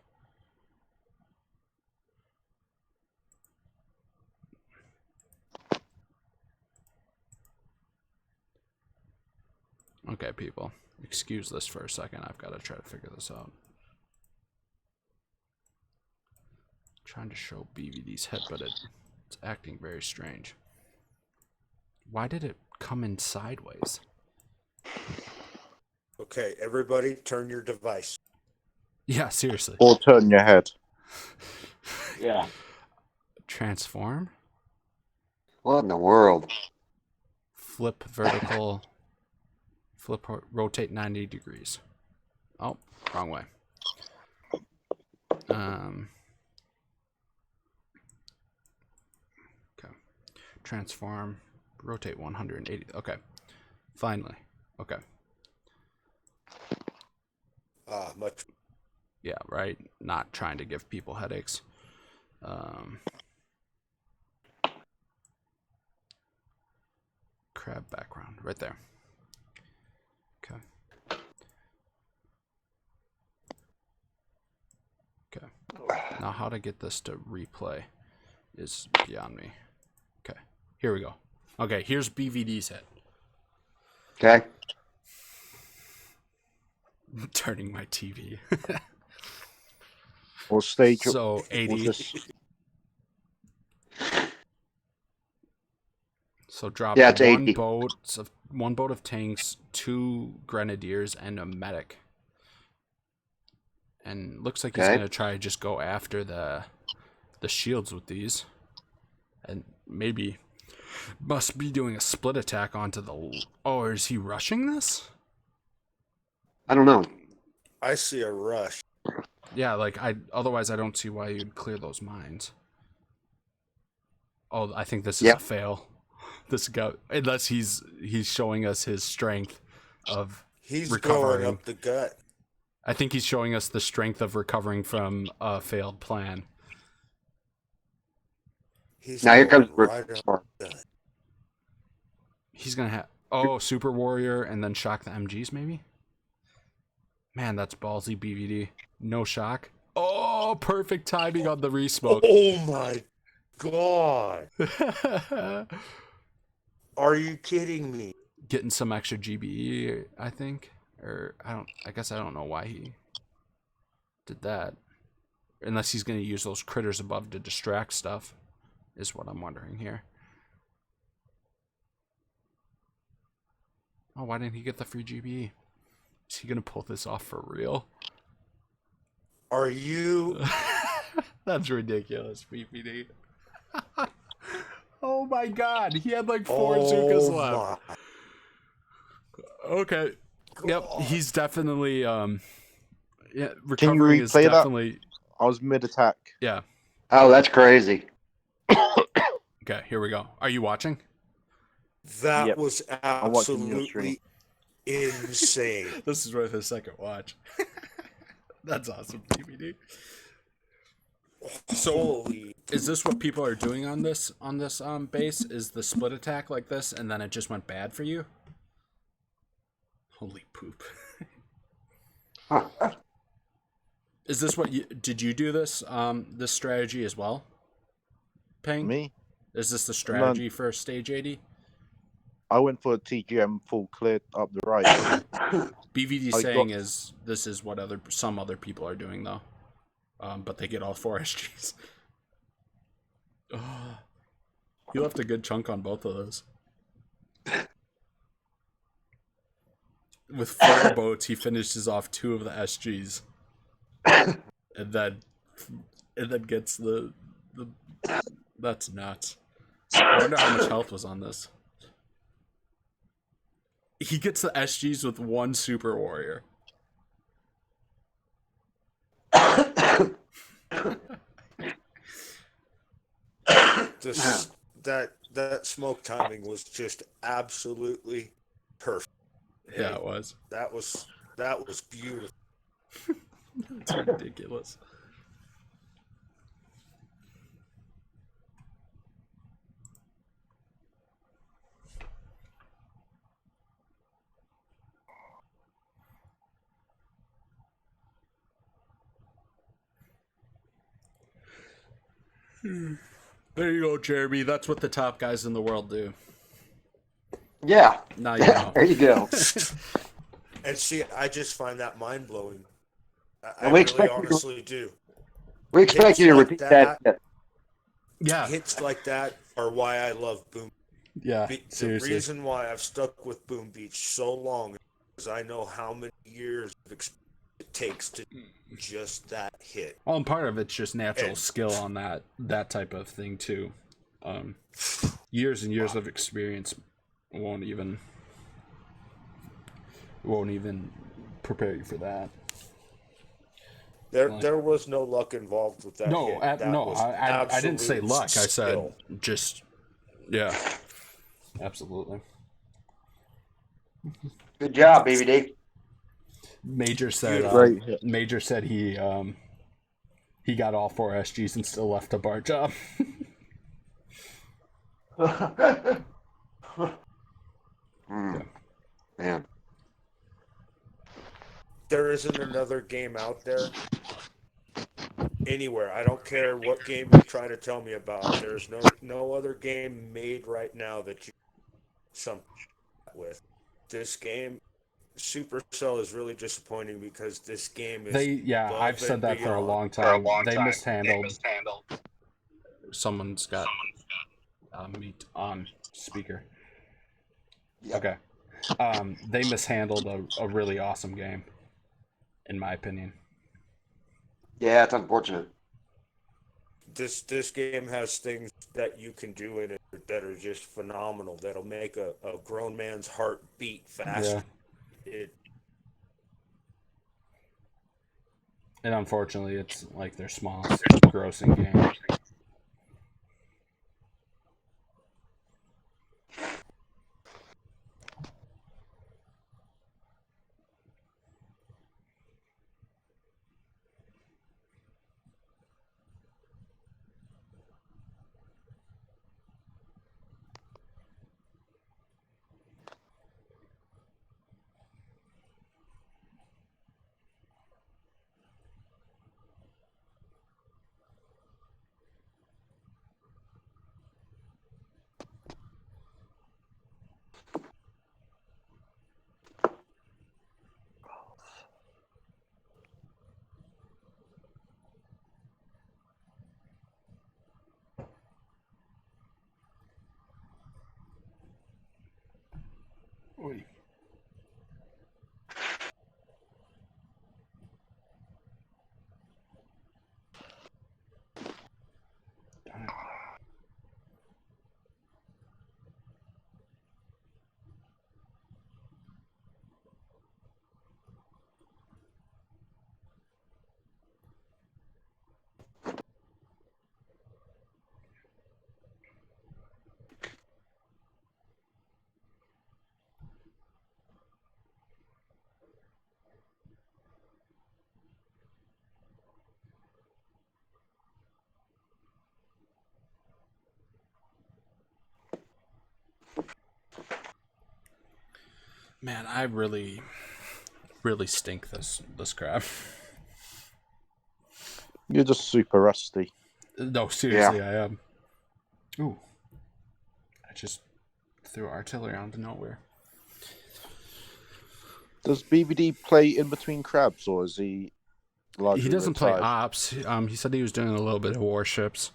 Okay, people. Excuse this for a second. I've got to try to figure this out. Trying to show BVD's head, but it's acting very strange. Why did it come in sideways? Okay, everybody, turn your device. Yeah, seriously. Or turn your head. Yeah. Transform. What in the world? Flip vertical. Flip, rotate 90 degrees. Oh, wrong way. Okay. Transform. Rotate 180. Okay. Finally. Okay. Much. Yeah, right. Not trying to give people headaches. Crab background. Right there. Okay. Okay. Now how to get this to replay is beyond me. Okay. Here we go. Okay, here's BVD's head. Okay. Turning my TV. Or stage. So 80. So drop Yeah, it's one 80. boat of tanks, 2 grenadiers, and a medic. And looks like he's Okay. gonna try to just go after the shields with these, and maybe must be doing a split attack onto the. Oh, is he rushing this? I don't know. I see a rush. Yeah, like otherwise I don't see why you'd clear those mines. Oh, I think this is a fail. This guy, unless he's showing us his strength of He's recovering. going up the gut. I think he's showing us the strength of recovering from a failed plan. He's Now here going comes right up the gut. He's gonna have Super Warrior and then shock the MGs maybe. Man, that's ballsy BVD. No shock. Oh, perfect timing on the resmoke. Oh my god! Are you kidding me? Getting some extra GBE, I think, or I guess I don't know why he did that, unless he's gonna use those critters above to distract stuff, is what I'm wondering here. Oh, why didn't he get the free GBE? Is he gonna pull this off for real? Are you? That's ridiculous, PPD. Oh my god, he had like 4 Zukas left. My Okay. God. Yep, he's definitely yeah, Can you recovering is replay definitely that? I was mid-attack. yeah. Oh, that's crazy. Okay, here we go. Are you watching? That Yep. was I'm watching your stream. absolutely insane. This is worth a second watch. That's awesome, DVD. So, Holy, is this what people are doing on this base? Is the split attack like this, and then it just went bad for you? Holy poop! Is this what you did? You do this this strategy as well? Ping? Me? Is this the strategy for stage 80? I went for a TGM full clear up the right. BVD saying is this is what some other people are doing though, but they get all 4 SGs. Oh, he left a good chunk on both of those. With 4 boats, he finishes off 2 of the SGs, and then gets the that's nuts. I wonder how much health was on this. He gets the SGs with 1 super warrior. that smoke timing was just absolutely perfect. Yeah, it was. That was beautiful. It's ridiculous. There you go, Jeremy. That's what the top guys in the world do. Yeah. Now you know. There you go. And see, I just find that mind blowing. I And we really expect honestly do. We expect you to repeat that. Yeah. Hits like that are why I love Boom. Yeah, The seriously. reason why I've stuck with Boom Beach so long is I know how many years of experience it takes to just that hit. Well, and part of it's just natural skill on that type of thing too. Years and years of experience won't even prepare you for that. There was no luck involved with that No, hit. I didn't say luck. Skill. I said just, yeah, absolutely. Good job, BBD. Major said he got all 4 SGs and still left a bar job. Yeah. Man. There isn't another game out there anywhere. I don't care what game you're trying to tell me about. There's no other game made right now that you something with. This game, Supercell is really disappointing because this game is I've said that for a long time. They mishandled. Someone's got meat on speaker. Yep. Okay. They mishandled a really awesome game, in my opinion. Yeah, it's unfortunate. This game has things that you can do in it that are just phenomenal. That'll make a grown man's heart beat faster. Yeah. And unfortunately, it's like their smallest grossing game. Oy. Darn it. Man, I really stink this crab. You're just super rusty. No, seriously, I am. Ooh. I just threw artillery onto nowhere. Does BBD play in between crabs, or is he largely He doesn't play retired? ops. He said he was doing a little bit of warships.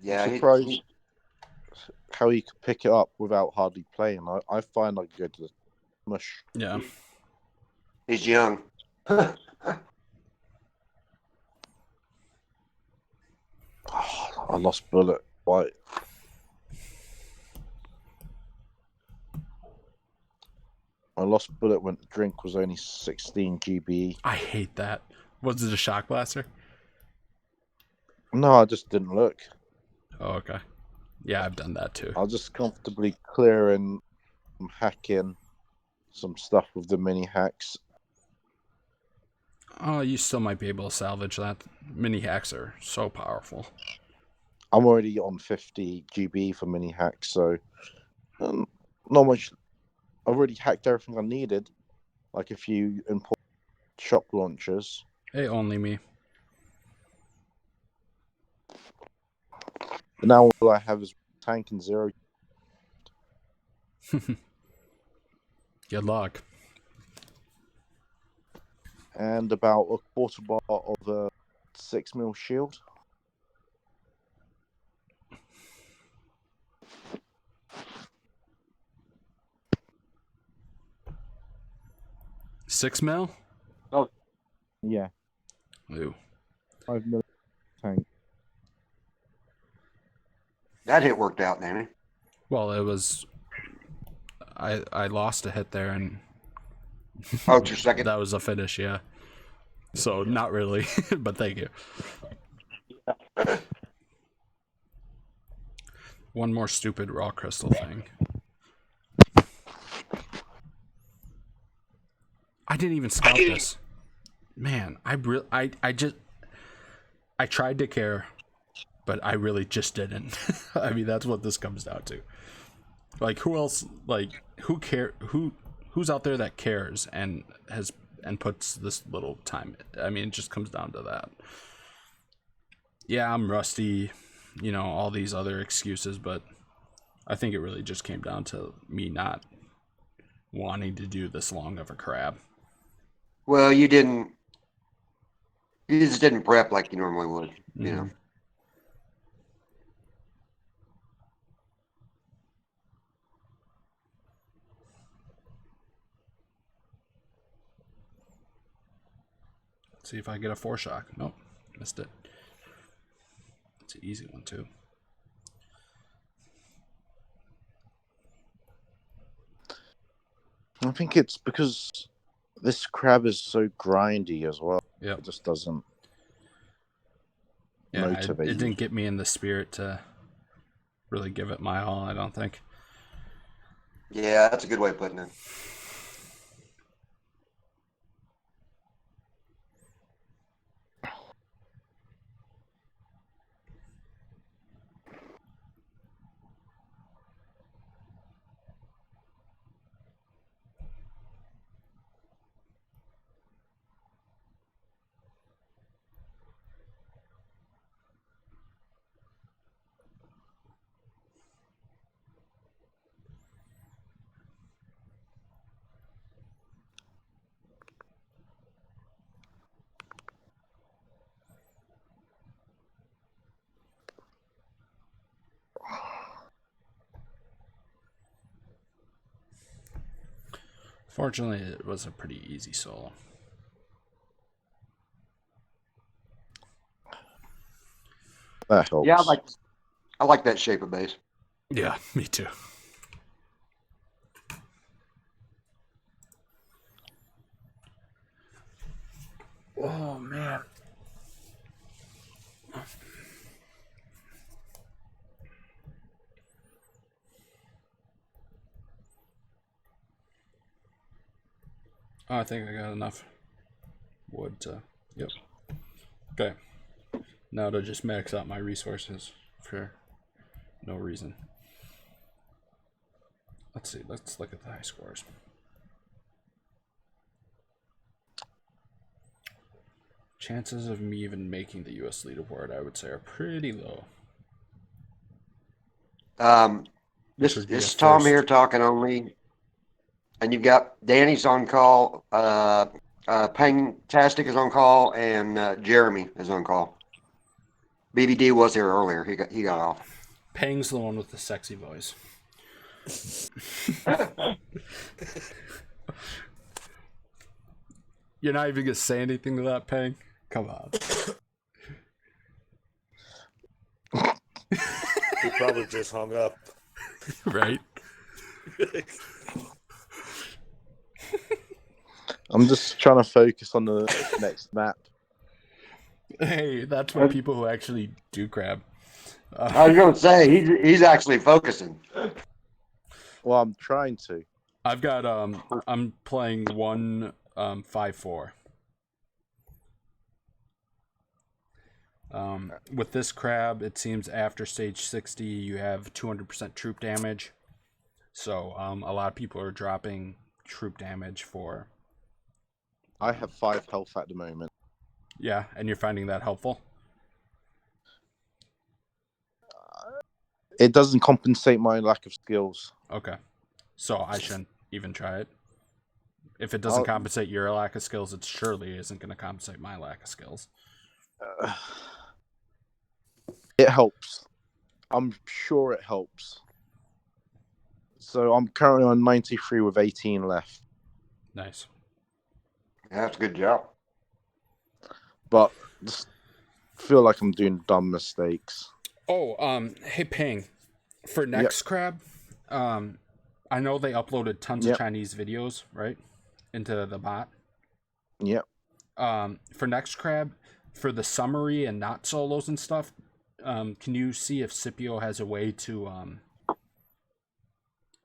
Yeah, I'm surprised how he could pick it up without hardly playing. I find I go to the mush. Yeah. he's young. Oh, I lost bullet. Why? I lost bullet when the drink was only 16 GBE. I hate that. Was it a shock blaster? No, I just didn't look. Oh, okay. Yeah, I've done that too. I'll just comfortably clear and hack in some stuff with the mini hacks. Oh, you still might be able to salvage that. Mini hacks are so powerful. I'm already on 50 GB for mini hacks, so not much. I've already hacked everything I needed, like a few important shock launchers. Hey, only me. But now all I have is tank and zero. Good luck. And about a quarter bar of a 6mm shield. $6 mil? Oh, yeah. Ooh. 5mm tank. That hit worked out, Danny. Well, it was. I lost a hit there, and Oh, it's your second. that was a finish, yeah. So not really, but thank you. One more stupid raw crystal thing. I didn't even scout this. Man, I tried to care, but I really just didn't. I mean, that's what this comes down to. Like, who else? Like, who's out there that cares and puts this little time? I mean, it just comes down to that. Yeah, I'm rusty, all these other excuses, but I think it really just came down to me not wanting to do this long of a crab. Well, you just didn't prep like you normally would, you know. Let's see if I get a 4-shock. Nope, missed it. It's an easy one too. I think it's because this crab is so grindy as well. Yep. It just doesn't Yeah, motivate it you. didn't get me in the spirit to really give it my all, I don't think. Yeah, that's a good way of putting it. Fortunately, it was a pretty easy solo. That helps. Yeah, I like that shape of base. Yeah, me too. Oh, man. Oh, I think I got enough wood to... Yep. Okay. Now to just max out my resources for no reason. Let's see. Let's look at the high scores. Chances of me even making the U.S. leaderboard, I would say, are pretty low. This is Tom here talking only, and you've got Danny's on call, Pang-tastic is on call, and Jeremy is on call. BBD was here earlier. He got off. Pang's the one with the sexy voice. You're not even gonna say anything to that, Pang? Come on. He probably just hung up. Right? I'm just trying to focus on the next map. Hey, that's what people who actually do crab. I was going to say he's actually focusing. Well, I'm trying to. I've got I'm playing 1-5-4. With this crab, it seems after stage 60 you have 200% troop damage. So a lot of people are dropping troop damage for. I have 5 health at the moment. Yeah, and you're finding that helpful? It doesn't compensate my lack of skills. Okay. So I shouldn't even try it. If it doesn't compensate your lack of skills, it surely isn't going to compensate my lack of skills. It helps. I'm sure it helps. So I'm currently on 93 with 18 left. Nice. Yeah, that's a good job. But just feel like I'm doing dumb mistakes. Oh, hey Ping. For next crab, I know they uploaded tons of Chinese videos, right? Into the bot. Yep. For next crab, for the summary and not solos and stuff, can you see if Scipio has a way to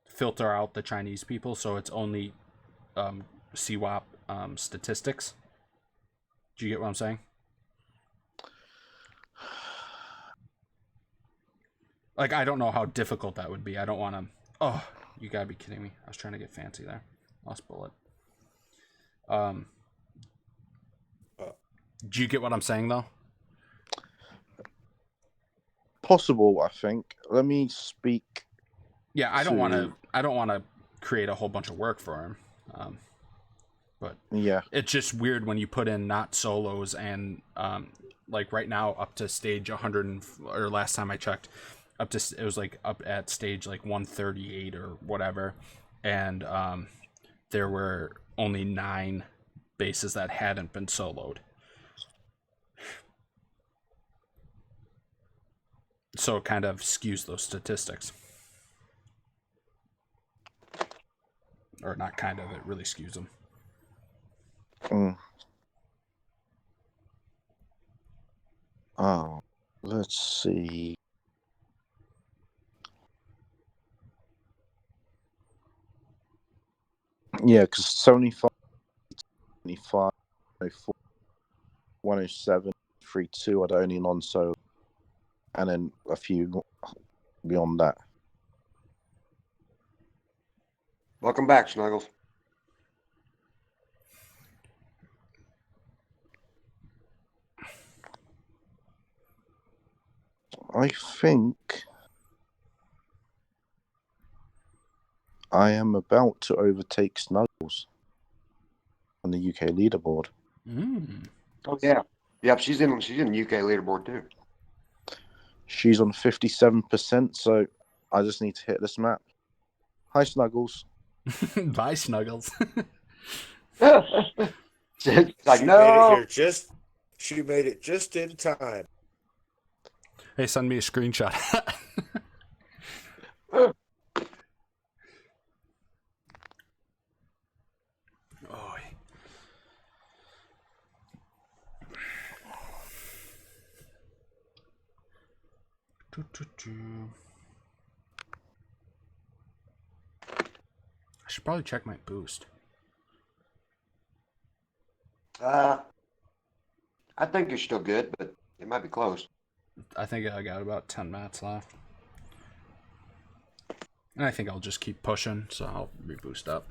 filter out the Chinese people so it's only CWAP statistics? Do you get what I'm saying? Like, I don't know how difficult that would be. I don't want to... Oh, you gotta be kidding me. I was trying to get fancy there. Lost bullet. Do you get what I'm saying, though? Possible, I think. Let me speak. Yeah, I don't want to create a whole bunch of work for him. But yeah, it's just weird when you put in not solos and like right now up to stage 100 or last time I checked, it was like up at stage like 138 or whatever, and there were only 9 bases that hadn't been soloed. So it kind of skews those statistics. Or not kind of, it really skews them. Oh, let's see. Yeah, because 75, 25, 104, 107, 32 are the only non-solo, and then a few beyond that. Welcome back, Snuggles. I think I am about to overtake Snuggles on the UK leaderboard. Oh yeah, yep. She's in the UK leaderboard too. She's on 57%, so I just need to hit this map. Hi, Snuggles. Bye, Snuggles. Like, She made it just in time. Hey, send me a screenshot. I should probably check my boost. I think you're still good, but it might be close. I think I got about 10 mats left. And I think I'll just keep pushing, so I'll reboost up.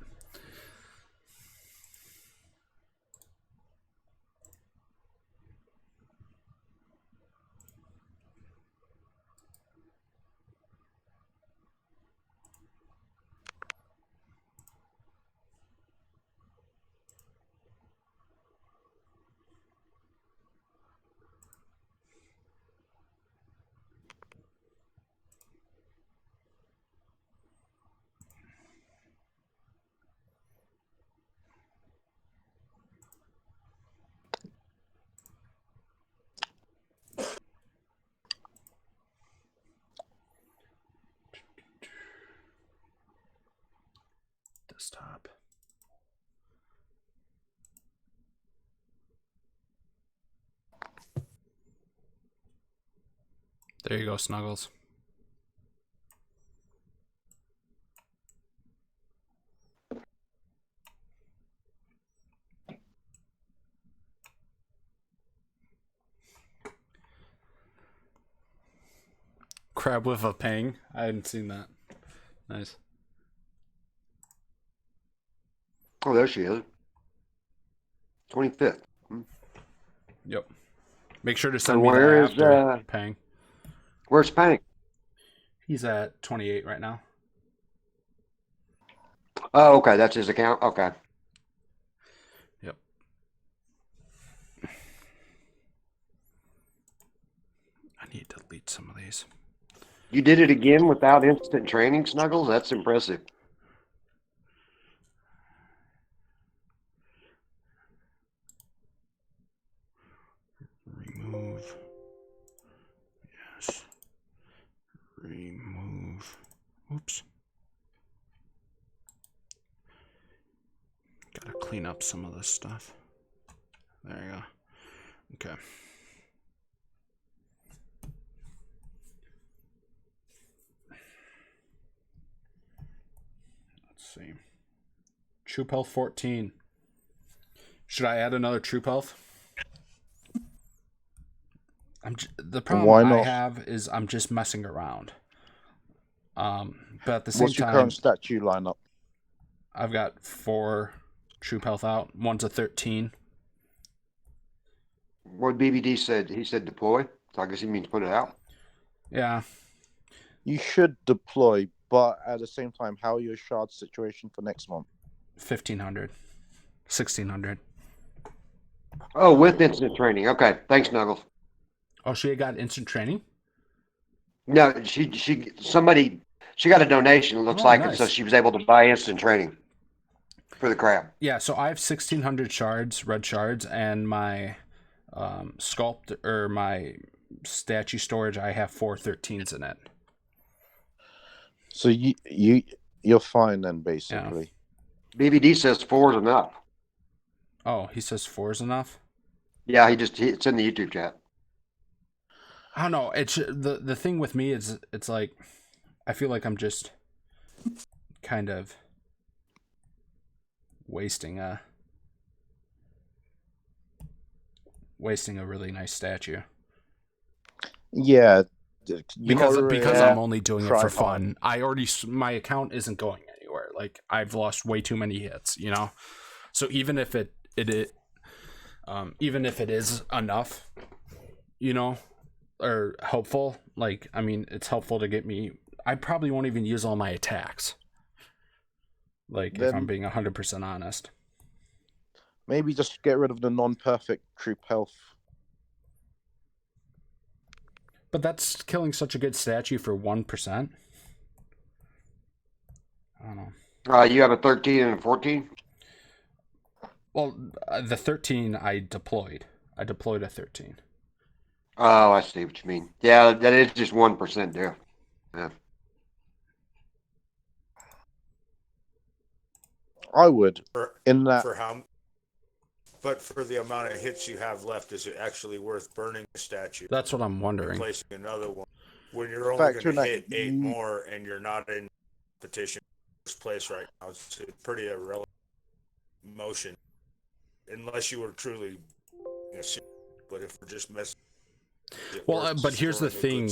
Desktop. There you go, Snuggles. Crab with a pang. I hadn't seen that. Nice. Oh, there she is. 25th. Yep. Make sure to And send me that where is after, Pang. where's Pank? He's at 28 right now. Oh, okay, that's his account. Okay. Yep. I need to delete some of these. You did it again without instant training, Snuggles? That's impressive. Remove. Yes. Remove. Oops. Gotta clean up some of this stuff. There you go. Okay. Let's see. Troop Health 14. Should I add another Troop Health? The problem I have is I'm just messing around. But at the same What's your time, current statue lineup? I've got 4 Troop Health out. One's a 13. What BBD said, he said deploy. So I guess he means put it out. Yeah. You should deploy, but at the same time, how are your shard situation for next month? 1,500. 1,600. Oh, with instant training. Okay, thanks, Snuggles. Oh, she got instant training? No, somebody got a donation, it looks like, nice. and so she was able to buy instant training for the crab. Yeah, so I have 1,600 shards, red shards, and my sculpt or my statue storage, I have 4 13s in it. So you're fine then, basically. Yeah. BBD says 4 is enough. Oh, he says 4 is enough? Yeah, it's in the YouTube chat. I don't know. It's the thing with me is it's like I feel like I'm just kind of wasting a really nice statue. Yeah, because I'm only doing it for fun. My account isn't going anywhere. Like I've lost way too many hits, you know. So even if it is enough, you know, or helpful, like I mean, it's helpful to get me. I probably won't even use all my attacks. Like if I'm being 100% honest. Maybe just get rid of the non-perfect troop health. But that's killing such a good statue for 1%. I don't know. You have a 13 and a 14? Well, the 13 I deployed. I deployed a 13. Oh, I see what you mean. Yeah, that is just 1% there. Yeah. I would. But for the amount of hits you have left, is it actually worth burning a statue? That's what I'm wondering. And placing another one when you're only going to hit 8 more and you're not in competition first place right now. It's a pretty irrelevant motion, unless you were truly, but if we're just messing. Well, but here's the thing,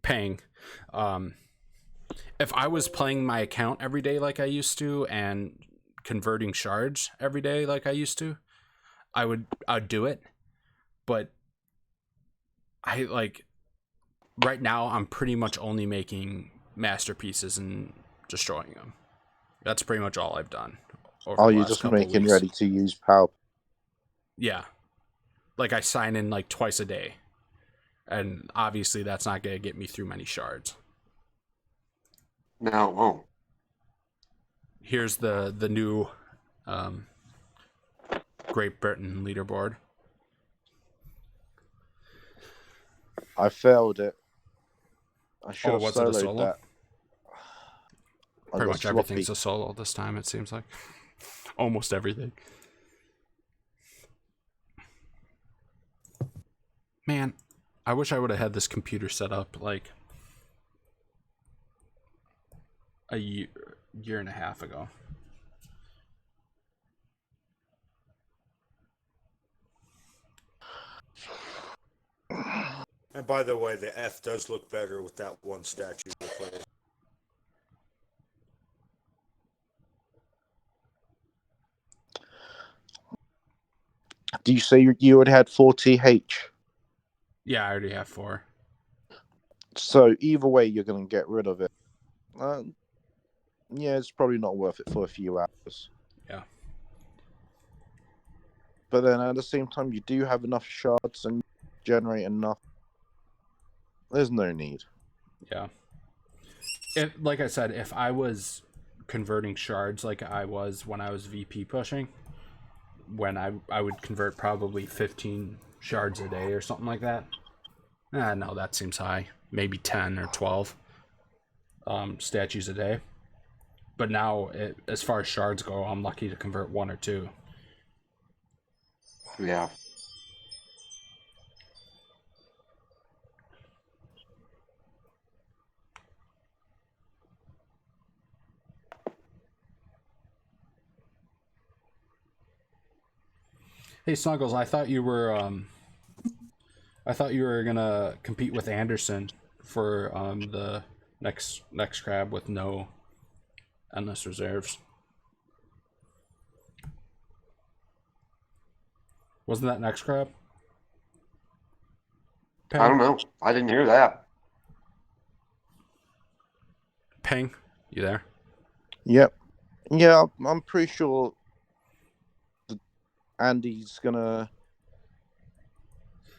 Pang. If I was playing my account every day like I used to and converting shards every day like I used to, I'd do it. But I like right now I'm pretty much only making masterpieces and destroying them. That's pretty much all I've done over Oh, the you're last just couple making weeks. ready to use power. Yeah. Like I sign in like twice a day. And obviously that's not going to get me through many shards. No, it won't. Here's the new Great Britain leaderboard. I failed it. I should have was it a soloed solo? that. I Pretty got much sloppy. everything's a solo this time, it seems like. Almost everything. Man, I wish I would have had this computer set up like a year and a half ago. And by the way, the F does look better with that one statue replaced. Do you say you would had 4TH? Yeah, I already have 4. So either way, you're going to get rid of it. Yeah, it's probably not worth it for a few hours. Yeah. But then at the same time, you do have enough shards and generate enough. There's no need. Yeah. Like I said, if I was converting shards like I was when I was VP pushing, when I would convert probably 15 shards a day or something like that. No, that seems high. Maybe 10 or 12 statues a day. But now, as far as shards go, I'm lucky to convert 1 or 2. Yeah. Hey Snuggles, I thought you were gonna compete with Anderson for the next crab with no endless reserves. Wasn't that next crab? Ping? I don't know. I didn't hear that. Ping, you there? Yep. Yeah, I'm pretty sure Andy's gonna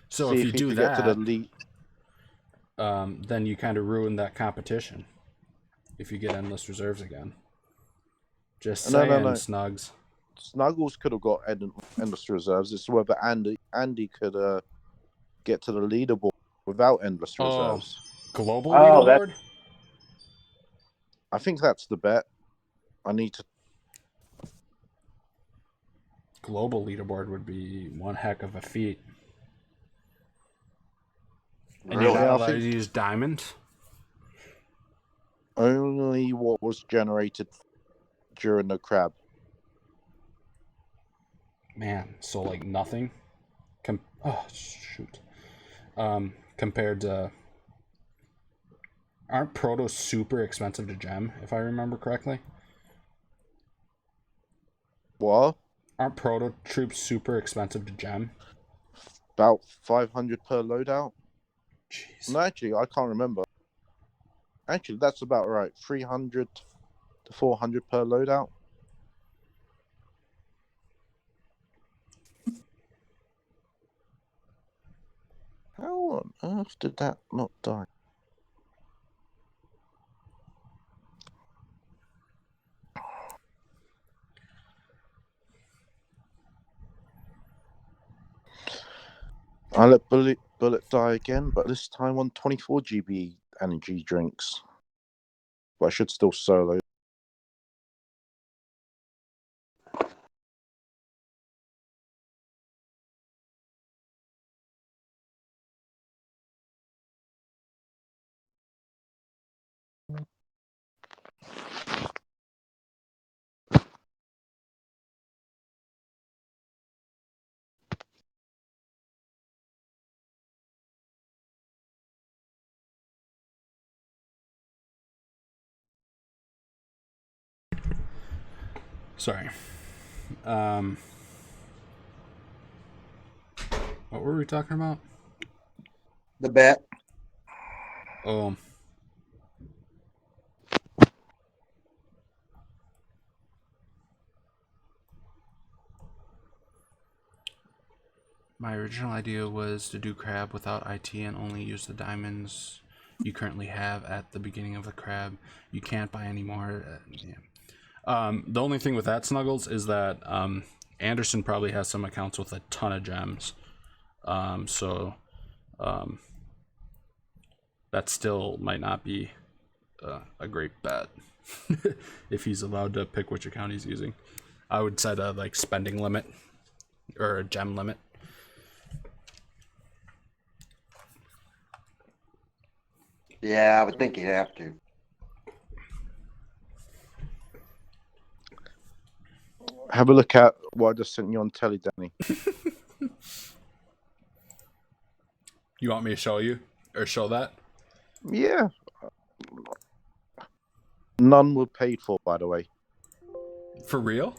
So see if if you he do can get to the that, lead. then you kind of ruin that competition. If you get endless reserves again. Just saying, No. Snugs. Snuggles could have got endless reserves. It's whether Andy could get to the leaderboard without endless reserves. Global leaderboard? I think that's the bet. I need to. Global leaderboard would be one heck of a feat. And Really? you're not Yeah, I allowed think- to use diamond? Only what was generated during the crab. Man, so like nothing? Oh, shoot. Compared to... Aren't protos super expensive to gem, if I remember correctly? What? Aren't proto troops super expensive to gem? About 500 per loadout? Jeez. No, actually, I can't remember. Actually, that's about right. 300 to 400 per loadout. How on earth did that not die? I let Bullet die again, but this time on 24 GB energy drinks. But I should still solo. Sorry. What were we talking about? The bet. Oh. My original idea was to do crab without IT and only use the diamonds you currently have at the beginning of the crab. You can't buy any more. The only thing with that, Snuggles, is that Anderson probably has some accounts with a ton of gems. So that still might not be a great bet if he's allowed to pick which account he's using. I would set a spending limit or a gem limit. Yeah, I would think you'd have to. Have a look at what I just sent you on telly, Danny. You want me to show you or show that? Yeah. None were paid for, by the way. For real?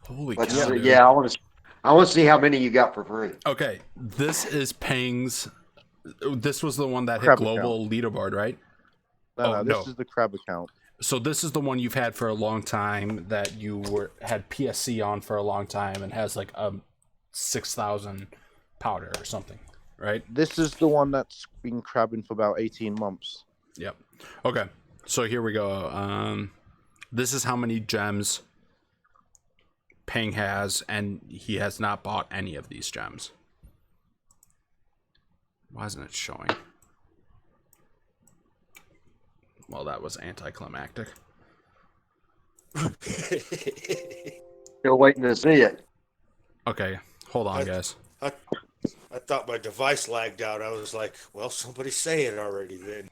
Holy Let's cow, see. dude. Yeah, I want to see how many you got for free. Okay, this is Ping's. This was the one that Crab hit global leaderboard, right? No, this is the crab account. So this is the one you've had for a long time that you had PSC on for a long time and has like a 6,000 powder or something, right? This is the one that's been crabbing for about 18 months. Yep. Okay, so here we go. This is how many gems Ping has, and he has not bought any of these gems. Why isn't it showing? Well, that was anticlimactic. Still waiting to see it. Okay, hold on, guys. I thought my device lagged out. I was like, well, somebody say it already then.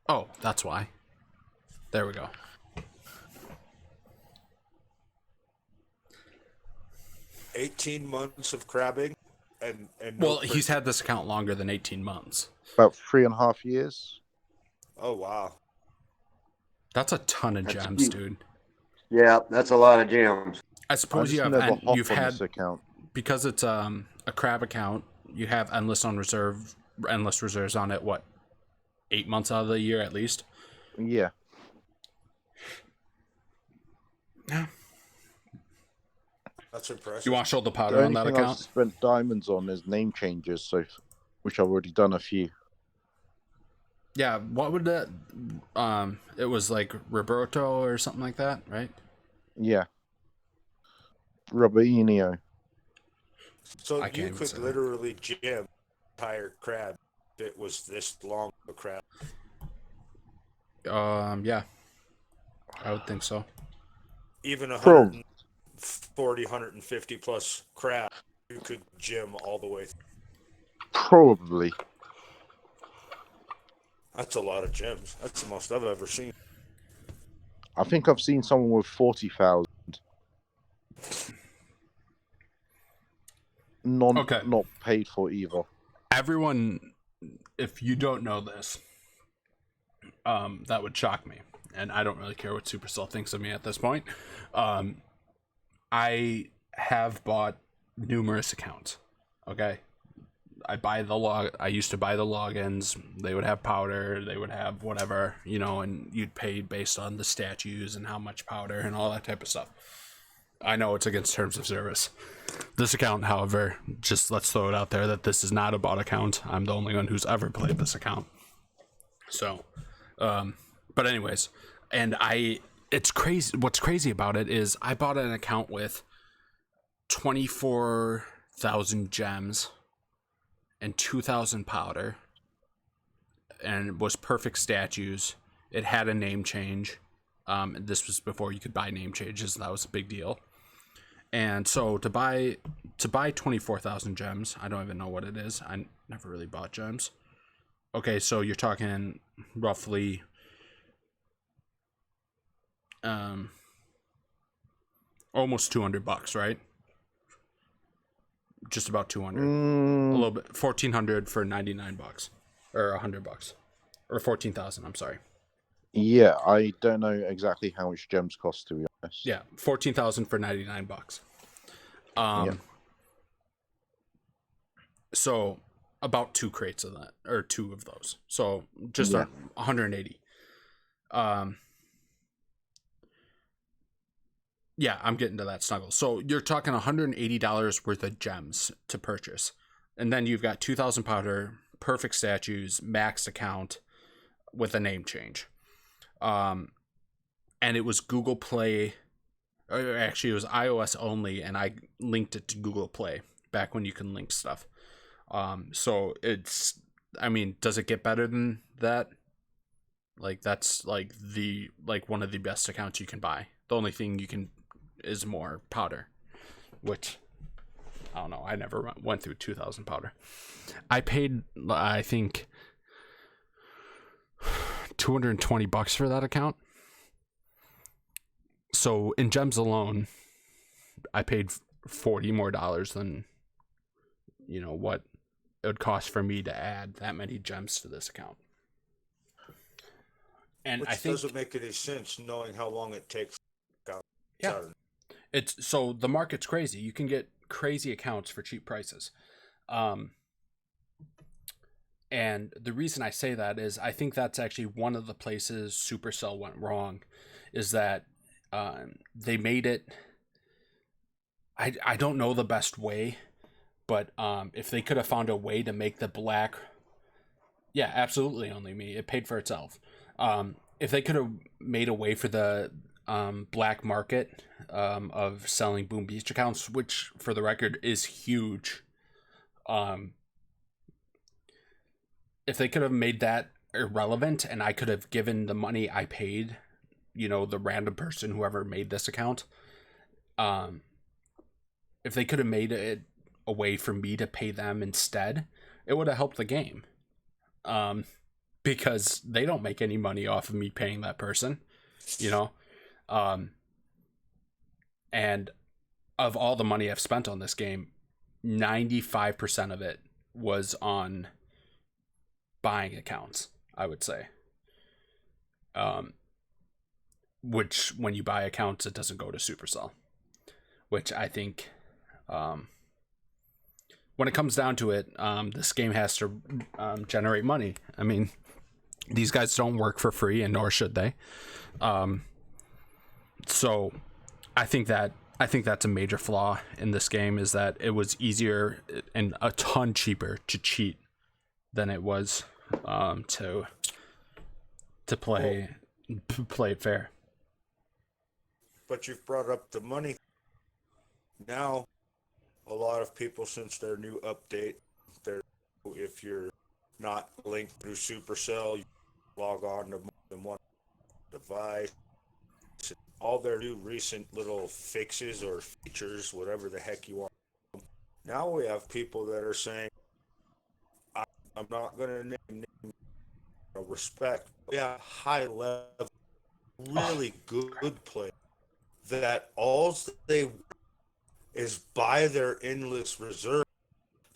Oh, that's why. There we go. $18 months of crabbing, and well, he's had this account longer than 18 months. About 3.5 years. Oh wow, that's a ton of gems, dude. Yeah, that's a lot of gems. I suppose you've had account because it's a crab account. You have endless reserves on it. What, 8 months out of the year at least? Yeah. Yeah. That's impressive. You want to show the powder on that account? I've spent diamonds on is name changes, which I've already done a few. Yeah, what would that? It was like Roberto or something like that, right? Yeah. Robertinho. So you could literally gem an entire crab if it was this long of a crab. Yeah, I would think so. Even 140, 150 plus crab, you could gem all the way through. Probably. That's a lot of gems. That's the most I've ever seen. I think I've seen someone with 40,000. Not paid for either. Everyone, if you don't know this, that would shock me, and I don't really care what Supercell thinks of me at this point. I have bought numerous accounts. Okay, I used to buy the logins. They would have powder. They would have whatever, and you'd pay based on the statues and how much powder and all that type of stuff. I know it's against terms of service. This account, however, just let's throw it out there that this is not a bot account. I'm the only one who's ever played this account. So, but anyways, it's crazy. What's crazy about it is I bought an account with 24,000 gems and 2,000 powder, and it was perfect statues. It had a name change. This was before you could buy name changes. That was a big deal. And so to buy 24,000 gems, I don't even know what it is. I never really bought gems. Okay, so you're talking roughly almost $200, right? just about 200. A little bit, 1,400 for $99 or $100 or 14,000. I'm sorry. Yeah, I don't know exactly how much gems cost, to be honest. Yeah, 14,000 for $99. Yeah. So about 2 crates of that, or 2 of those. So just 180. Yeah, I'm getting to that, Snuggle. So you're talking $180 worth of gems to purchase. And then you've got 2,000 powder, perfect statues, maxed account with a name change. And it was Google Play. Or actually, it was iOS only, and I linked it to Google Play back when you can link stuff. So it's, I mean, does it get better than that? Like, that's like one of the best accounts you can buy. The only thing you can is more powder, which I don't know. I never went through 2,000 powder. I paid, I think, $220 for that account. So in gems alone, I paid $40 more than, what it would cost for me to add that many gems to this account. And Which I think doesn't make any sense knowing how long it takes. Yeah. It's so the market's crazy. You can get crazy accounts for cheap prices. And the reason I say that is I think that's actually one of the places Supercell went wrong, is that they made it, I don't know the best way, but if they could have found a way to make the black, yeah, absolutely, only me, it paid for itself. If they could have made a way for the black market of selling Boom Beach accounts, which for the record is huge, if they could have made that irrelevant and I could have given the money I paid, the random person, whoever made this account, if they could have made it a way for me to pay them instead, it would have helped the game. Because they don't make any money off of me paying that person, and of all the money I've spent on this game, 95% of it was on buying accounts, I would say. Which, when you buy accounts, it doesn't go to Supercell. Which I think, when it comes down to it, this game has to generate money. I mean, these guys don't work for free, and nor should they. So I think that's a major flaw in this game, is that it was easier and a ton cheaper to cheat than it was to play it fair. But you've brought up the money. Now, a lot of people, since their new update, if you're not linked through Supercell, you log on to more than one device. All their new recent little fixes or features, whatever the heck you want. Now we have people that are saying, I'm not going to name respect. We have high level, really good players that all they is buy their endless reserve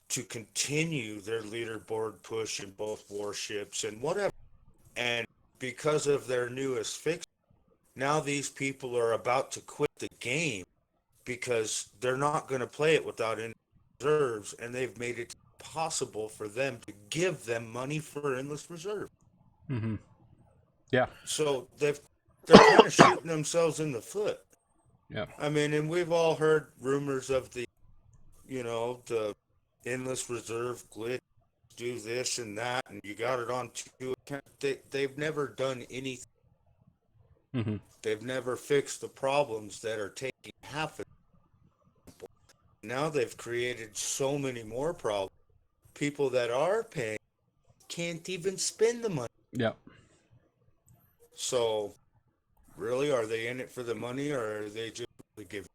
to continue their leaderboard push in both warships and whatever. And because of their newest fix, now these people are about to quit the game because they're not going to play it without endless reserves, and they've made it possible for them to give them money for endless reserve. Mm-hmm. Yeah. So they're kind of shooting themselves in the foot. Yeah. I mean, and we've all heard rumors of the endless reserve glitch, do this and that, and you got it on 2 accounts. They've never done anything. Mm-hmm. They've never fixed the problems that are taking half of it. Now they've created so many more problems. People that are paying can't even spend the money. Yeah. So, really, are they in it for the money, or are they just really giving?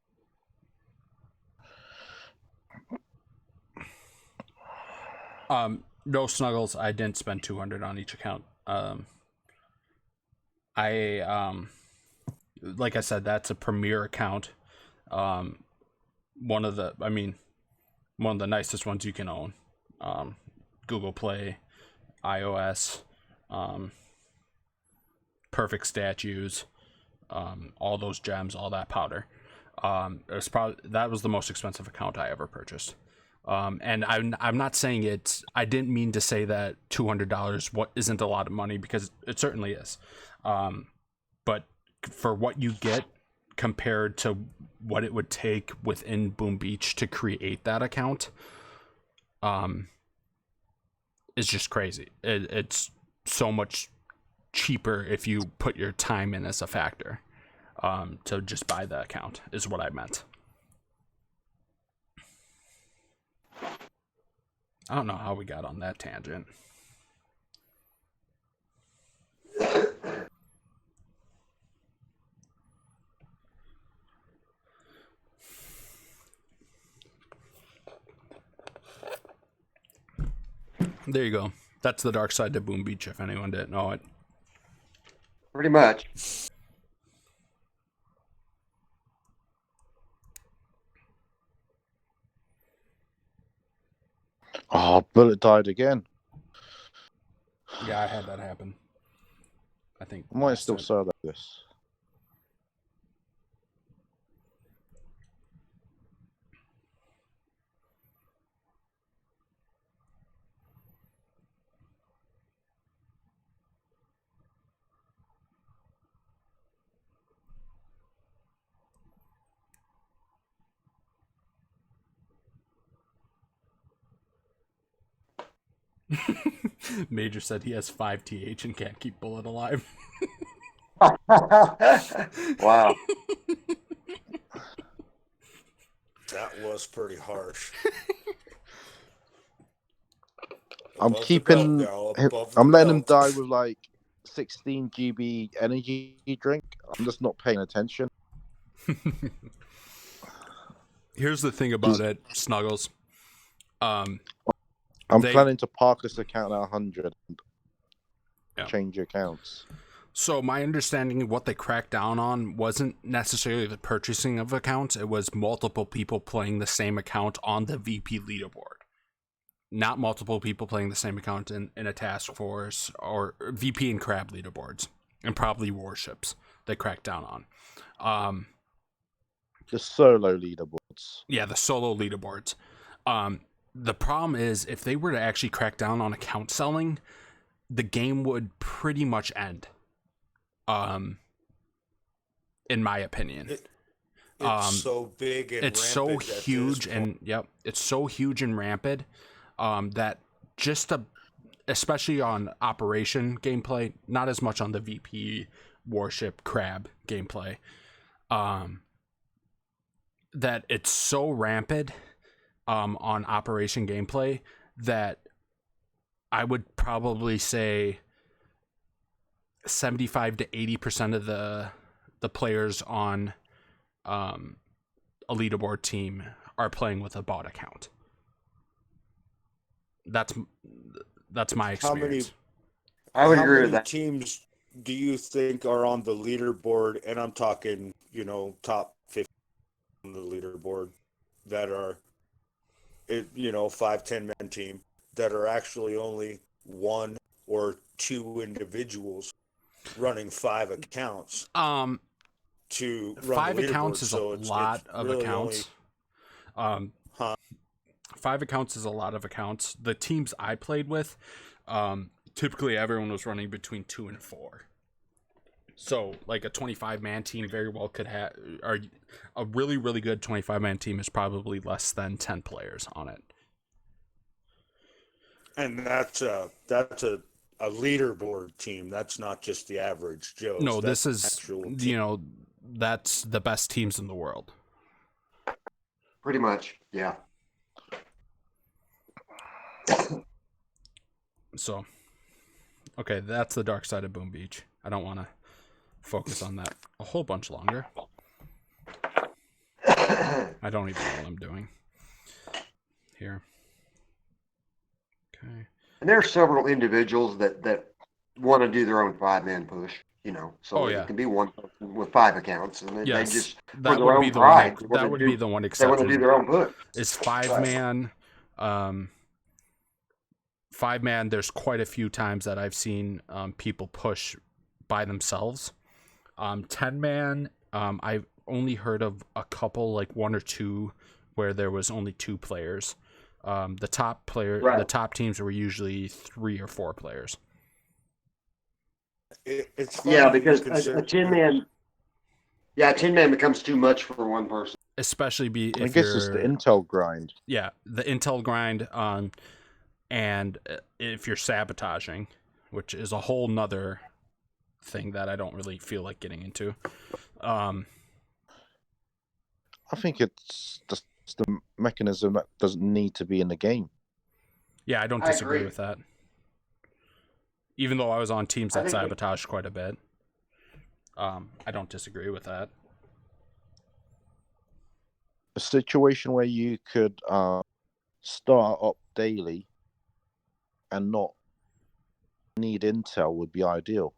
No, Snuggles, I didn't spend 200 on each account. Like I said, that's a premier account. One of one of the nicest ones you can own. Google Play, iOS, perfect statues, all those gems, all that powder. That was the most expensive account I ever purchased. And I'm not saying I didn't mean to say that $200 isn't a lot of money, because it certainly is. But for what you get compared to what it would take within Boom Beach to create that account, is just crazy. It's so much cheaper if you put your time in as a factor, to just buy the account, is what I meant. I don't know how we got on that tangent. There you go. That's the dark side to Boom Beach, if anyone didn't know it. Pretty much. Oh, Bullet died again. Yeah, I had that happen. I think I might still sell this. Major said he has 5 TH and can't keep Bullet alive. Wow. That was pretty harsh. I'm Above keeping. the belt, gal, above I'm the letting him belt. die with like 16 GB energy drink. I'm just not paying attention. Here's the thing about it, Snuggles. I'm planning to park this account at 100 and change accounts. So my understanding of what they cracked down on wasn't necessarily the purchasing of accounts. It was multiple people playing the same account on the VP leaderboard. Not multiple people playing the same account in a task force or VP and crab leaderboards. And probably warships they cracked down on. The solo leaderboards. Yeah, the solo leaderboards. The problem is, if they were to actually crack down on account selling, the game would pretty much end. In my opinion. It's so big and it's so rampant huge and it's so huge and rampant that especially on operation gameplay, not as much on the VP warship crab gameplay, that it's so rampant on operation gameplay that I would probably say 75 to 80% of the players on a leaderboard team are playing with a bot account. That's my experience. I would agree with that. How many teams do you think are on the leaderboard? And I'm talking, top 50 on the leaderboard that are, 5-10 man team that are actually only 1 or 2 individuals running 5 accounts. To run 5 the accounts is so a lot of really accounts. 5 accounts is a lot of accounts. The teams I played with, typically everyone was running between 2 and 4. So, like a 25-man team very well could have, or a really, really good 25-man team is probably less than 10 players on it. And that's a leaderboard team. That's not just the average Joe. No, this is, that's the best teams in the world. Pretty much, yeah. So, okay, that's the dark side of Boom Beach. I don't want to focus on that a whole bunch longer. I don't even know what I'm doing here. Okay. And there are several individuals that want to do their own 5-man push. So yeah. it can be one person with 5 accounts, and they Yes, just, for that their would own be the one. pride, That would be the one they want to do exception. their own push. Is 5-man. 5-man. There's quite a few times that I've seen people push by themselves. 10-man. I've only heard of a couple, like 1 or 2, where there was only 2 players. The top teams were usually 3 or 4 players. It's funny, Yeah, because a 10-man, 10-man becomes too much for one person. Especially I guess it's the intel grind. Yeah, the intel grind. And if you're sabotaging, which is a whole nother thing that I don't really feel like getting into. I think it's just the mechanism that doesn't need to be in the game. Yeah, I don't disagree with that. Even though I was on teams that sabotage quite a bit, I don't disagree with that. A situation where you could start up daily and not need intel would be ideal.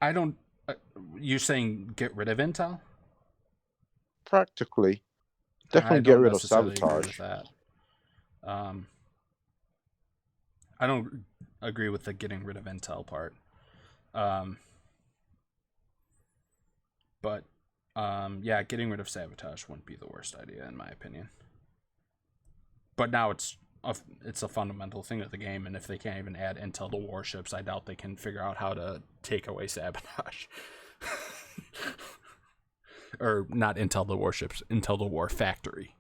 I don't. You saying get rid of intel? Practically, definitely get rid of sabotage. With that. I don't agree with the getting rid of intel part. But yeah, getting rid of sabotage wouldn't be the worst idea in my opinion. But now it's a fundamental thing of the game, and if they can't even add intel to warships, I doubt they can figure out how to take away sabotage. Or not intel to warships, intel to war factory.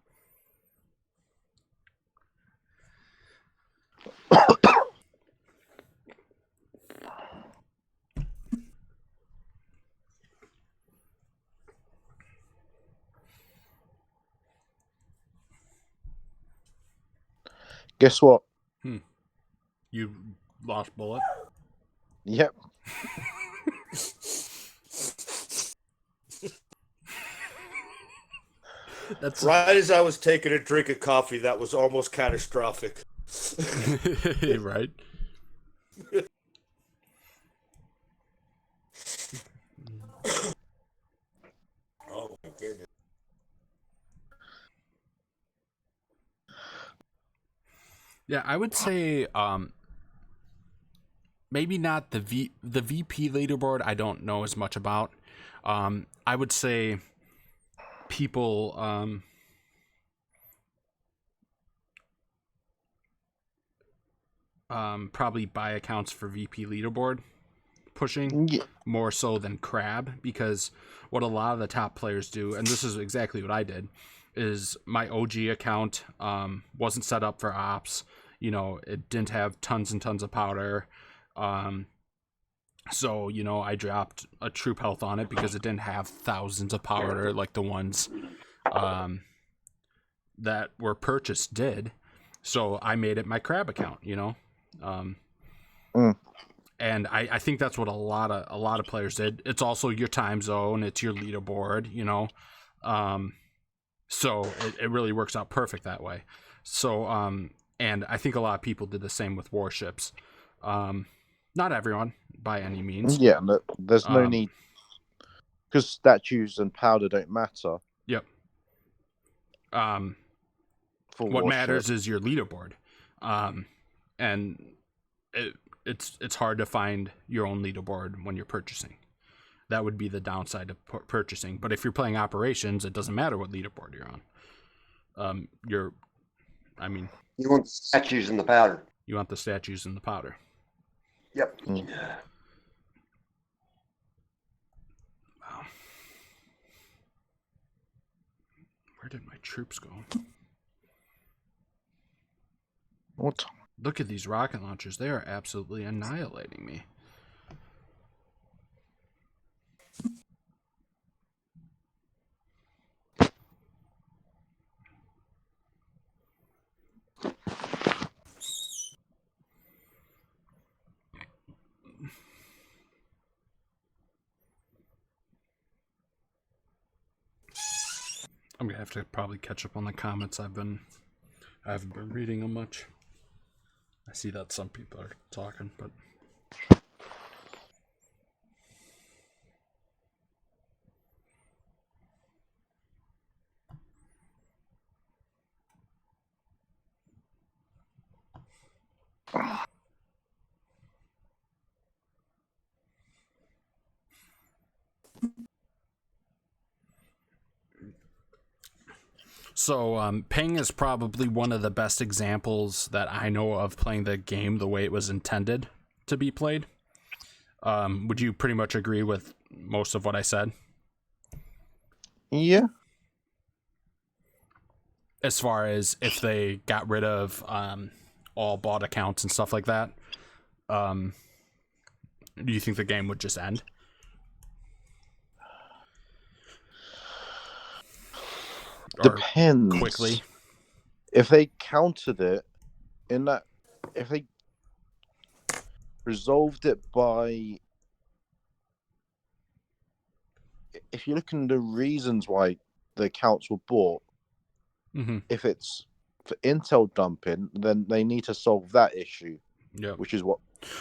Guess what? You lost bullet? Yep. That's right as I was taking a drink of coffee, that was almost catastrophic. Right. Oh my goodness. Yeah, I would say maybe not the VP leaderboard. I don't know as much about. I would say people probably buy accounts for VP leaderboard pushing more so than Crab, because what a lot of the top players do, and this is exactly what I did, is my OG account wasn't set up for ops. It didn't have tons and tons of powder. So, I dropped a troop health on it because it didn't have thousands of powder like the ones that were purchased did. So I made it my Crab account, And I think that's what a lot of players did. It's also your time zone. It's your leaderboard, So it really works out perfect that way. So, and I think a lot of people did the same with warships. Not everyone, by any means. Yeah, there's no need, because statues and powder don't matter. Yep. What matters is your leaderboard. And it's hard to find your own leaderboard when you're purchasing. That would be the downside of purchasing. But if you're playing operations, it doesn't matter what leaderboard you're on. You want the statues and the powder. You want the statues and the powder. Yep. Wow. Where did my troops go? What? Look at these rocket launchers. They are absolutely annihilating me. I'm gonna have to probably catch up on the comments. I haven't been reading them much. I see that some people are talking, but So, ping is probably one of the best examples that I know of playing the game the way it was intended to be played. Would you pretty much agree with most of what I said? Yeah. As far as if they got rid of all bot accounts and stuff like that, do you think the game would just end? Depends. Or quickly. If they countered it in that, if they resolved it by, if you look into the reasons why the accounts were bought, if it's for intel dumping, then they need to solve that issue. Yeah. Which is what.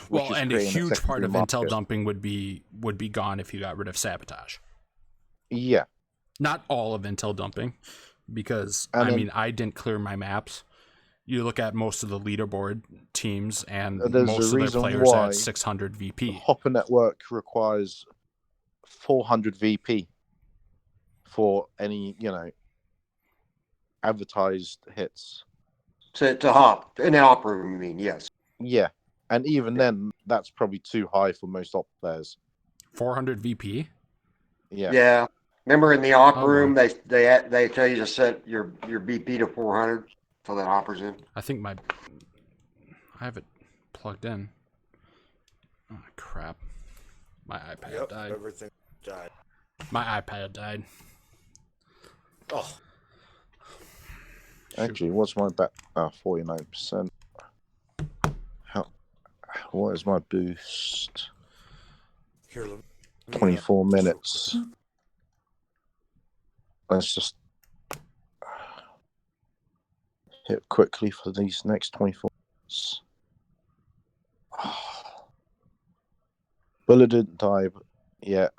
Well, and a huge part of intel dumping would be gone if you got rid of sabotage. Yeah. Not all of intel dumping, because I didn't clear my maps. You look at most of the leaderboard teams, and most of their players at 600 VP. The Hopper network requires 400 VP for any, advertised hits. To hop in the op room, you mean? Yes. Yeah, and even then, that's probably too high for most op players. 400 VP. Yeah. Yeah. Remember in the op room, they tell you to set your BP to 400 so that hoppers in. I think I have it plugged in. Oh crap! My iPad died. Everything died. My iPad died. Oh. Actually, what's my back? 49%. What is my boost? Here, 24 minutes. Let's just hit quickly for these next 24 minutes. Bullet didn't die yet,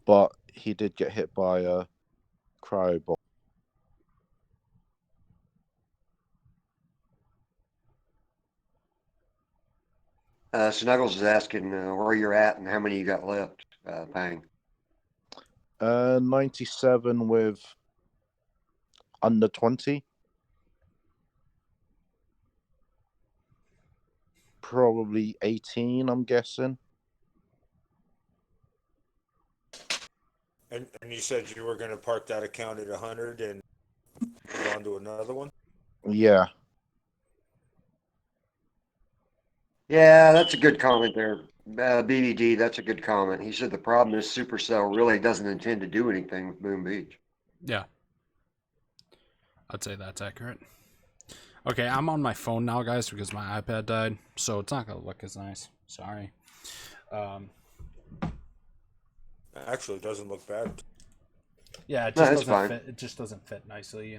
but he did get hit by a cryo bomb. Snuggles is asking where you're at and how many you got left, Pang. 97 with under 20. Probably 18, I'm guessing. And you said you were going to park that account at 100 and move on to another one? Yeah. Yeah, that's a good comment there. BBD, that's a good comment. He said the problem is Supercell really doesn't intend to do anything with Boom Beach. Yeah. I'd say that's accurate. Okay, I'm on my phone now, guys, because my iPad died, so it's not going to look as nice. Sorry. Actually, it doesn't look bad. Yeah, it just doesn't fit. It just doesn't fit nicely,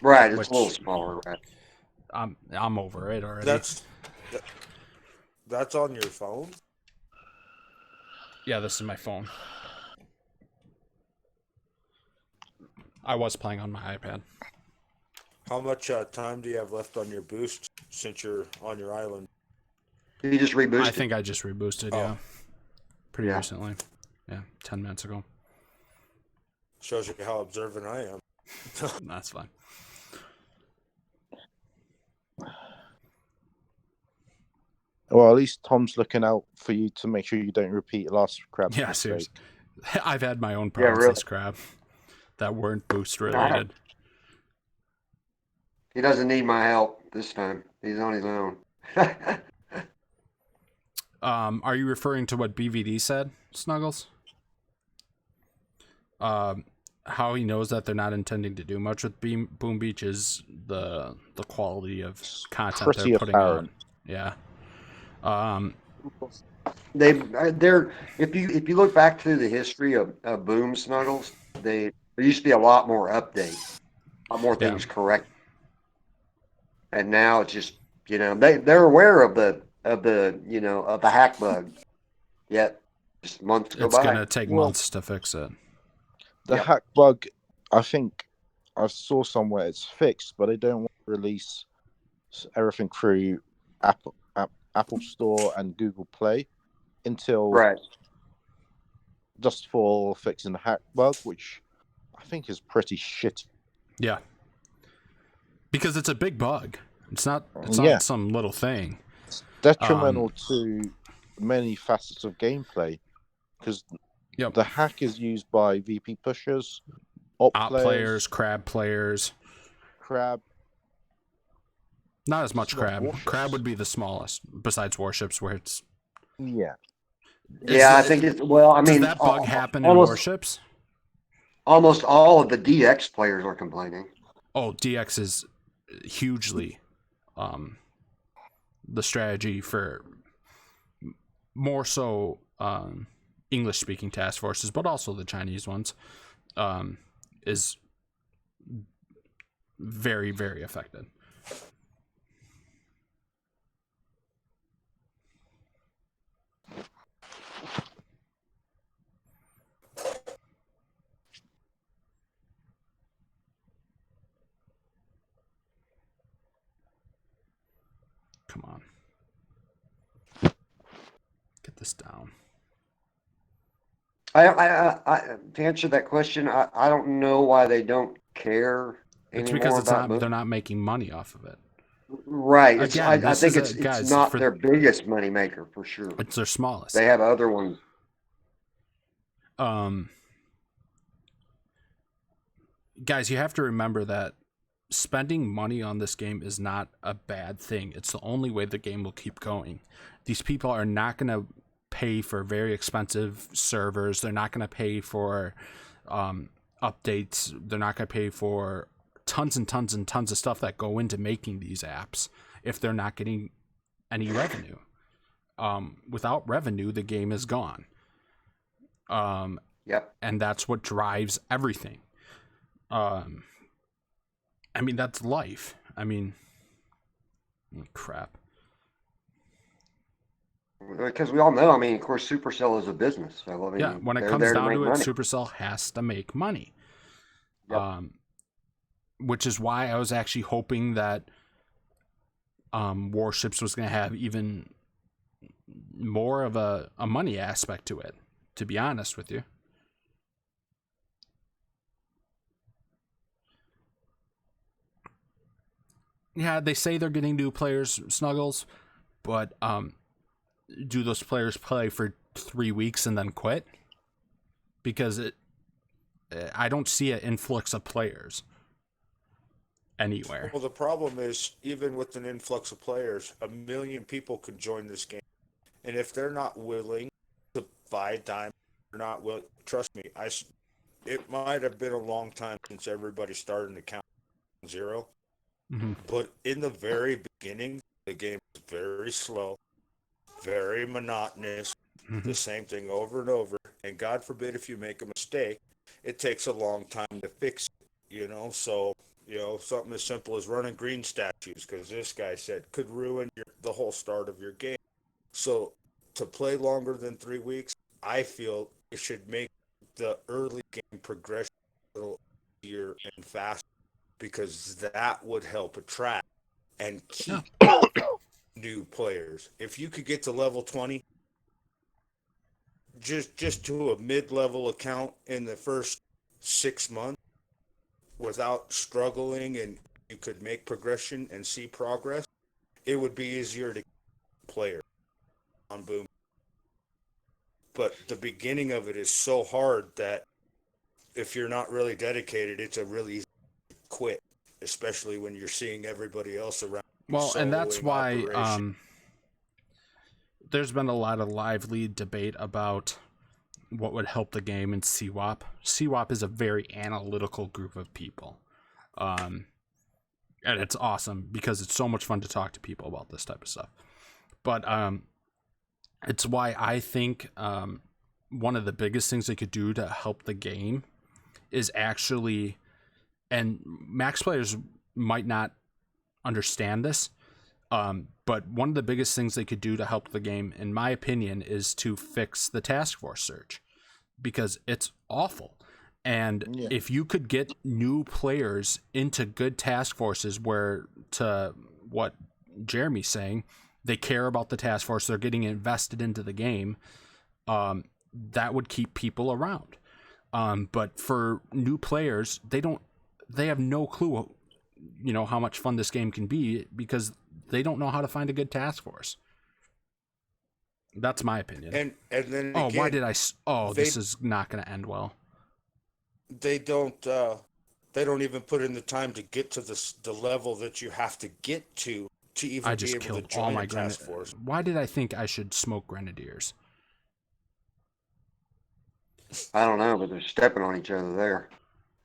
Right, it's a little smaller, right? I'm over it already. That's on your phone? Yeah, this is my phone. I was playing on my iPad. How much time do you have left on your boost since you're on your island? Did you just reboosted? I think I just reboosted, yeah. Pretty recently. Yeah, 10 minutes ago. Shows you how observant I am. That's fine. Well, at least Tom's looking out for you to make sure you don't repeat last crab's mistake. Seriously. I've had my own problems this crab that weren't boost related. He doesn't need my help this time. He's on his own. Are you referring to what BVD said, Snuggles? How he knows that they're not intending to do much with Boom Beach is the quality of content they're putting on. Yeah. They're if you look back through the history of Boom Snuggles, there used to be a lot more updates, a lot more things correct, and now it's just they're aware of the hack bug, yet just months go by. It's gonna take months to fix it. The hack bug, I think I saw somewhere it's fixed, but they don't want to release everything through Apple Store and Google Play until Right. just for fixing the hack bug, which I think is pretty shitty. Yeah. Because it's a big bug. It's not some little thing. It's detrimental to many facets of gameplay because the hack is used by VP pushers, op players, crab players. Crab. Not as much crab. Warships. Crab would be the smallest, besides warships, where it's. Yeah. I think it's does that bug happen in warships? Almost all of the DX players are complaining. Oh, DX is hugely the strategy for more so English-speaking task forces, but also the Chinese ones, is very, very affected. Come on. Get this down. I to answer that question, I don't know why they don't care anymore. It's because they're not making money off of it. Right. Again, I think it's not their biggest money maker for sure. It's their smallest. They have other ones. Guys, you have to remember that spending money on this game is not a bad thing. It's the only way the game will keep going. These people are not going to pay for very expensive servers. They're not going to pay for updates. They're not going to pay for tons and tons and tons of stuff that go into making these apps if they're not getting any revenue. Without revenue, the game is gone. Yep. And that's what drives everything. I mean, that's life. I mean, crap. Because we all know, I mean, of course, Supercell is a business. So, I mean, yeah, when it comes down to it, Supercell has to make money. Yep. Which is why I was actually hoping that Warships was going to have even more of a money aspect to it, to be honest with you. Yeah, they say they're getting new players, Snuggles, but do those players play for 3 weeks and then quit? Because I don't see an influx of players anywhere. Well, the problem is, even with an influx of players, 1 million people could join this game. And if they're not willing to buy diamonds, they're not willing, trust me, it might have been a long time since everybody started to count zero. Mm-hmm. But in the very beginning, the game was very slow, very monotonous, the same thing over and over. And God forbid if you make a mistake, it takes a long time to fix it, So, something as simple as running green statues, because this guy said could ruin the whole start of your game. So to play longer than 3 weeks, I feel it should make the early game progression a little easier and faster, because that would help attract and keep new players. If you could get to level 20, just to a mid-level account in the first 6 months without struggling, and you could make progression and see progress, it would be easier to get players on Boom. But the beginning of it is so hard that if you're not really dedicated, it's a really easy to quit, especially when you're seeing everybody else around. Well, and that's why there's been a lot of lively debate about what would help the game in CWAP. CWAP is a very analytical group of people. And it's awesome because it's so much fun to talk to people about this type of stuff. But it's why I think one of the biggest things they could do to help the game is actually, and max players might not understand this, but one of the biggest things they could do to help the game, in my opinion, is to fix the task force search, because it's awful. And if you could get new players into good task forces where to what Jeremy's saying. They care about the task force. They're getting invested into the game. That would keep people around. But for new players, they have no clue, how much fun this game can be because they don't know how to find a good task force. That's my opinion. And then again, why did I? This is not going to end well. They don't even put in the time to get to the level that you have to get to even I just be able killed to join all my a task force. Why did I think I should smoke grenadiers? I don't know, but they're stepping on each other there.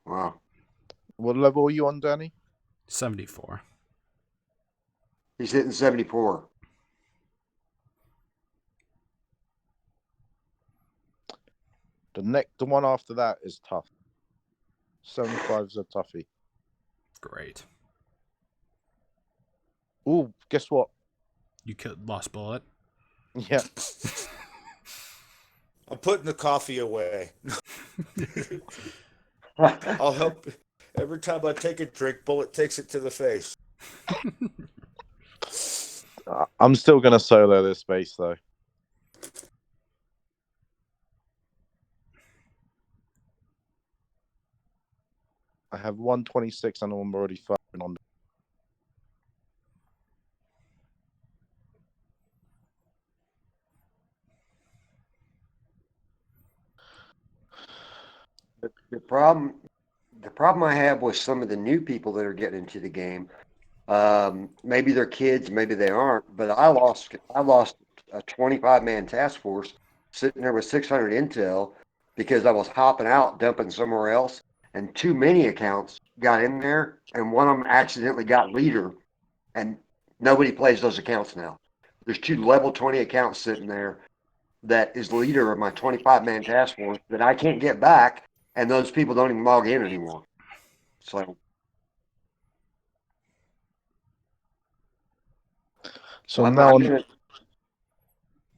Wow. What level are you on, Danny? 74. He's hitting 74. The one after that is tough. 75 is a toughie. Great. Ooh, guess what? You lost bullet. Yeah. I'm putting the coffee away. I'll help. Every time I take a drink, Bullet takes it to the face. I'm still going to solo this base, though. I have 126 and I'm already firing on. The problem I have with some of the new people that are getting into the game, maybe they're kids, maybe they aren't, but I lost a 25-man task force sitting there with 600 intel because I was hopping out, dumping somewhere else, and too many accounts got in there, and one of them accidentally got leader, and nobody plays those accounts now. There's 2 level 20 accounts sitting there that is leader of my 25-man task force that I can't get back, and those people don't even log in anymore. So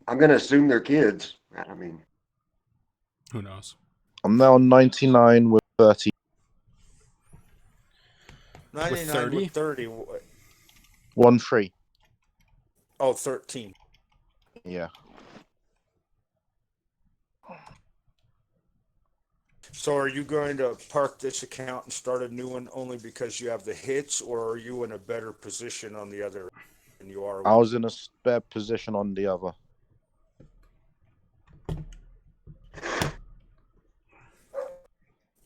I'm gonna assume they're kids. I mean, who knows? I'm now on 99 with 30. 99 with 30. 1-3. Oh, 13. Yeah. So are you going to park this account and start a new one only because you have the hits, or are you in a better position on the other than you are? I was in a spare position on the other.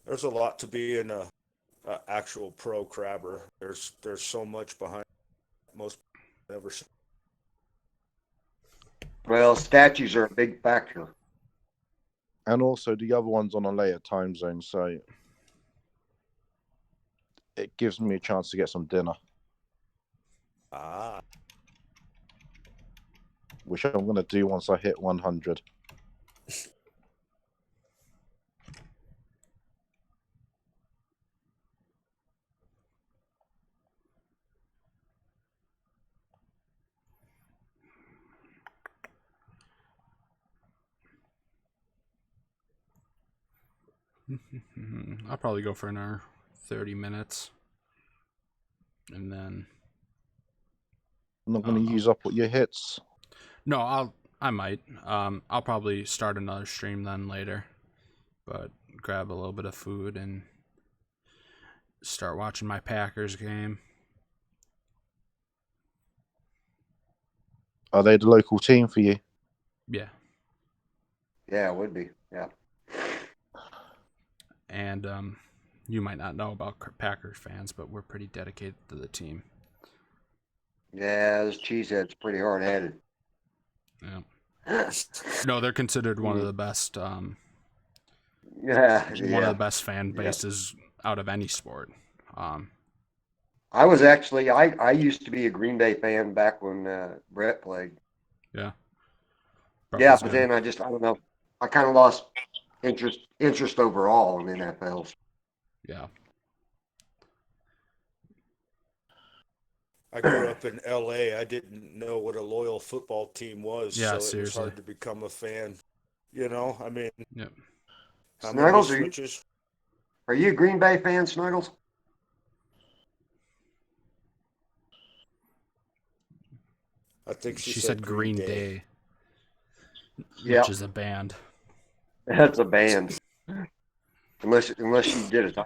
There's a lot to be in a actual pro crabber. There's so much behind most ever. well, statues are a big factor. And also the other one's on a later time zone, so it gives me a chance to get some dinner. Ah. Which I'm going to do once I hit 100. I'll probably go for another 30 minutes. And then I'm not going to use up what your hits. No, I might. I'll probably start another stream then later. But grab a little bit of food and start watching my Packers game. Are they the local team for you? Yeah. Yeah, it would be. Yeah. And you might not know about Packers fans, but we're pretty dedicated to the team. Yeah, this cheesehead's pretty hard-headed. Yeah. No, they're considered one of the best. One of the best fan bases out of any sport. I was actually I used to be a Green Bay fan back when Brett played. Yeah. Yeah, but then I don't know. I kind of lost interest overall in NFL. Yeah. I grew up in LA. I didn't know what a loyal football team was, Yeah, so seriously. it was hard to become a fan. I mean, yep. How Snuggles, many switches? Are you a Green Bay fan, Snuggles? I think She said Green Day, Yeah, which is a band. that's a band. Unless she did it.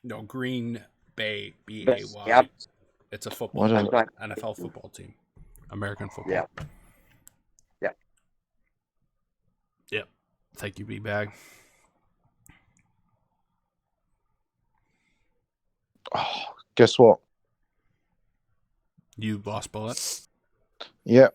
No, Green Bay, B-A-Y. Yep. It's a football, What is it? NFL football team, American football. Yeah. Yeah. Yep. Thank you, B-Bag. Oh, guess what? You lost Bullet. Yeah.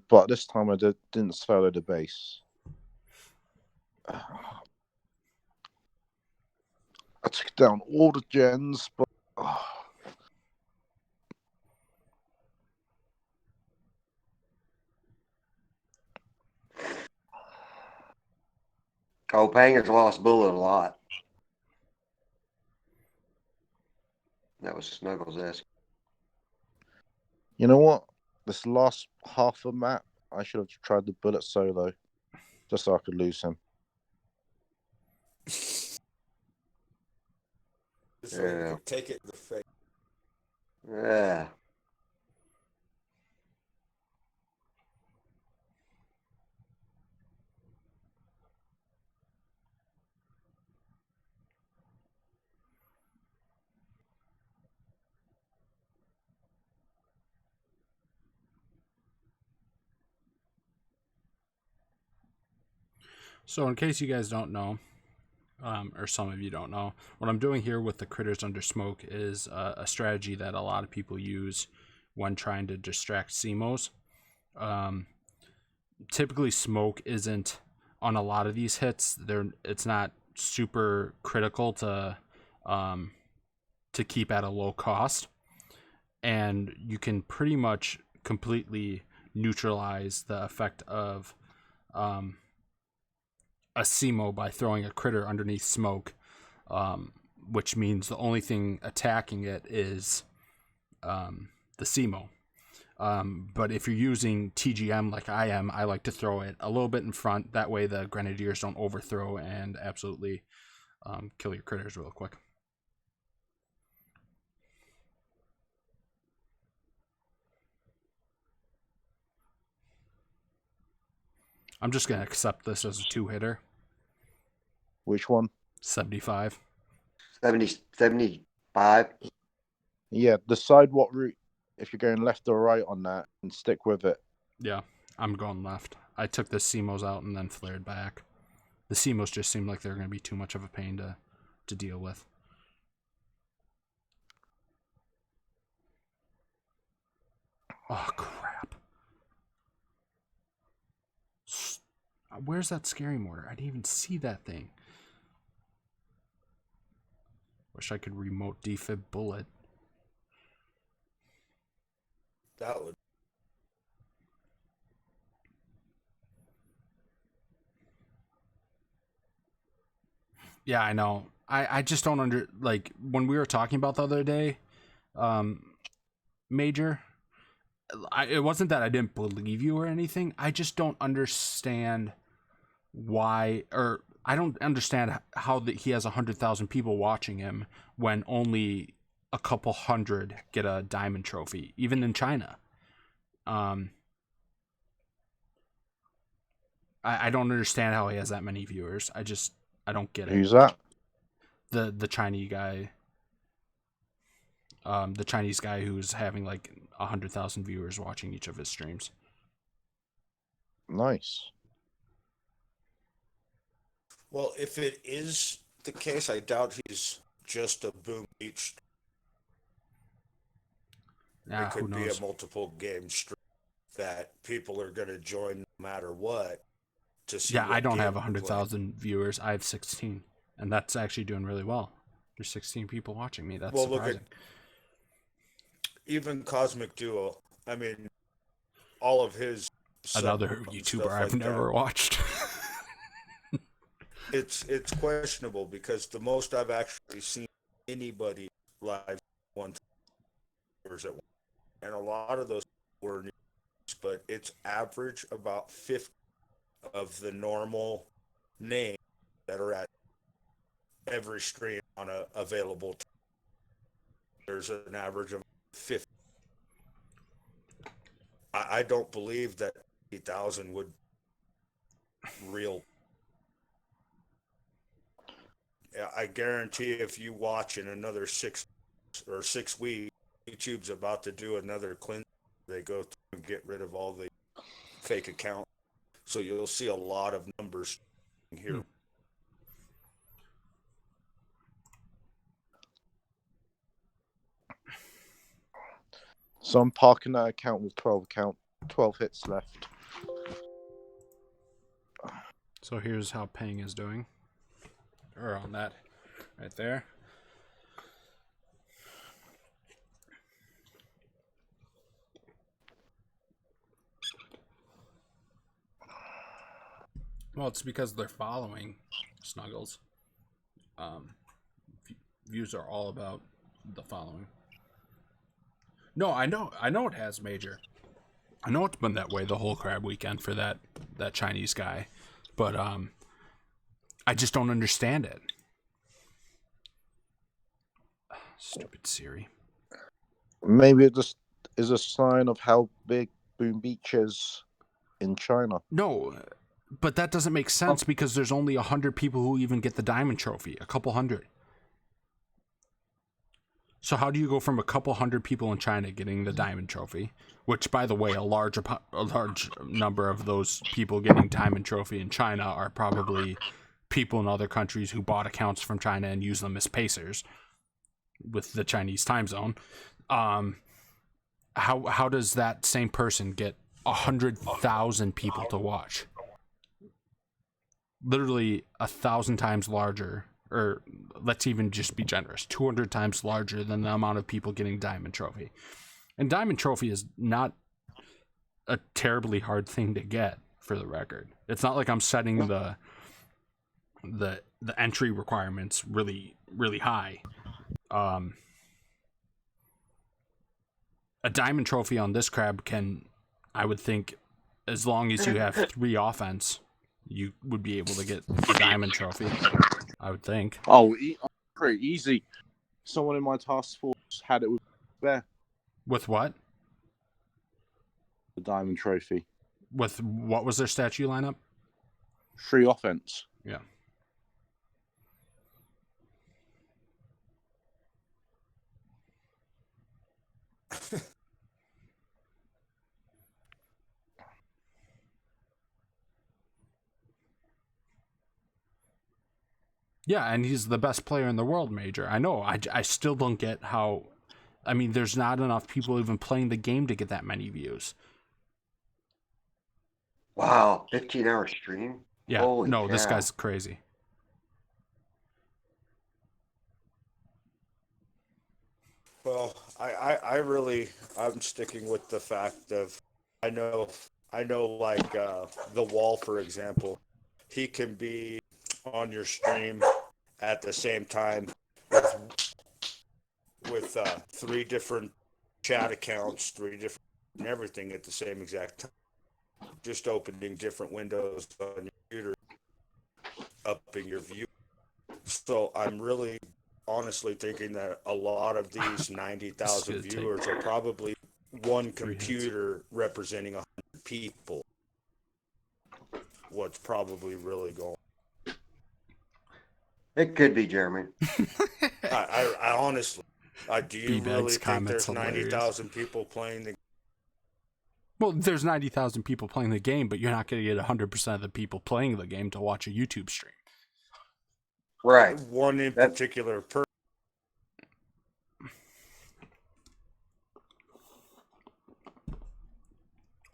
But this time I didn't solo the base. I took down all the gens, but Pang has lost Bullet a lot. That was Snuggles-esque. you know what? This last half of map, I should have tried the Bullet solo, just so I could lose him. Yeah. Take it in the face. Yeah. So in case you guys don't know, or some of you don't know, what I'm doing here with the Critters Under Smoke is a strategy that a lot of people use when trying to distract CMOs. Typically, smoke isn't on a lot of these hits. It's not super critical to keep at a low cost, and you can pretty much completely neutralize the effect of a CMO by throwing a critter underneath smoke, which means the only thing attacking it is the CMO. But if you're using TGM like I am, I like to throw it a little bit in front. That way the Grenadiers don't overthrow and absolutely kill your critters real quick. I'm just going to accept this as a 2-hitter. Which one? 75. 75. Yeah, decide what route, if you're going left or right on that, and stick with it. Yeah, I'm going left. I took the CMOs out and then flared back. The CMOs just seemed like they're going to be too much of a pain to deal with. Oh, crap. Where's that scary mortar? I didn't even see that thing. Wish I could remote defib Bullet. That would. Yeah, I know. I just don't like when we were talking about the other day, Major. It wasn't that I didn't believe you or anything. I just don't understand why, or I don't understand how he has 100,000 people watching him when only a couple hundred get a diamond trophy, even in China. I don't understand how he has that many viewers. I don't get it. Who's that? The Chinese guy. The Chinese guy who's having like 100,000 viewers watching each of his streams. Nice. Well, if it is the case, I doubt he's just a Boom Beach. Yeah, It could who be knows? a multiple game stream that people are going to join no matter what to see. Yeah, what I don't game have we play. 100,000 viewers. I have 16, and that's actually doing really well. There's 16 people watching me. That's surprising. Look at even Cosmic Duo. I mean, all of his Another stuff YouTuber like I've never that. watched. it's questionable because the most I've actually seen anybody live one time at one, and a lot of those were news, but it's average about 50 of the normal names that are at every stream on a available time. There's an average of 50. I don't believe that 50,000 would real. I guarantee if you watch in another 6 weeks, YouTube's about to do another cleanse. They go through and get rid of all the fake accounts. So you'll see a lot of numbers here. So I'm parking that account with 12 hits left. So here's how Ping is doing. Or on that right there. Well, it's because they're following Snuggles. Views are all about the following. No, I know it has major. I know it's been that way the whole crab weekend for that Chinese guy, but I just don't understand it. Stupid Siri. Maybe it just is a sign of how big Boom Beach is in China. No, but that doesn't make sense because there's only 100 people who even get the diamond trophy. A couple hundred. So how do you go from a couple hundred people in China getting the diamond trophy, which, by the way, a large number of those people getting diamond trophy in China are probably people in other countries who bought accounts from China and use them as pacers with the Chinese time zone. How does that same person get 100,000 people to watch? Literally 1,000 times larger, or let's even just be generous, 200 times larger than the amount of people getting diamond trophy. And diamond trophy is not a terribly hard thing to get, for the record. It's not like I'm setting the entry requirements really, really high. A diamond trophy on this crab can, I would think, as long as you have 3 offense, you would be able to get the diamond trophy, I would think. Oh, pretty easy. Someone in my task force had it with there. With what? The diamond trophy. With what was their statue lineup? 3 offense. Yeah. Yeah, and he's the best player in the world, Major. I know. I still don't get how... I mean, there's not enough people even playing the game to get that many views. Wow, 15-hour stream? Yeah, Holy no, cow. This guy's crazy. Well, I'm sticking with the fact of, I know like the Wall, for example, he can be on your stream at the same time with 3 different chat accounts, 3 different and everything at the same exact time, just opening different windows on your computer, upping your view. So I'm really honestly thinking that a lot of these 90,000 viewers are probably one computer representing 100 people. What's probably really going. It could be, Jeremy. I honestly, do you really think there's hilarious. 90,000 people playing the? Well, there's 90,000 people playing the game, but you're not going to get 100% of the people playing the game to watch a YouTube stream. Right. One in particular person.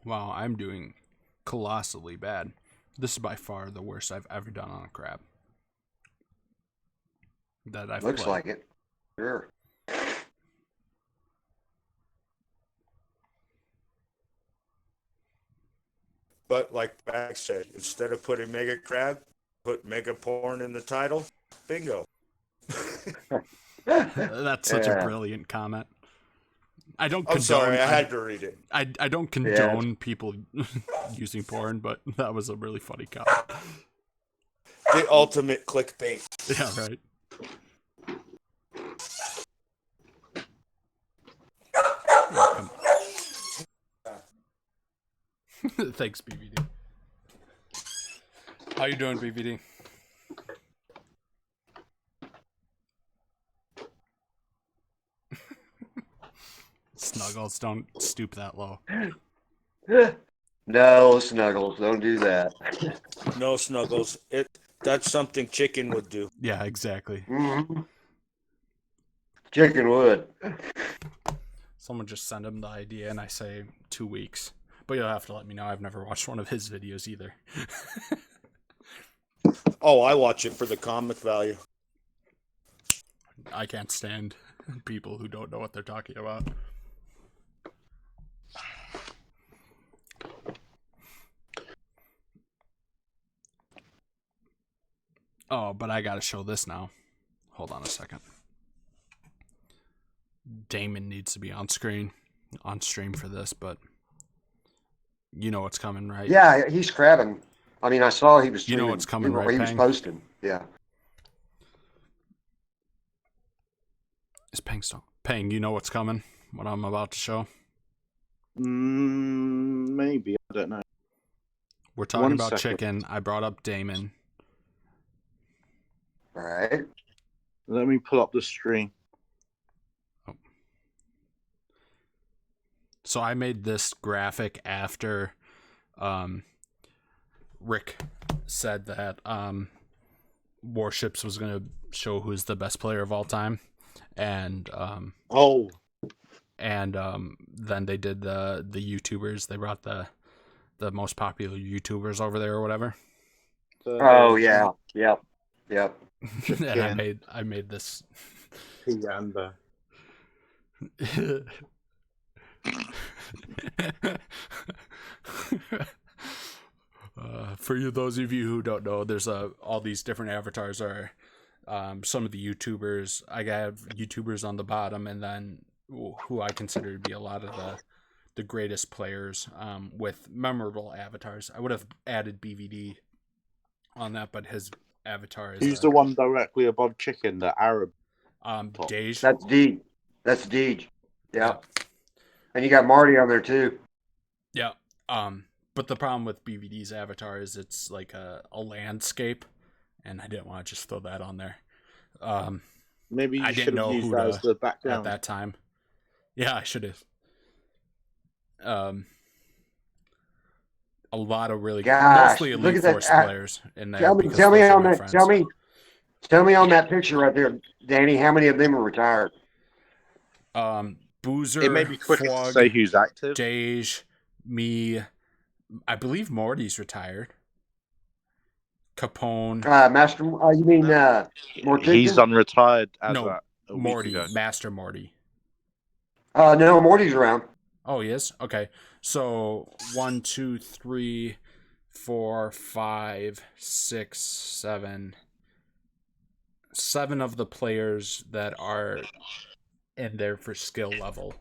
Wow, I'm doing colossally bad. This is by far the worst I've ever done on a crab. That I've Looks played. like it. Sure. But like Bag said, instead of putting mega crab, put mega porn in the title. Bingo. That's such a brilliant comment. I don't condone. I'm sorry, I had to read it. I don't condone people using porn, but that was a really funny comment. The ultimate clickbait. Yeah, right. Thanks, BVD. How you doing, BVD? Snuggles, don't stoop that low. No, Snuggles, don't do that. No, Snuggles. That's something Chicken would do. Yeah, exactly. Mm-hmm. Chicken would. Someone just send him the idea, and I say 2 weeks. But you'll have to let me know. I've never watched one of his videos either. Oh, I watch it for the comic value. I can't stand people who don't know what they're talking about. Oh, but I gotta show this now. Hold on a second. Damon needs to be on stream for this, but you know what's coming, right? Yeah, he's crabbing. I mean, I saw he was streaming. You know what's coming, right, He was Pang? posting, yeah. Is Pang still? Pang, you know what's coming? What I'm about to show? Maybe, I don't know. We're talking about chicken. I brought up Damon. All right. Let me pull up the stream. So I made this graphic after Rick said that Warships was going to show who's the best player of all time. And then they did the YouTubers. They brought the most popular YouTubers over there or whatever. Oh, yeah. Yep. And I made this. Yanda. For those of you who don't know, there's all these different avatars are some of the YouTubers. I have YouTubers on the bottom, and then who I consider to be a lot of the greatest players with memorable avatars. I would have added BVD on that, but his avatar is... Who's the one directly above Chicken, the Arab? Dej. That's Deej. Yeah. And you got Marty on there too. Yeah. But the problem with BVD's avatar is it's like a landscape, and I didn't want to just throw that on there. Maybe you I should didn't have know used who that as the background at that time. Yeah, I should have. A lot of really mostly Elite Force players in there. Tell me on that picture right there, Danny. How many of them are retired? Boozer, it may be quicker to Flog, say who's active. Dej, me. I believe Morty's retired. Capone. Master. You mean Mortician? He's unretired as no, a Morty, week ago. Master Morty. No, Morty's around. Oh, he is? Okay. So 1, 2, 3, 4, 5, 6, 7. 7 of the players that are in there for skill level.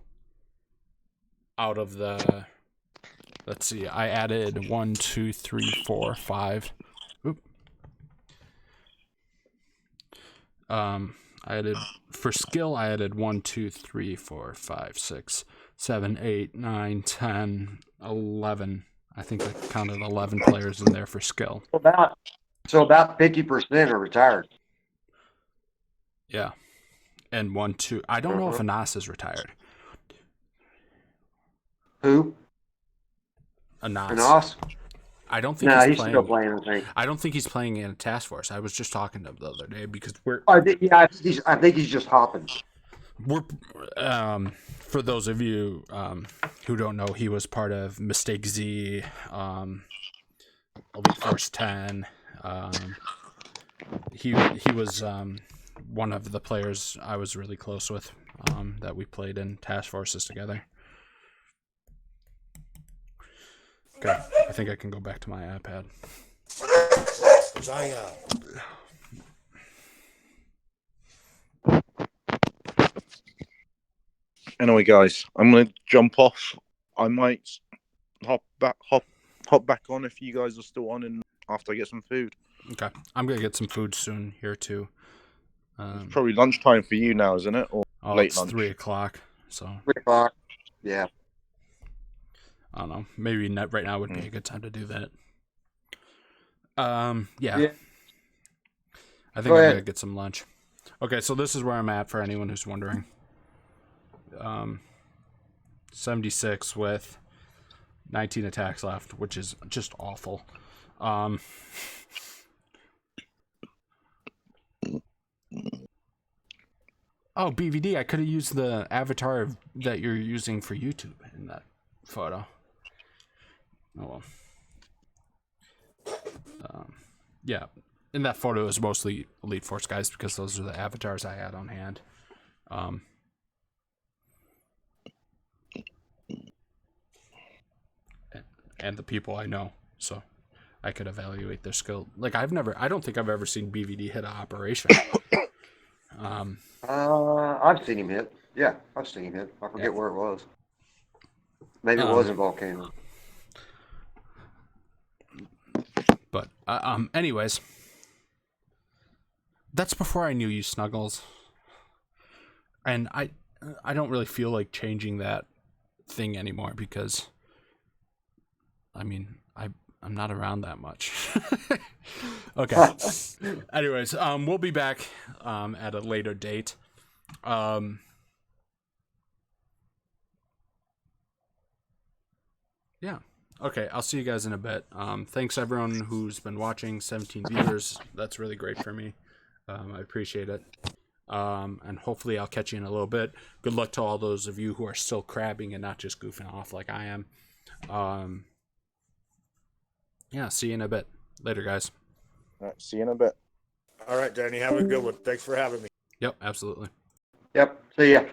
Out of the... Let's see. I added 1, 2, 3, 4, 5. Oop. I added... For skill, I added 1, 2, 3, 4, 5, 6, 7, 8, 9, 10, 11. I think I counted 11 players in there for skill. So about 50% are retired. Yeah. And 1, 2. I don't know if Anas is retired. Who? Anas. I don't think he's still playing. I think. I don't think he's playing in a task force. I was just talking to him the other day because we're. I think he's just hopping. We're for those of you who don't know, he was part of Mistake Z, Elite Force 10. He was one of the players I was really close with that we played in task forces together. Okay, I think I can go back to my iPad. Because Anyway, guys, I'm gonna jump off. I might hop back on if you guys are still on, and after I get some food. Okay, I'm gonna get some food soon here too. It's probably lunchtime for you now, isn't it? Or late it's lunch? 3:00. So 3 o'clock. Yeah. I don't know. Maybe right now would be a good time to do that. Yeah. I think I'm gonna get some lunch. Okay, so this is where I'm at for anyone who's wondering. 76 with 19 attacks left, which is just awful. Oh, BVD, I could have used the avatar that you're using for YouTube in that photo. Oh well. Yeah, in that photo it was mostly Elite Force guys because those are the avatars I had on hand. And the people I know, so I could evaluate their skill. Like I don't think I've ever seen BVD hit an operation. I've seen him hit. Yeah, I've seen him hit. I forget where it was. Maybe it was in Volcano. But anyways, that's before I knew you, Snuggles. And I don't really feel like changing that thing anymore because I mean I'm not around that much. Okay. Anyways, we'll be back at a later date. Yeah. Okay, I'll see you guys in a bit. Thanks everyone who's been watching. 17 viewers. That's really great for me. I appreciate it. And hopefully I'll catch you in a little bit. Good luck to all those of you who are still crabbing and not just goofing off like I am. Yeah, see you in a bit. Later, guys. All right, see you in a bit. all right, Danny, have a good one. Thanks for having me. Yep, absolutely. Yep. See ya.